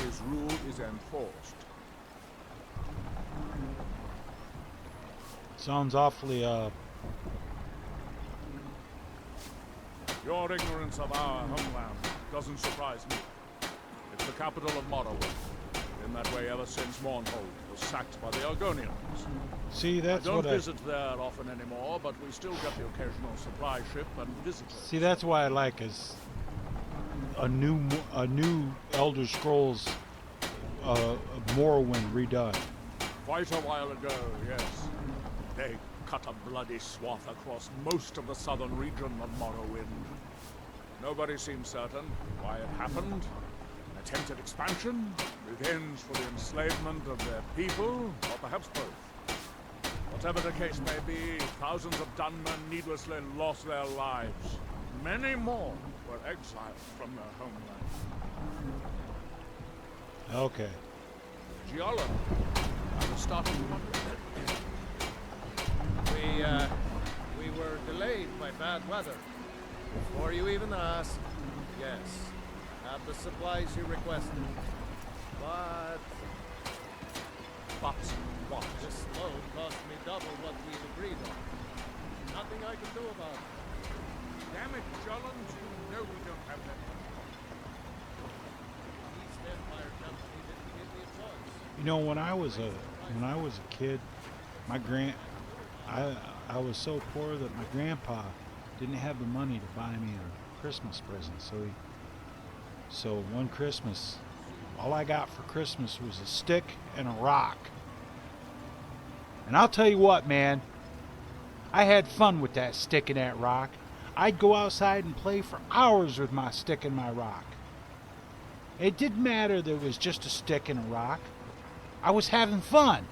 his rule is enforced. Sounds awfully, Your ignorance of our homeland doesn't surprise me. It's the capital of Morrowind. Been that way ever since Mournhold was sacked by the Argonians. See, that's I don't what visit there often anymore, but we still get the occasional supply ship and visitors. See, that's why I like is a new Elder Scrolls Morrowind redone. Quite a while ago, yes. They cut a bloody swath across most of the southern region of Morrowind. Nobody seems certain why it happened. An attempted expansion, revenge for the enslavement of their people, or perhaps both. Whatever the case may be, thousands of Dunmen needlessly lost their lives. Many more were exiled from their homeland. Okay. Giallo, I was starting to wonder. We were delayed by bad weather. Before you even asked, yes, I have the supplies you requested. But What? this load cost me double what we'd agreed on. Nothing I can do about it. Damn it, Jolland, you know we don't have that much. East Empire Company didn't give me a choice. You know, when I was a kid, I was so poor that my grandpa didn't have the money to buy me a Christmas present. So one Christmas, all I got for Christmas was a stick and a rock. And I'll tell you what, man, I had fun with that stick and that rock. I'd go outside and play for hours with my stick and my rock. It didn't matter that it was just a stick and a rock. I was having fun.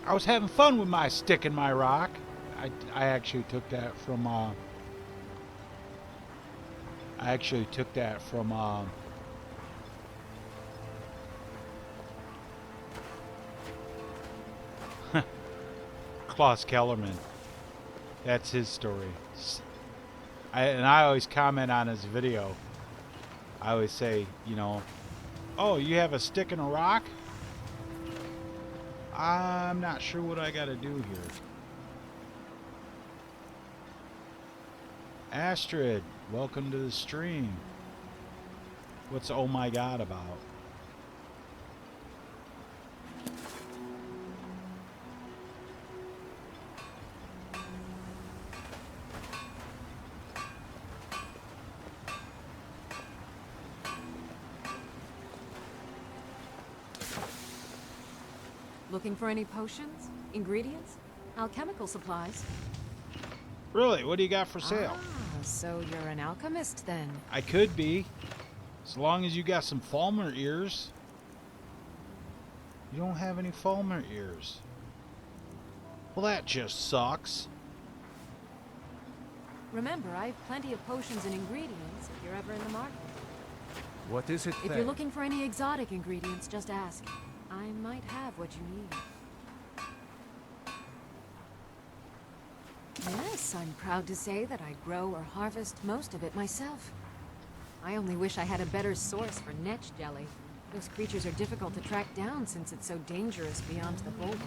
I was having fun with my stick and my rock. I actually took that from Klaus Kellerman. That's his story. I always comment on his video. I always say, you know, oh, you have a stick and a rock? I'm not sure what I gotta do here. Astrid, welcome to the stream. What's oh my god about? Looking for any potions? Ingredients? Alchemical supplies? Really? What do you got for sale? Ah, so you're an alchemist then? I could be. As long as you got some Falmer ears. You don't have any Falmer ears. Well, that just sucks. Remember, I have plenty of potions and ingredients if you're ever in the market. What is it If then? you're looking for any exotic ingredients, just ask. I might have what you need. Yes, I'm proud to say that I grow or harvest most of it myself. I only wish I had a better source for netch jelly. Those creatures are difficult to track down since it's so dangerous beyond the bulwark.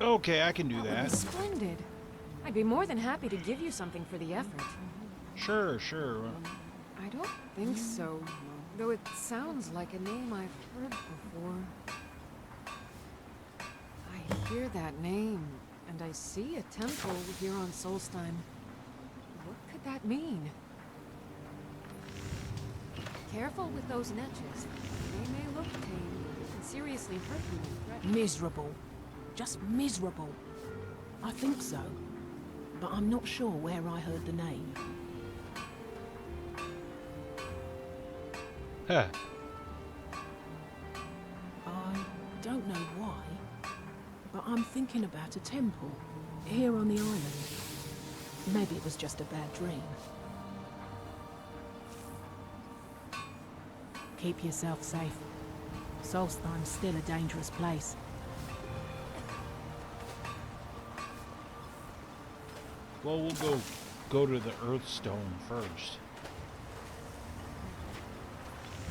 Okay, I can do That would that. be splendid. I'd be more than happy to give you something for the effort. Sure, sure. I don't think so, though it sounds like a name I've heard before. I hear that name, and I see a temple here on Solstheim. What could that mean? Careful with those netches. They may look tame, but can seriously hurt you and threaten. Miserable. Just miserable. I think so. But I'm not sure where I heard the name. Huh. I don't know why, but I'm thinking about a temple here on the island. Maybe it was just a bad dream. Keep yourself safe. Solstheim's still a dangerous place. Well, we'll go to the Earthstone first.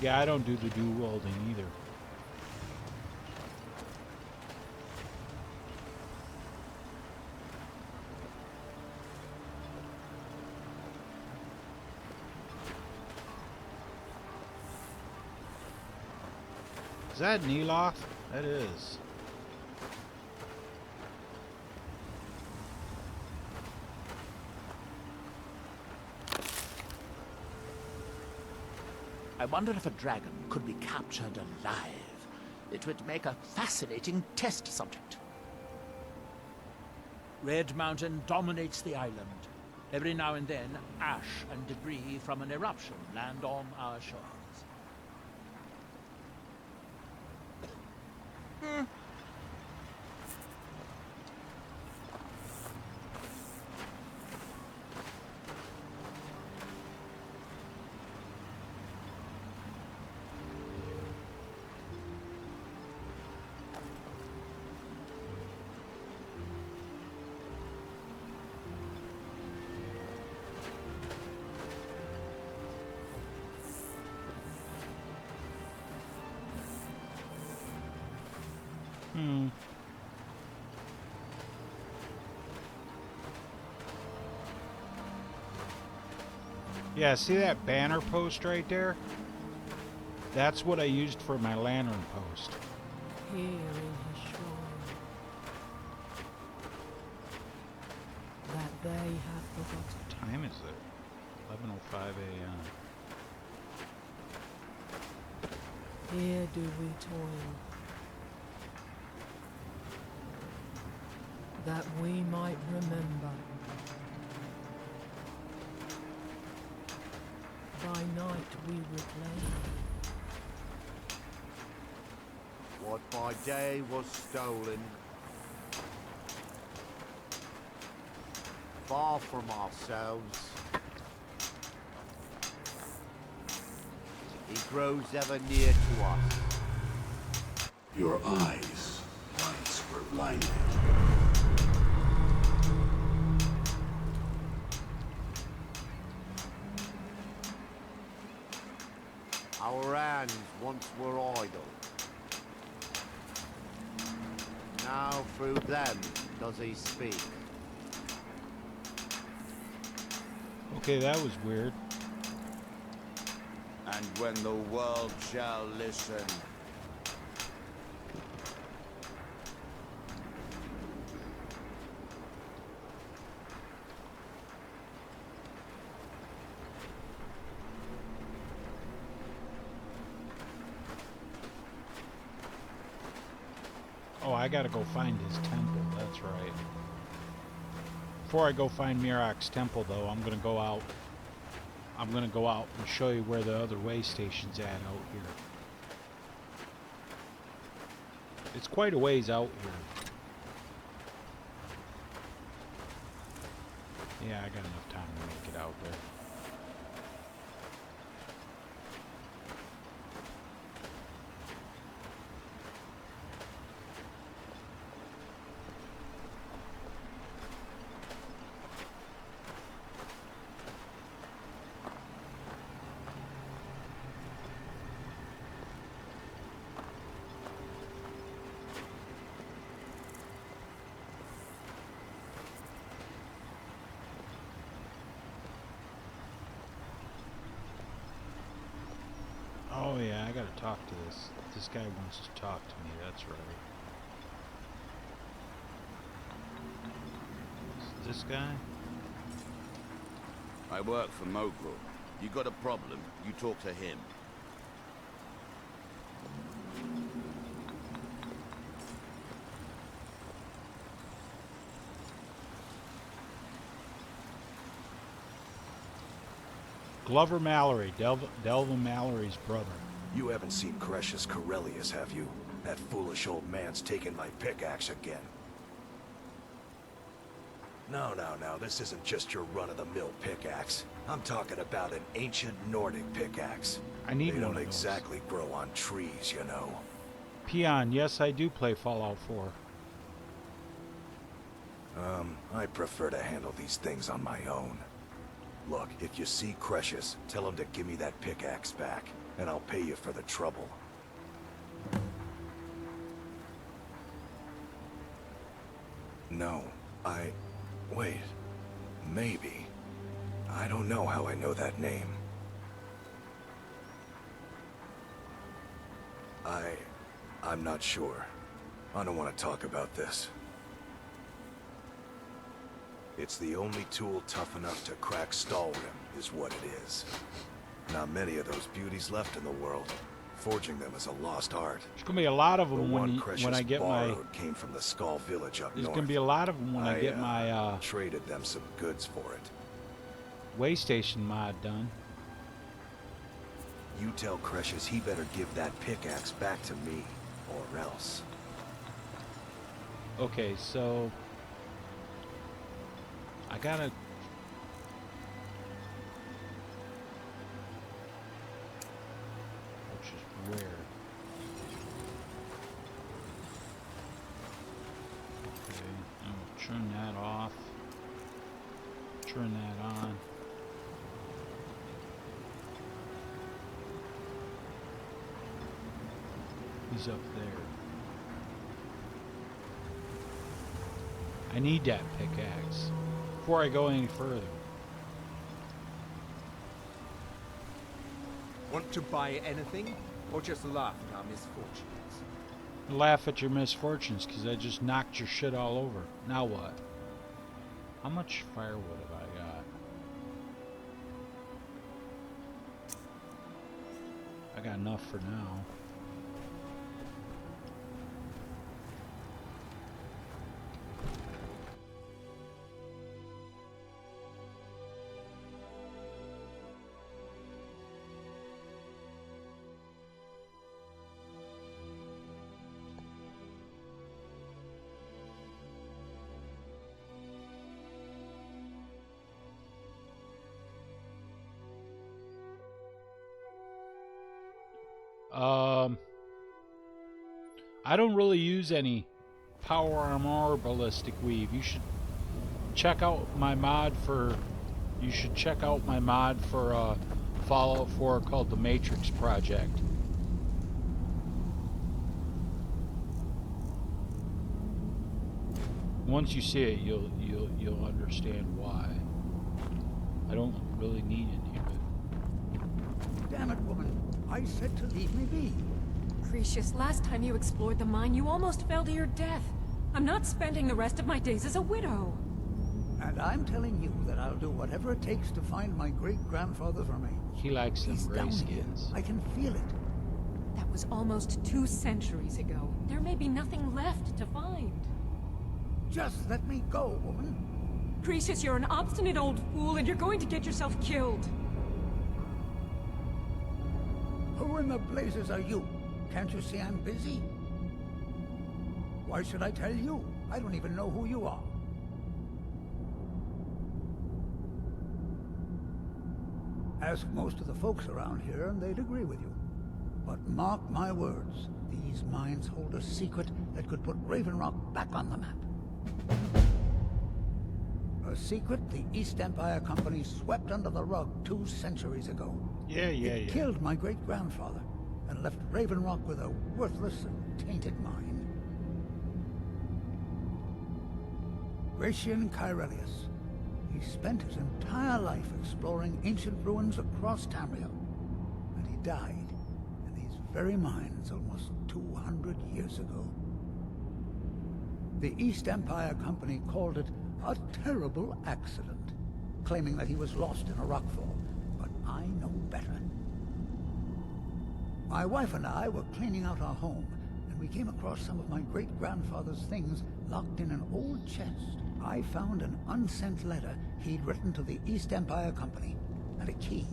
Yeah, I don't do the dual wielding either. Is that Neloth? That is. I wonder if a dragon could be captured alive. It would make a fascinating test subject. Red Mountain dominates the island. Every now and then, ash and debris from an eruption land on our shores. Yeah, see that banner post right there? That's what I used for my lantern post. Here in his shrine, that they have forgotten. What time is it? 11:05 a.m. Here do we toil, that we might remember. By night we reclaim. What by day was stolen, far from ourselves, he grows ever near to us. Your eyes once were blinded. Our hands once were idle. Now through them does he speak. Okay, that was weird. And when the world shall listen, I gotta go find his temple, that's right. Before I go find Mirok's temple, though, I'm gonna go out. I'm gonna go out and show you where the other way station's at out here. It's quite a ways out here. Yeah, I got enough time to make it out there. Oh yeah, I gotta talk to this. This guy wants to talk to me, that's right. Is this guy? I work for Mogul. You got a problem, you talk to him. Glover Mallory, Delvin Mallory's brother. You haven't seen Cretius Corellius, have you? That foolish old man's taken my pickaxe again. No, this isn't just your run-of-the-mill pickaxe. I'm talking about an ancient Nordic pickaxe. I need They one don't of those. exactly grow on trees, you know. Peon, yes, I do play Fallout 4. I prefer to handle these things on my own. Look, if you see Cretius, tell him to give me that pickaxe back, and I'll pay you for the trouble. No, wait. Maybe. I don't know how I know that name. I'm not sure. I don't want to talk about this. It's the only tool tough enough to crack Stalrim, is what it is. Not many of those beauties left in the world. Forging them is a lost art. There's gonna be a lot of them The one when I get my. came from the Skull Village up There's north. gonna be a lot of them when I get my traded them some goods for it. way station mod done. You tell Cretius he better give that pickaxe back to me, or else. Okay, so I gotta. Which is where? Okay, I'll turn that off. Turn that on. He's up there. I need that pickaxe before I go any further. Want to buy anything? Or just laugh at our misfortunes? Laugh at your misfortunes because I just knocked your shit all over. Now what? How much firewood have I got? I got enough for now. I don't really use any power armor or ballistic weave. You should check out my mod for. You should check out my mod for Fallout 4 called the Matrix Project. Once you see it, you'll understand why. I don't really need any of it. Damn it, woman. I said to leave me be. Cretius, last time you explored the mine, you almost fell to your death. I'm not spending the rest of my days as a widow. And I'm telling you that I'll do whatever it takes to find my great-grandfather's remains. He likes them He's gray down here. skins. I can feel it. That was almost 2 centuries ago. There may be nothing left to find. Just let me go, woman. Cretius, you're an obstinate old fool, and you're going to get yourself killed. Who in the blazes are you? Can't you see I'm busy? Why should I tell you? I don't even know who you are. Ask most of the folks around here and they'd agree with you. But mark my words, these mines hold a secret that could put Raven Rock back on the map. A secret the East Empire Company swept under the rug 2 centuries ago. It killed my great-grandfather and left Raven Rock with a worthless and tainted mine. Gratian Kyrelius. He spent his entire life exploring ancient ruins across Tamriel, and he died in these very mines almost 200 years ago. The East Empire Company called it a terrible accident, claiming that he was lost in a rockfall, but I know better. My wife and I were cleaning out our home, and we came across some of my great-grandfather's things locked in an old chest. I found an unsent letter he'd written to the East Empire Company, and a key.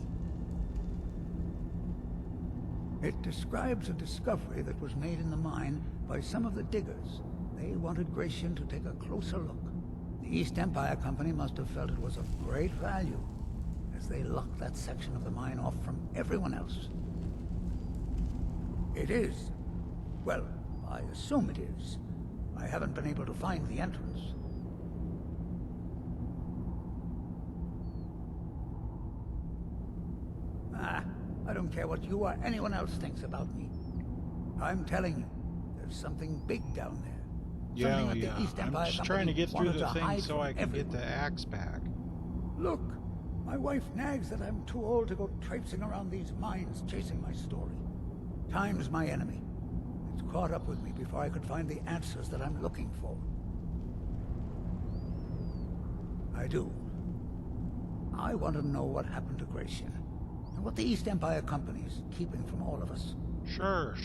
It describes a discovery that was made in the mine by some of the diggers. They wanted Gratian to take a closer look. The East Empire Company must have felt it was of great value, as they locked that section of the mine off from everyone else. It is. Well, I assume it is. I haven't been able to find the entrance. I don't care what you or anyone else thinks about me. I'm telling you, there's something big down there. I'm just trying to get through the thing so I can get the axe back. Look, my wife nags that I'm too old to go traipsing around these mines chasing my story. Time's my enemy. It's caught up with me before I could find the answers that I'm looking for. I do. I want to know what happened to Gratian, and what the East Empire Company's keeping from all of us. Sure.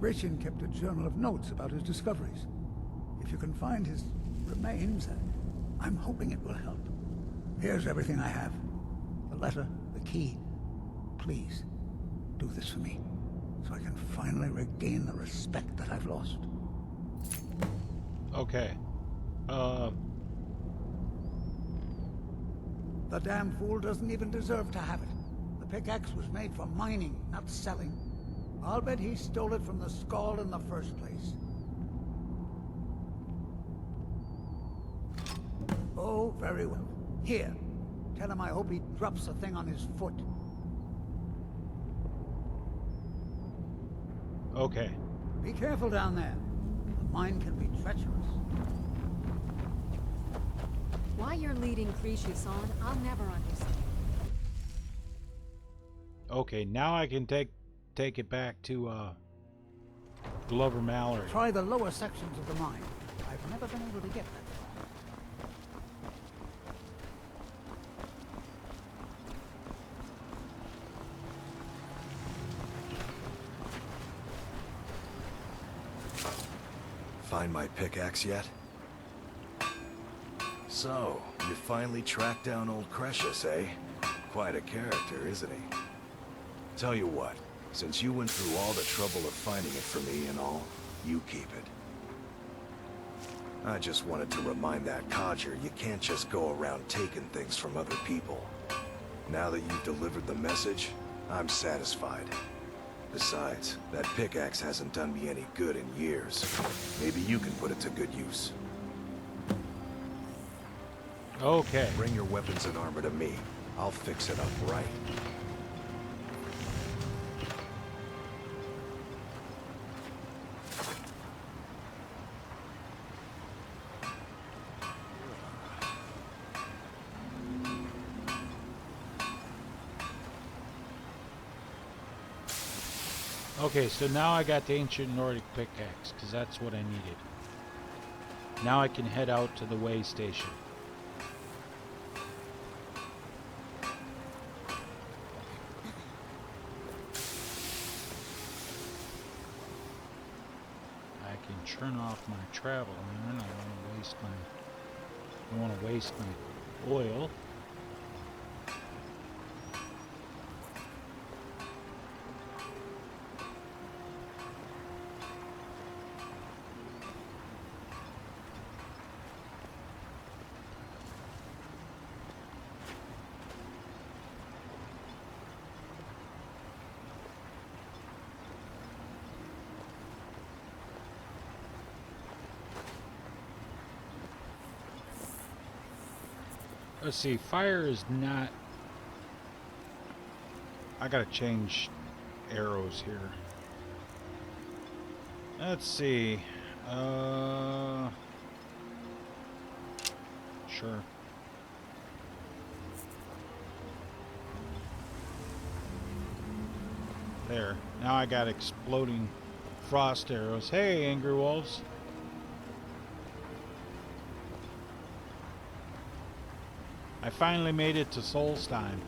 Gratian kept a journal of notes about his discoveries. If you can find his remains, I'm hoping it will help. Here's everything I have. The letter, the key. Please, do this for me, so I can finally regain the respect that I've lost. Okay. The damn fool doesn't even deserve to have it. The pickaxe was made for mining, not selling. I'll bet he stole it from the Skald in the first place. Oh, very well. Here. Tell him I hope he drops the thing on his foot. Okay. Be careful down there. The mine can be treacherous. Why you're leading Cretius on, I'll never understand. Okay, now I can take it back to Glover Mallory. Try the lower sections of the mine. I've never been able to get that far. Find my pickaxe yet? So, you finally tracked down old Cretius, eh? Quite a character, isn't he? Tell you what, since you went through all the trouble of finding it for me and all, you keep it. I just wanted to remind that codger you can't just go around taking things from other people. Now that you've delivered the message, I'm satisfied. Besides, that pickaxe hasn't done me any good in years. Maybe you can put it to good use. Okay. Bring your weapons and armor to me. I'll fix it up right. Okay, so now I got the ancient Nordic pickaxe, because that's what I needed. Now I can head out to the way station. turn off my travel iron. I don't want to waste my oil. Let's see, fire is not... I gotta change arrows here. Let's see. Sure. There. Now I got exploding frost arrows. Hey, Angry Wolves. I finally made it to Solstheim.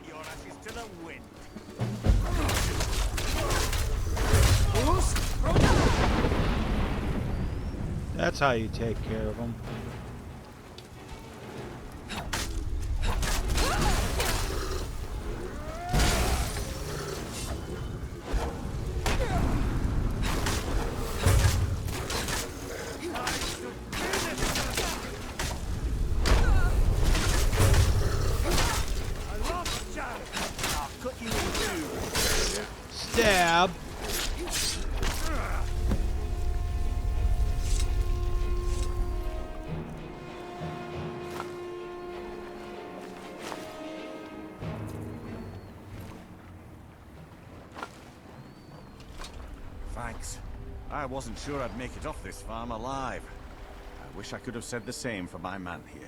Your ashes to the wind. That's how you take care of them. Stab. Thanks. I wasn't sure I'd make it off this farm alive. I wish I could have said the same for my man here.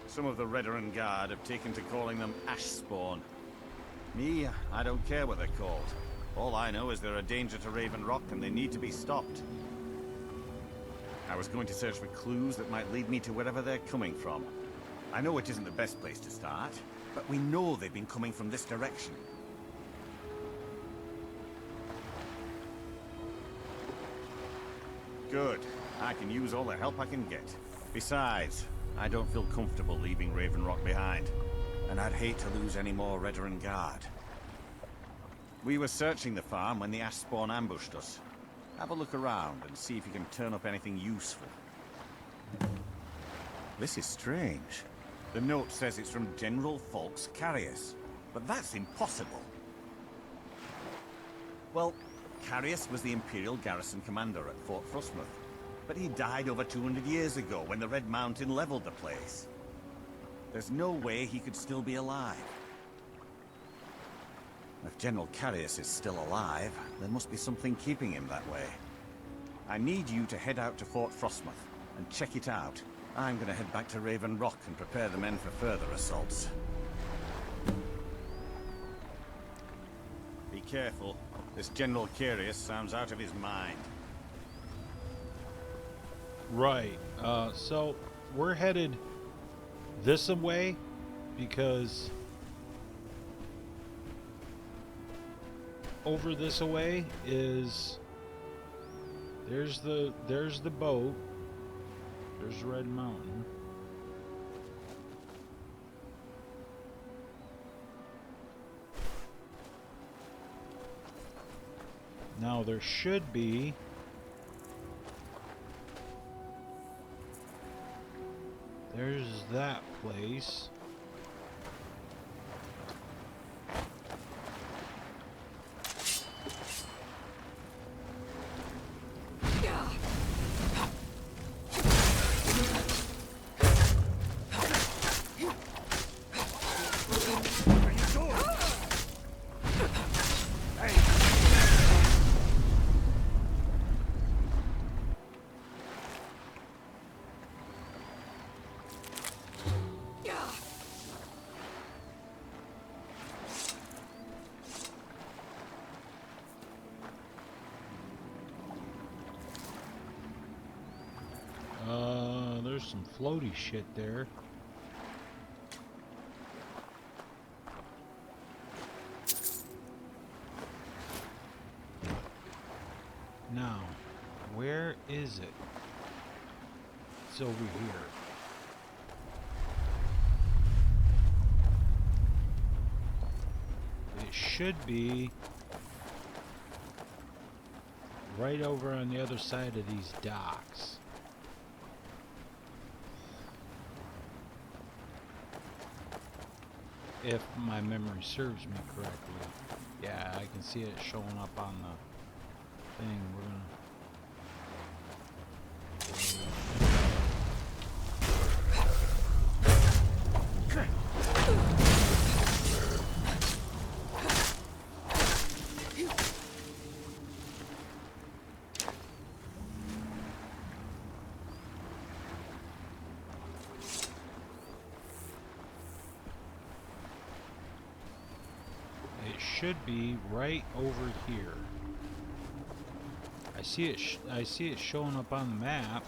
Some of the Redoran Guard have taken to calling them ash spawn. Me, I don't care what they're called. All I know is they're a danger to Raven Rock and they need to be stopped. I was going to search for clues that might lead me to wherever they're coming from. I know it isn't the best place to start, but we know they've been coming from this direction. Good. I can use all the help I can get. Besides, I don't feel comfortable leaving Raven Rock behind. And I'd hate to lose any more Redoran Guard. We were searching the farm when the ash spawn ambushed us. Have a look around and see if you can turn up anything useful. This is strange. The note says it's from General Falk's Carius, but that's impossible. Well, Carius was the Imperial garrison commander at Fort Frostmoth, but he died over 200 years ago when the Red Mountain leveled the place. There's no way he could still be alive. If General Carius is still alive, there must be something keeping him that way. I need you to head out to Fort Frostmoth and check it out. I'm gonna head back to Raven Rock and prepare the men for further assaults. Be careful. This General Carius sounds out of his mind. Right. So we're headed this way because over this way is there's the boat. There's Red Mountain. Now there should be... There's that place. There's some floaty shit there. Now, where is it? It's over here. It should be right over on the other side of these docks. If my memory serves me correctly. Yeah, I can see it showing up on the thing. We're gonna... should be right over here. I see it. I see it showing up on the map.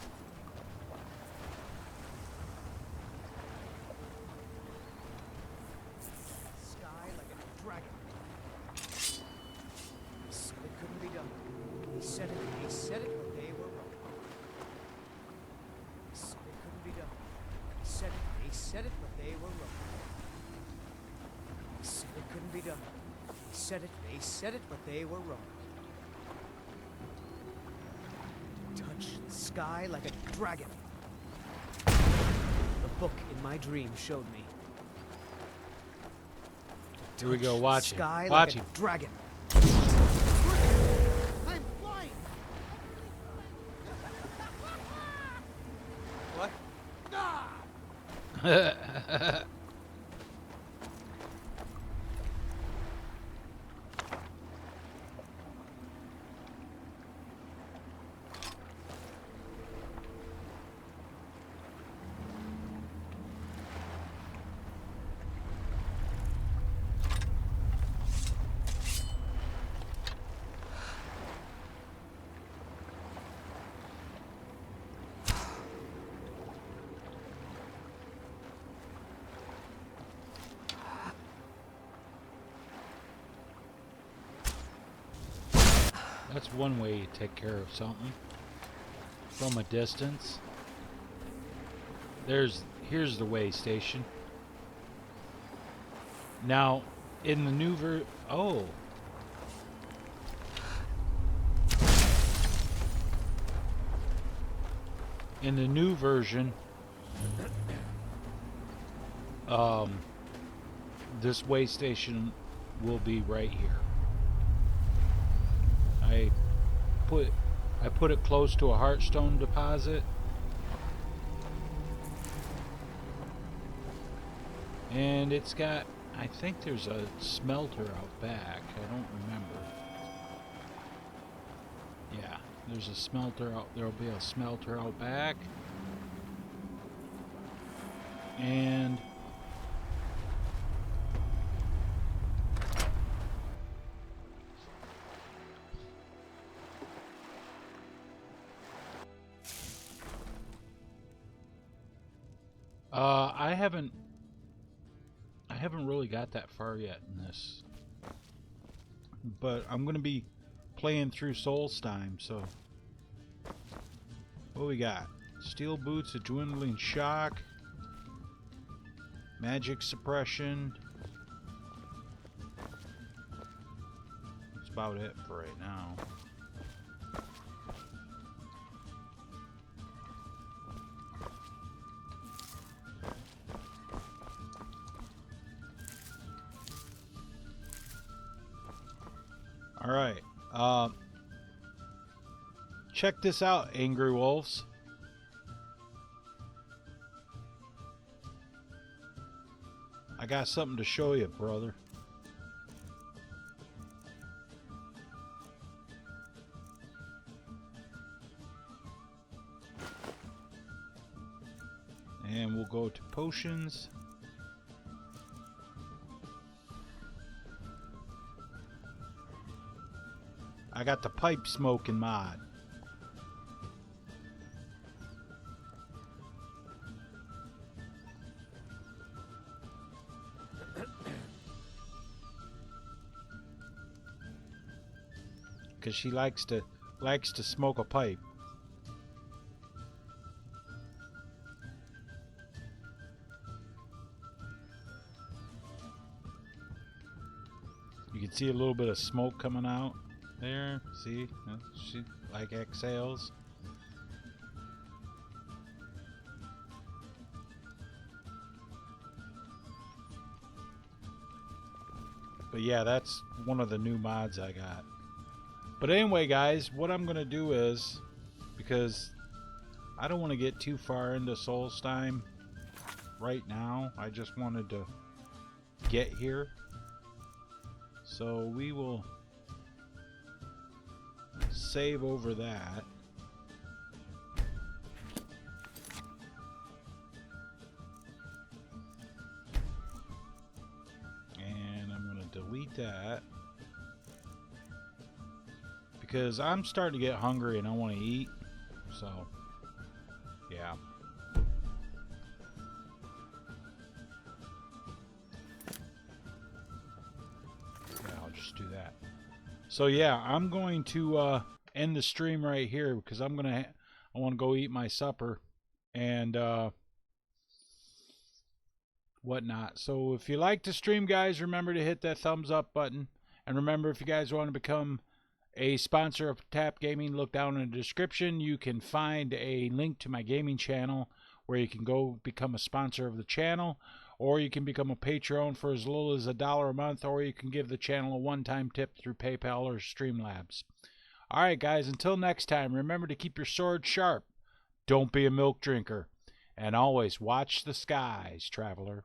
Sky like a dragon. He said it couldn't be done. He said it. He said it, but they were wrong. He said it couldn't be done. He said it. He said it, but they were wrong. He said it couldn't be done. Said it, they said it, but they were wrong. Touch the sky like a dragon. The book in my dream showed me. Here we go, watch it. Sky Watch like it. a dragon. I'm flying. What? Ah! That's one way you take care of something from a distance. Here's the way station. Now, in the new in the new version, this way station will be right here. I put it close to a heartstone deposit, and it's got, I think there's a smelter out back. I don't remember. Yeah, there's a smelter out. There'll be a smelter out back, and I haven't really got that far yet in this, but I'm gonna be playing through Solstheim. So what we got? Steel boots, a dwindling shock, magic suppression. That's about it for right now. Alright, check this out, Angry Wolves. I got something to show you, brother. And we'll go to potions. I got the pipe smoking mod. Cause she likes to smoke a pipe. You can see a little bit of smoke coming out there. See? She like exhales. But yeah, that's one of the new mods I got. But anyway, guys, what I'm going to do is, because I don't want to get too far into Solstheim right now. I just wanted to get here. So we will save over that. And I'm going to delete that. Because I'm starting to get hungry and I want to eat. So, yeah. Yeah, I'll just do that. So yeah, I'm going to end the stream right here because I want to go eat my supper and whatnot. So if you like the stream, guys, remember to hit that thumbs up button. And remember, if you guys want to become a sponsor of T.A.P Gaming, look down in the description. You can find a link to my gaming channel where you can go become a sponsor of the channel, or you can become a Patreon for as little as $1 a month, or you can give the channel a one-time tip through PayPal or Streamlabs. Alright guys, until next time, remember to keep your sword sharp, don't be a milk drinker, and always watch the skies, traveler.